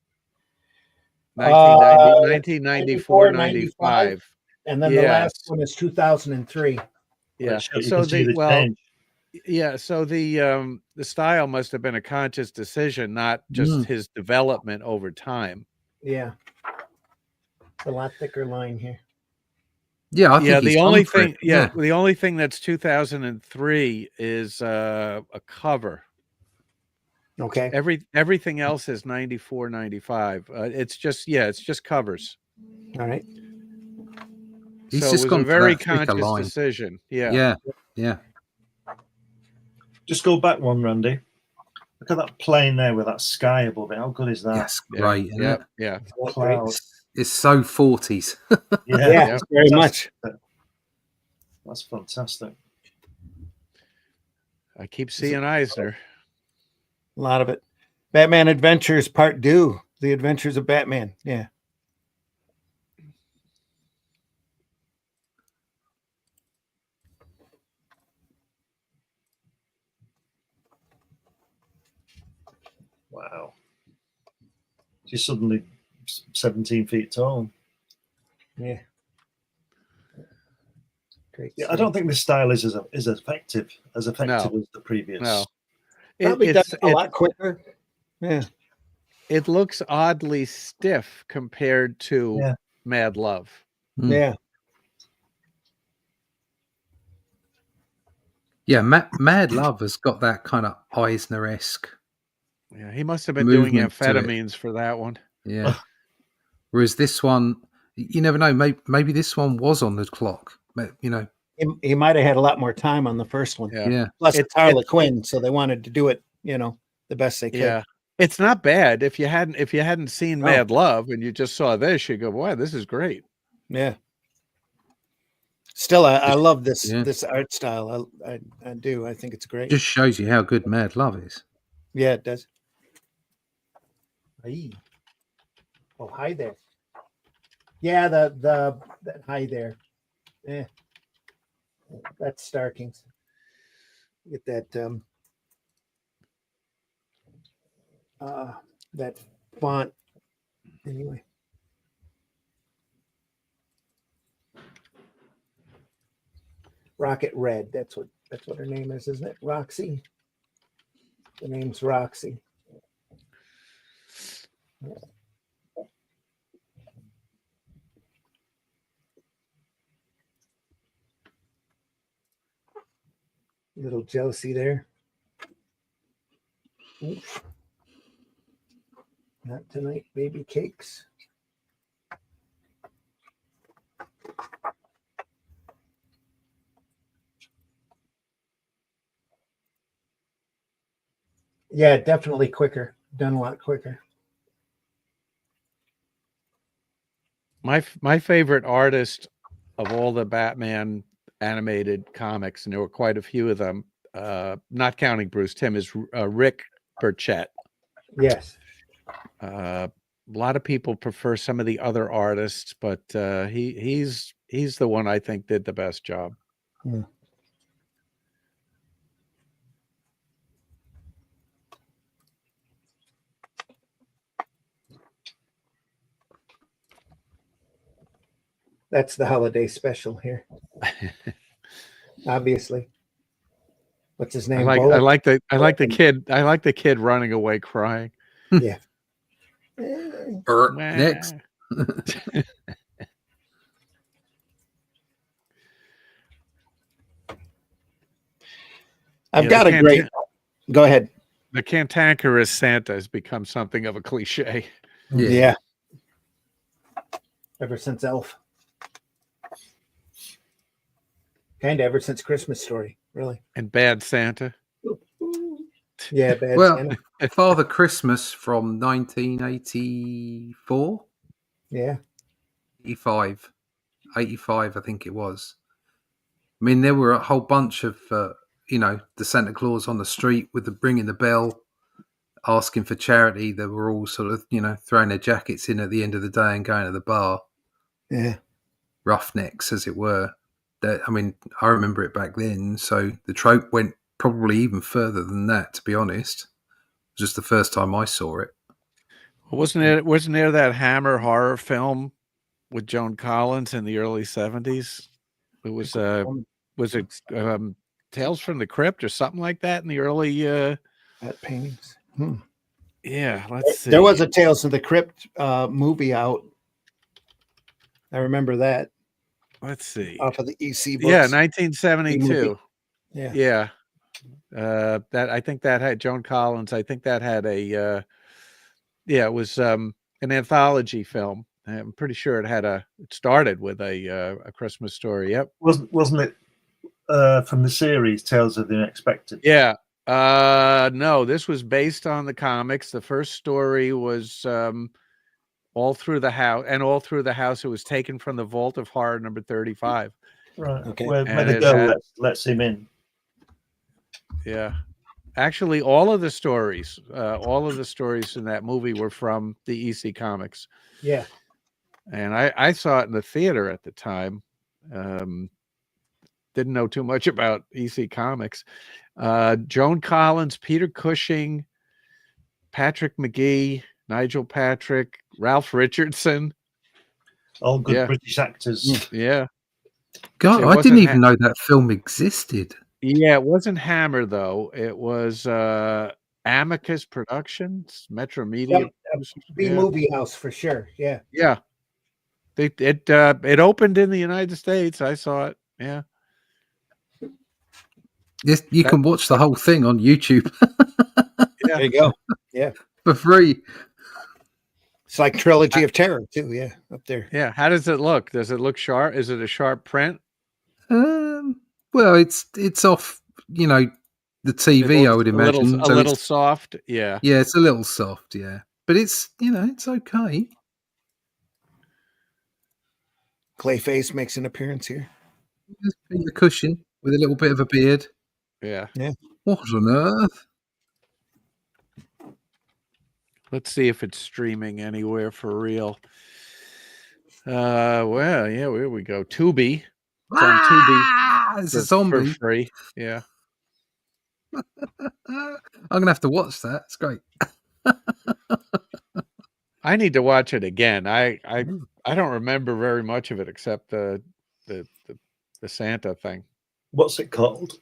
Speaker 2: 1994, 95.
Speaker 1: at? And then the last
Speaker 2: Yes.
Speaker 1: one is 2003.
Speaker 2: Yeah.
Speaker 4: You
Speaker 2: So
Speaker 4: can see the change.
Speaker 2: yeah, so the style must have been a conscious decision, not just
Speaker 3: Mm.
Speaker 2: his development over time.
Speaker 1: Yeah. It's a lot thicker line here.
Speaker 3: Yeah, I think
Speaker 2: Yeah,
Speaker 3: he's
Speaker 2: the
Speaker 3: gone
Speaker 2: only
Speaker 3: for it.
Speaker 2: thing the only thing that's 2003 is a cover.
Speaker 1: Okay.
Speaker 2: Everything else is 94, 95. It's just covers.
Speaker 1: All right.
Speaker 3: He's
Speaker 2: So
Speaker 3: just
Speaker 2: it was
Speaker 3: gone
Speaker 2: a
Speaker 3: for
Speaker 2: very
Speaker 3: that thicker
Speaker 2: conscious
Speaker 3: line.
Speaker 2: decision.
Speaker 3: Yeah.
Speaker 4: Just go back one, Randy. Look at that plane there with that sky above it. How good is that?
Speaker 3: Yes, great. Isn't
Speaker 2: Yeah,
Speaker 3: it?
Speaker 2: yeah.
Speaker 4: Cloud.
Speaker 3: It's so 40s.
Speaker 4: Yeah,
Speaker 1: Yeah, very much.
Speaker 4: That's fantastic.
Speaker 2: I keep seeing Eisner.
Speaker 1: A lot of it. Batman Adventures Part 2. The Adventures of Batman. Yeah.
Speaker 4: Wow. She's suddenly 17 feet tall.
Speaker 1: Yeah. Great.
Speaker 4: Yeah, I don't think this style is as effective as
Speaker 2: No.
Speaker 4: the previous.
Speaker 2: No.
Speaker 1: Probably does it a lot quicker. Yeah.
Speaker 2: It looks oddly stiff compared to Mad Love.
Speaker 1: Yeah.
Speaker 3: Yeah, Mad Love has got that kind of Eisner-esque.
Speaker 2: Yeah, he must have been doing
Speaker 3: movement to it.
Speaker 2: amphetamines for that one.
Speaker 3: Yeah. Whereas this one, you never know. Maybe this one was on the clock. You know,
Speaker 1: He might have had a lot more time on the first one.
Speaker 3: yeah.
Speaker 1: Plus, it's Harley Quinn, so they wanted to do it, the best they could.
Speaker 2: Yeah. It's not bad. If you hadn't seen Mad Love and you just saw this, you go, boy, this is great.
Speaker 1: Yeah. Still, I love this art style. I do. I think it's great.
Speaker 3: Just shows you how good Mad Love is.
Speaker 1: Yeah, it does. Aye. Oh, hi there. Yeah, the hi there. Yeah. That's Starkings. Get that that font anyway. Rocket Red. That's what her name is, isn't it? Roxy. The name's Roxy. Little Josie there. Oof. Not tonight, baby cakes. Yeah, definitely quicker. Done a lot quicker.
Speaker 2: My favorite artist of all the Batman animated comics, and there were quite a few of them, not counting Bruce Timm, is Rick Burchett.
Speaker 1: Yes.
Speaker 2: A lot of people prefer some of the other artists, but he's the one I think did the best job.
Speaker 1: Hmm. That's the holiday special here. Obviously. What's his name?
Speaker 2: I like the kid running away crying.
Speaker 1: Yeah.
Speaker 3: Next.
Speaker 1: I've got a great. Go ahead.
Speaker 2: The cantankerous Santa has become something of a cliche.
Speaker 1: Yeah. Ever since Elf. Kind of ever since Christmas Story, really.
Speaker 2: And Bad Santa.
Speaker 1: Yeah, Bad
Speaker 3: Santa.
Speaker 1: Well,
Speaker 3: Father Christmas from 1984.
Speaker 1: Yeah.
Speaker 3: 85, I think it was. I mean, there were a whole bunch of, the Santa Claus on the street with the ringing the bell, asking for charity. They were all sort of, throwing their jackets in at the end of the day and going to the bar.
Speaker 1: Yeah.
Speaker 3: Roughnecks, as it were. I remember it back then. So the trope went probably even further than that, to be honest. It was just the first time I saw it.
Speaker 2: Wasn't there that Hammer horror film with Joan Collins in the early 70s? It was Tales from the Crypt or something like that in the early
Speaker 1: paintings.
Speaker 2: Yeah, let's see.
Speaker 1: There was a Tales of the Crypt movie out. I remember that.
Speaker 2: Let's see.
Speaker 1: Off of the EC books.
Speaker 2: Yeah, 1972.
Speaker 1: Yeah.
Speaker 2: Yeah. That I think that had Joan Collins. I think that had a it was an anthology film. I'm pretty sure it started with a Christmas Story. Yep.
Speaker 4: Wasn't it from the series Tales of the Unexpected?
Speaker 2: Yeah. No, this was based on the comics. The first story was All Through the House, and All Through the House it was taken from the Vault of Horror number 35.
Speaker 4: Right.
Speaker 1: Okay.
Speaker 4: Where the girl lets him in.
Speaker 2: Yeah. Actually, all of the stories in that movie were from the EC Comics.
Speaker 1: Yeah.
Speaker 2: And I saw it in the theater at the time. Didn't know too much about EC Comics. Joan Collins, Peter Cushing, Patrick McGee, Nigel Patrick, Ralph Richardson.
Speaker 4: All good
Speaker 2: Yeah.
Speaker 4: British actors.
Speaker 2: Yeah.
Speaker 3: God,
Speaker 2: It
Speaker 3: I
Speaker 2: wasn't
Speaker 3: didn't even know that film existed.
Speaker 2: Yeah, it wasn't Hammer though. It was Amicus Productions, Metro Media.
Speaker 1: B Movie House for sure. Yeah.
Speaker 2: Yeah. It opened in the United States. I saw it. Yeah.
Speaker 3: Yes, you can watch the whole thing on YouTube
Speaker 2: Yeah.
Speaker 1: There you go. Yeah.
Speaker 3: for free.
Speaker 1: It's like Trilogy of Terror too. Yeah, up there.
Speaker 2: Yeah. How does it look? Does it look sharp? Is it a sharp print?
Speaker 3: Well, it's off, the TV, I would imagine.
Speaker 2: A little soft. Yeah.
Speaker 3: Yeah, it's a little soft, yeah. But it's, it's okay.
Speaker 1: Clayface makes an appearance here.
Speaker 3: Just the cushion with a little bit of a beard.
Speaker 2: Yeah.
Speaker 1: Yeah.
Speaker 3: What on earth?
Speaker 2: Let's see if it's streaming anywhere for real. Well, yeah, here we go. Tubi. It's on Tubi.
Speaker 3: It's a zombie.
Speaker 2: For free. Yeah.
Speaker 3: I'm gonna have to watch that. It's great.
Speaker 2: I need to watch it again. I don't remember very much of it except the Santa thing.
Speaker 4: What's it called?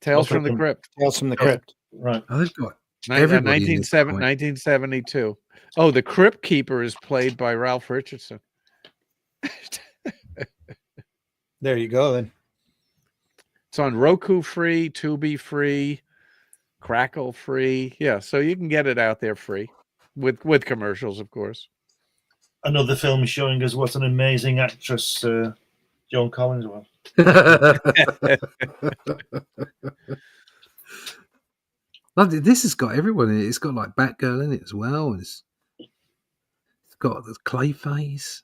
Speaker 2: Tales from the Crypt.
Speaker 1: Tales from the Crypt.
Speaker 4: Right.
Speaker 3: Oh, they've got everybody in this point.
Speaker 2: 1972. Oh, the Crypt Keeper is played by Ralph Richardson.
Speaker 1: There you go then.
Speaker 2: It's on Roku free, Tubi free, Crackle free. Yeah, so you can get it out there free with commercials, of course.
Speaker 4: Another film showing us what an amazing actress Joan Collins was.
Speaker 3: This has got everyone in it. It's got like Batgirl in it as well. And it's got the Clayface.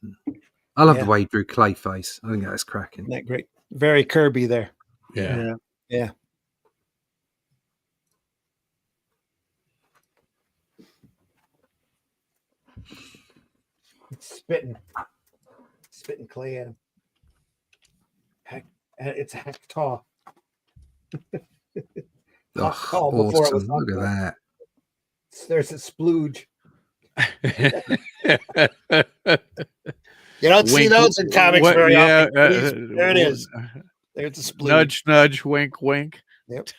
Speaker 3: I love the way he drew Clayface. I think that's cracking.
Speaker 1: Isn't that great? Very Kirby there.
Speaker 2: Yeah.
Speaker 1: Yeah. It's spitting clay at him. It's a hacktaw.
Speaker 3: Awesome. Look at that.
Speaker 1: There's a splooge. You don't see those in comics very often. There it is. There's a splooge.
Speaker 2: Nudge, nudge, wink, wink.
Speaker 1: Yep.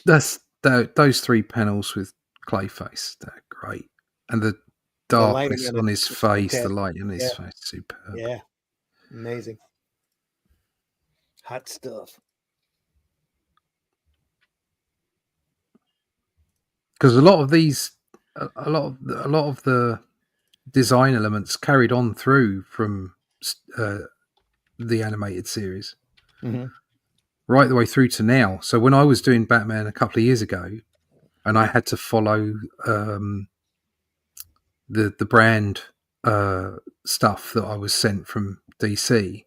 Speaker 3: That's those three panels with Clayface. They're great. And the darkness on his face, the light in his face, superb.
Speaker 1: Yeah. Amazing. Hot stuff.
Speaker 3: Because a lot of the design elements carried on through from the animated series, right the way through to now. So when I was doing Batman a couple of years ago, and I had to follow the brand stuff that I was sent from DC,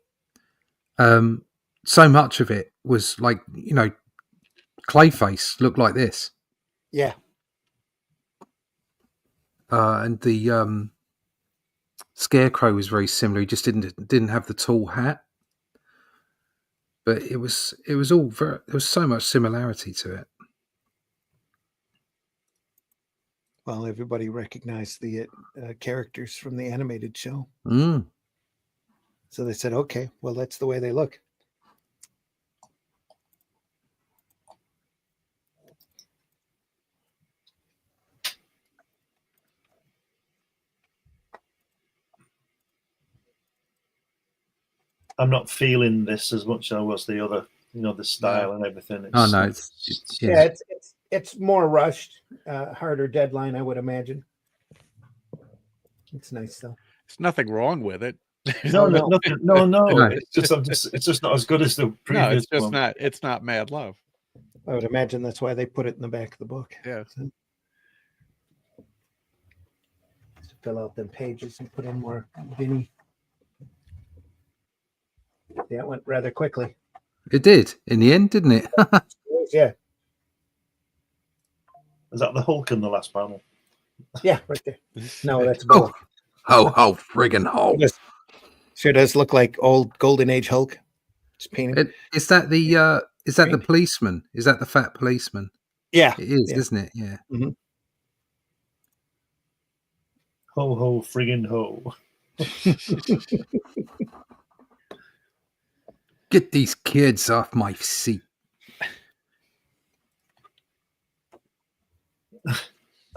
Speaker 3: so much of it was like, Clayface looked like this.
Speaker 1: Yeah.
Speaker 3: And the Scarecrow was very similar. He just didn't have the tall hat, but it was all there was so much similarity to it.
Speaker 1: Well, everybody recognized the characters from the animated show, so they said, "Okay, well, that's the way they look."
Speaker 4: I'm not feeling this as much as I was the other, the style and everything.
Speaker 1: It's more rushed, harder deadline, I would imagine. It's nice though.
Speaker 2: There's nothing wrong with it.
Speaker 4: No. It's just not as good as the previous.
Speaker 2: No, it's just
Speaker 4: one.
Speaker 2: not. It's not Mad Love.
Speaker 1: I would imagine that's why they put it in the back of the book.
Speaker 2: Yeah.
Speaker 1: So, to fill out them pages and put in more Dini. Yeah, it went rather quickly.
Speaker 3: It did in the end, didn't it?
Speaker 1: Yeah.
Speaker 4: Is that the Hulk in the last panel?
Speaker 1: Yeah, right there. No, that's Bullock.
Speaker 3: Oh, friggin' Hulk!
Speaker 1: Sure does look like old Golden Age Hulk. Just painted.
Speaker 3: Is that the policeman? Is that the fat policeman?
Speaker 1: Yeah.
Speaker 3: It is,
Speaker 1: Yeah.
Speaker 3: isn't it? Yeah.
Speaker 4: Ho, ho, friggin' ho.
Speaker 3: Get these kids off my seat.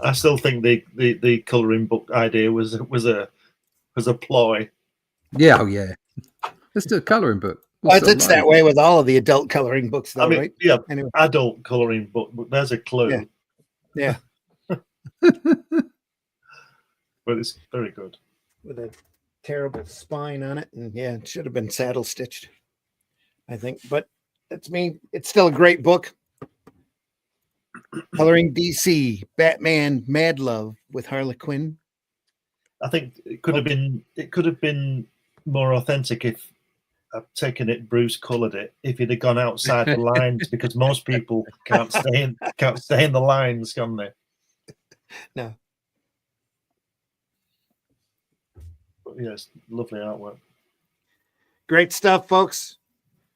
Speaker 4: I still think the colouring book idea was a ploy.
Speaker 3: Yeah, oh yeah. Let's do a colouring book.
Speaker 1: Well,
Speaker 3: sell
Speaker 1: it's that
Speaker 3: loads.
Speaker 1: way with all of the adult coloring books, though,
Speaker 4: I mean,
Speaker 1: right?
Speaker 4: yeah,
Speaker 1: Anyway.
Speaker 4: adult colouring book, but there's a clue.
Speaker 1: Yeah.
Speaker 4: But it's very good.
Speaker 1: With a terrible spine on it, and yeah, it should have been saddle stitched, I think. But that's me. It's still a great book. Coloring DC, Batman, Mad Love with Harley Quinn.
Speaker 4: I think it could have been more authentic if I've taken it. Bruce coloured it. If he'd have gone outside the lines, because most people can't stay in the lines, can they?
Speaker 1: No.
Speaker 4: But yes, lovely artwork.
Speaker 1: Great stuff, folks.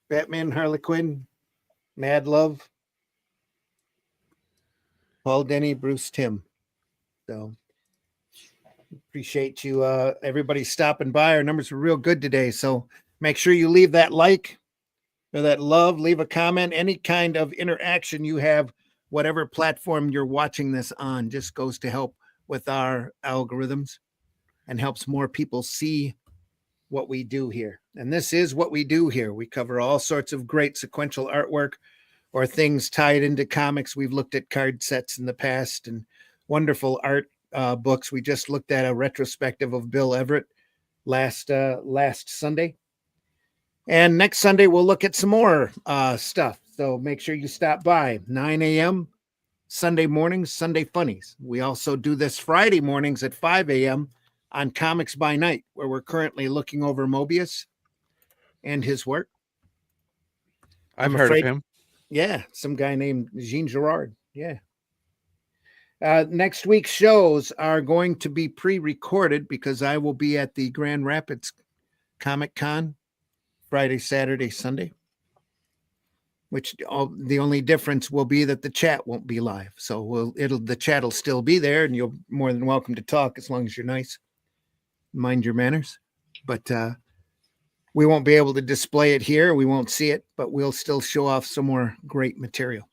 Speaker 1: Batman, Harley Quinn, Mad Love, Paul Dini, Bruce Timm. So appreciate you, everybody stopping by. Our numbers were real good today. So make sure you leave that like or that love, leave a comment, any kind of interaction you have, whatever platform you're watching this on, just goes to help with our algorithms and helps more people see what we do here. And this is what we do here. We cover all sorts of great sequential artwork or things tied into comics. We've looked at card sets in the past and wonderful art books. We just looked at a retrospective of Bill Everett last Sunday. And next Sunday, we'll look at some more stuff. So make sure you stop by 9 a.m. Sunday mornings, Sunday Funnies. We also do this Friday mornings at 5 a.m. on Comics by Night, where we're currently looking over Mobius and his work.
Speaker 2: I've heard of him.
Speaker 1: Yeah, some guy named Jean Girard. Yeah. Next week's shows are going to be pre-recorded because I will be at the Grand Rapids Comic Con Friday, Saturday, Sunday, which the only difference will be that the chat won't be live. So the chat will still be there, and you're more than welcome to talk as long as you're nice. Mind your manners. But we won't be able to display it here. We won't see it, but we'll still show off some more great material.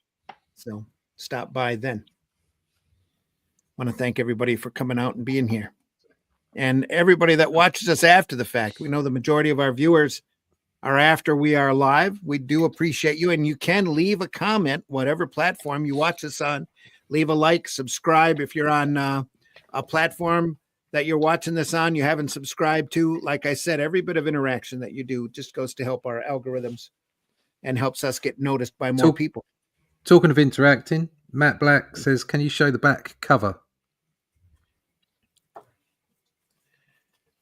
Speaker 1: So stop by then. Want to thank everybody for coming out and being here. And everybody that watches us after the fact. We know the majority of our viewers are after we are live. We do appreciate you. And you can leave a comment, whatever platform you watch us on. Leave a like, subscribe if you're on a platform that you're watching this on, you haven't subscribed to. Like I said, every bit of interaction that you do just goes to help our algorithms and helps us get noticed by more people.
Speaker 3: Talking of interacting, Matt Black says, can you show the back cover?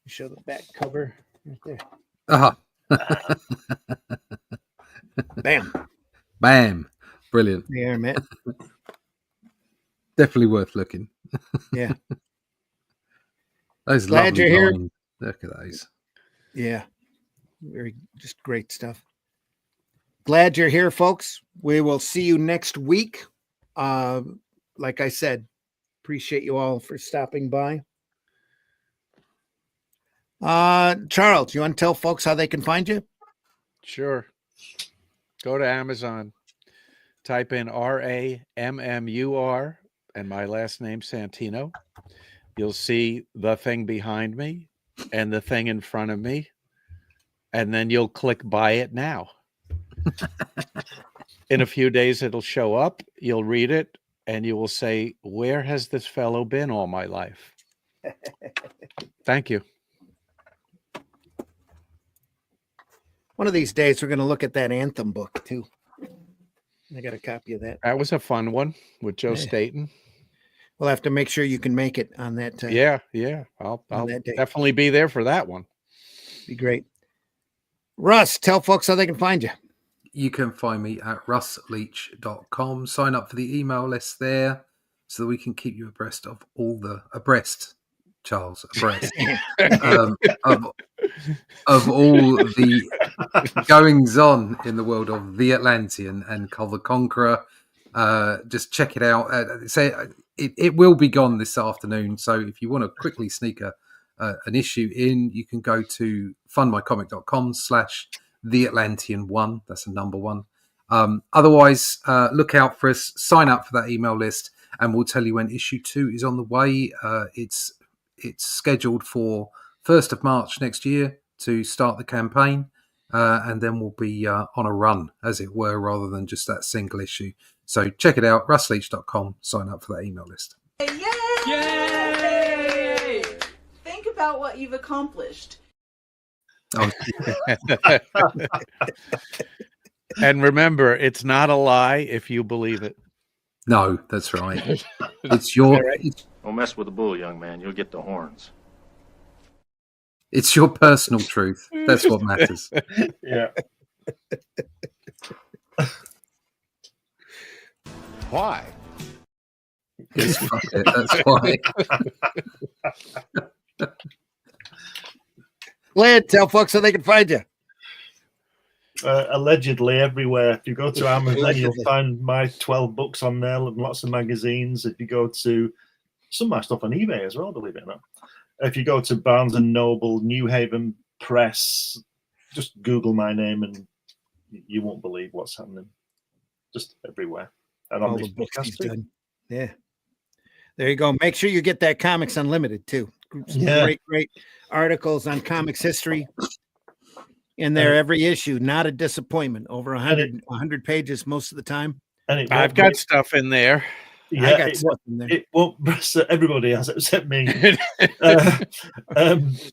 Speaker 1: Show the back cover right there.
Speaker 3: Uh-huh.
Speaker 1: Bam.
Speaker 3: Bam. Brilliant.
Speaker 1: Yeah, Matt.
Speaker 3: Definitely worth looking.
Speaker 1: Yeah.
Speaker 3: Those
Speaker 1: Glad
Speaker 3: lovely
Speaker 1: you're here.
Speaker 3: lines. Look at those.
Speaker 1: Yeah. Just great stuff. Glad you're here, folks. We will see you next week. Like I said, appreciate you all for stopping by. Charles, you want to tell folks how they can find you?
Speaker 2: Sure. Go to Amazon, type in RAMMUR and my last name Santino. You'll see the thing behind me and the thing in front of me, and then you'll click buy it now. In a few days, it'll show up. You'll read it, and you will say, where has this fellow been all my life? Thank you.
Speaker 1: One of these days, we're going to look at that Anthem book, too. I got a copy of that.
Speaker 2: That was a fun one with Joe Staten.
Speaker 1: We'll have to make sure you can make it on that.
Speaker 2: Yeah. I'll definitely be there for that one.
Speaker 1: Be great. Russ, tell folks how they can find you.
Speaker 3: You can find me at russleach.com. Sign up for the email list there so that we can keep you abreast of all the of all the goings on in the world of the Atlantean and Call the Conqueror Just check it out. It will be gone this afternoon. So if you want to quickly sneak an issue in, you can go to fundmycomic.com/theatlantean1. That's a number 1. Otherwise, look out for us. Sign up for that email list, and we'll tell you when issue 2 is on the way. It's scheduled for 1st of March next year to start the campaign, and then we'll be on a run, as it were, rather than just that single issue. So check it out, russleach.com. Sign up for that email list.
Speaker 9: Yay! Yay! Think about what you've accomplished.
Speaker 3: Oh.
Speaker 2: And remember, it's not a lie if you believe it.
Speaker 3: No, that's right. It's your.
Speaker 10: Don't mess with the bull, young man. You'll get the horns.
Speaker 3: It's your personal truth. That's what matters.
Speaker 4: Yeah.
Speaker 5: Why?
Speaker 3: Yes, fuck it. That's why.
Speaker 1: Lynn, tell folks so they can find you.
Speaker 4: Allegedly everywhere. If you go to Amazon, you'll find my 12 books on there and lots of magazines. If you go to some of my stuff on eBay as well, believe it or not. If you go to Barnes and Noble, New Haven Press, just Google my name and you won't believe what's happening. Just everywhere. And on
Speaker 1: All
Speaker 4: these
Speaker 1: the books he's
Speaker 4: podcasts too.
Speaker 1: done. Yeah. There you go. Make sure you get that Comics Unlimited too. Some
Speaker 4: Yeah.
Speaker 1: great articles on comics history in there every issue. Not a disappointment. Over 100 pages most of the time.
Speaker 4: And
Speaker 2: I've got stuff in there.
Speaker 4: Yeah,
Speaker 1: I got stuff in there.
Speaker 4: It won't. Everybody has, except me.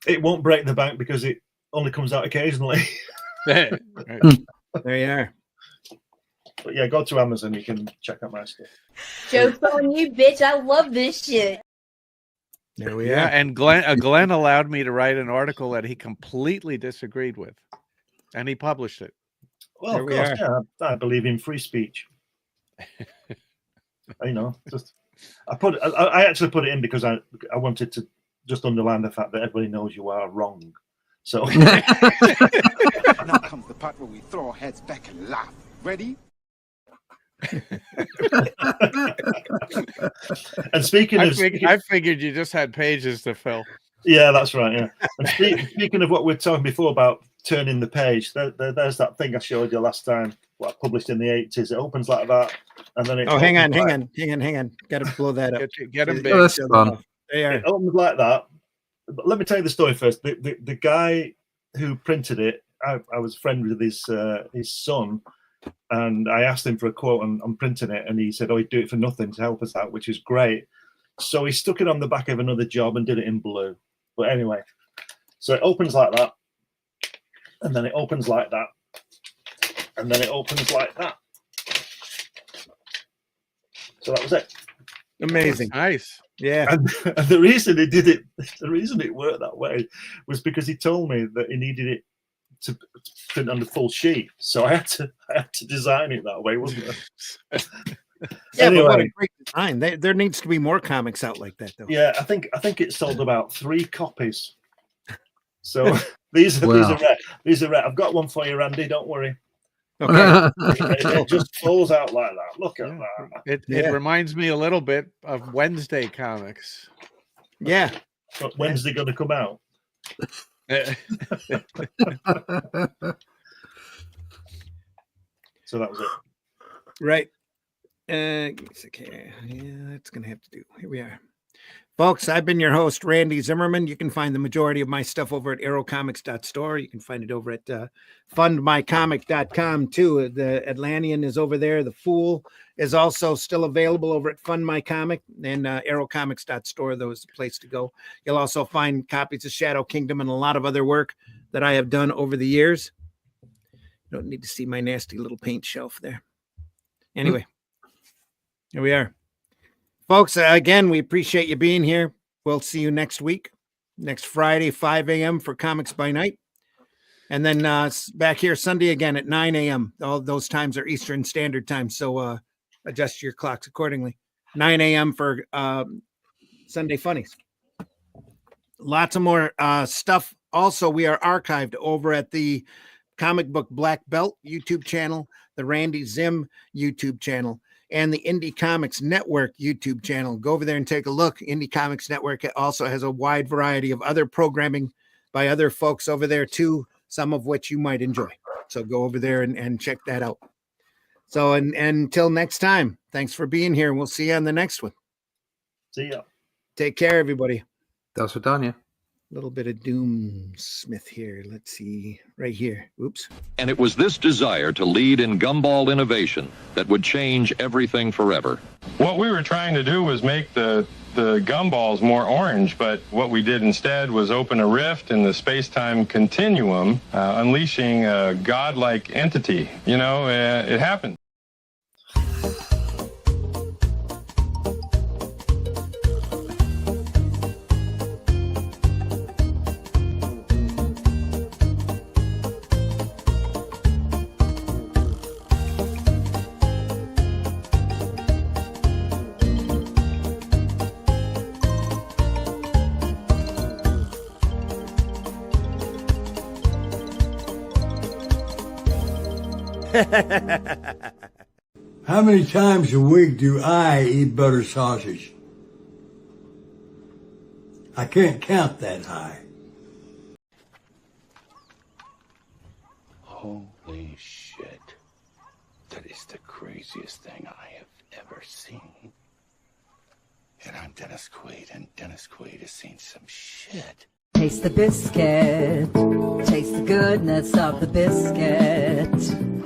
Speaker 4: It won't break the bank because it only comes out occasionally.
Speaker 1: There you are.
Speaker 4: But yeah, go to Amazon. You can check out my stuff.
Speaker 8: Joke's on you, bitch. I love this shit.
Speaker 1: There we
Speaker 2: Yeah,
Speaker 1: are.
Speaker 2: and Glenn allowed me to write an article that he completely disagreed with, and he published it.
Speaker 4: Well,
Speaker 1: There
Speaker 4: of
Speaker 1: we
Speaker 4: course,
Speaker 1: are.
Speaker 4: yeah. I believe in free speech. Just I actually put it in because I wanted to just underline the fact that everybody knows you are wrong. So
Speaker 5: Now comes the part where we throw our heads back and laugh. Ready?
Speaker 4: And speaking of,
Speaker 2: I figured you just had pages to fill.
Speaker 4: yeah, that's right. Yeah. And speaking of what we were talking before about turning the page, there's that thing I showed you last time. What I published in the 80s. It opens like that, and then it.
Speaker 1: Oh, hang on. Got to blow that up.
Speaker 2: Get him big.
Speaker 3: Oh, that's fun.
Speaker 1: There
Speaker 4: It opens like that. But let me tell you the story first. The guy who printed it, I was a friend with his son, and I asked him for a quote on printing it, and he said, "Oh, he'd do it for nothing to help us out," which is great. So he stuck it on the back of another job and did it in blue. But anyway, so it opens like that, and then it opens like that, and then it opens like that. So that was it.
Speaker 1: Amazing.
Speaker 2: Nice.
Speaker 1: Yeah.
Speaker 4: And the reason he did it, the reason it worked that way was because he told me that he needed it to print on the full sheet. So I had to design it that way, wasn't it?
Speaker 1: Yeah,
Speaker 4: Anyway.
Speaker 1: but what a great design. There needs to be more comics out like that, though.
Speaker 4: Yeah, I think it sold about 3 copies. So these are rare. These are rare. I've got one for you, Randy. Don't worry.
Speaker 1: Okay.
Speaker 4: It just falls out like that. Look at that.
Speaker 2: It reminds me a little bit of Wednesday comics.
Speaker 1: Yeah.
Speaker 4: But when's it going to come out? So that was it.
Speaker 1: Right. Okay. Yeah, that's going to have to do. Here we are. Folks, I've been your host, Randy Zimmerman. You can find the majority of my stuff over at aerocomics.store. You can find it over at fundmycomic.com too. The Atlantean is over there. The Fool is also still available over at Fund My Comic, and aerocomics.store. Those the place to go. You'll also find copies of Shadow Kingdom and a lot of other work that I have done over the years. You don't need to see my nasty little paint shelf there. Anyway, here we are. Folks, again, we appreciate you being here. We'll see you next week, next Friday, 5 a.m. for Comics by Night. And then back here Sunday again at 9 a.m. All those times are Eastern Standard Time, so adjust your clocks accordingly. 9 a.m. for Sunday Funnies. Lots of more stuff. Also, we are archived over at the Comic Book Black Belt YouTube channel, the Randy Zim YouTube channel. and the Indie Comics Network YouTube channel. Go over there and take a look. Indie Comics Network also has a wide variety of other programming by other folks over there too, some of which you might enjoy. So go over there and check that out. So and until next time, thanks for being here. We'll see you on the next one.
Speaker 4: See ya.
Speaker 1: Take care, everybody.
Speaker 3: That's what done, yeah.
Speaker 1: A little bit of Doom Smith here. Let's see, right here. Oops.
Speaker 11: And it was this desire to lead in gumball innovation that would change everything forever.
Speaker 12: What we were trying to do was make the gumballs more orange, but what we did instead was open a rift in the space-time continuum, unleashing a godlike entity. You know, it happened.
Speaker 13: How many times a week do I eat butter sausage? I can't count that high.
Speaker 14: Holy shit. That is the craziest thing I have ever seen. And I'm Dennis Quaid, and Dennis Quaid has seen some shit.
Speaker 15: Taste the biscuit. Taste the goodness of the biscuit.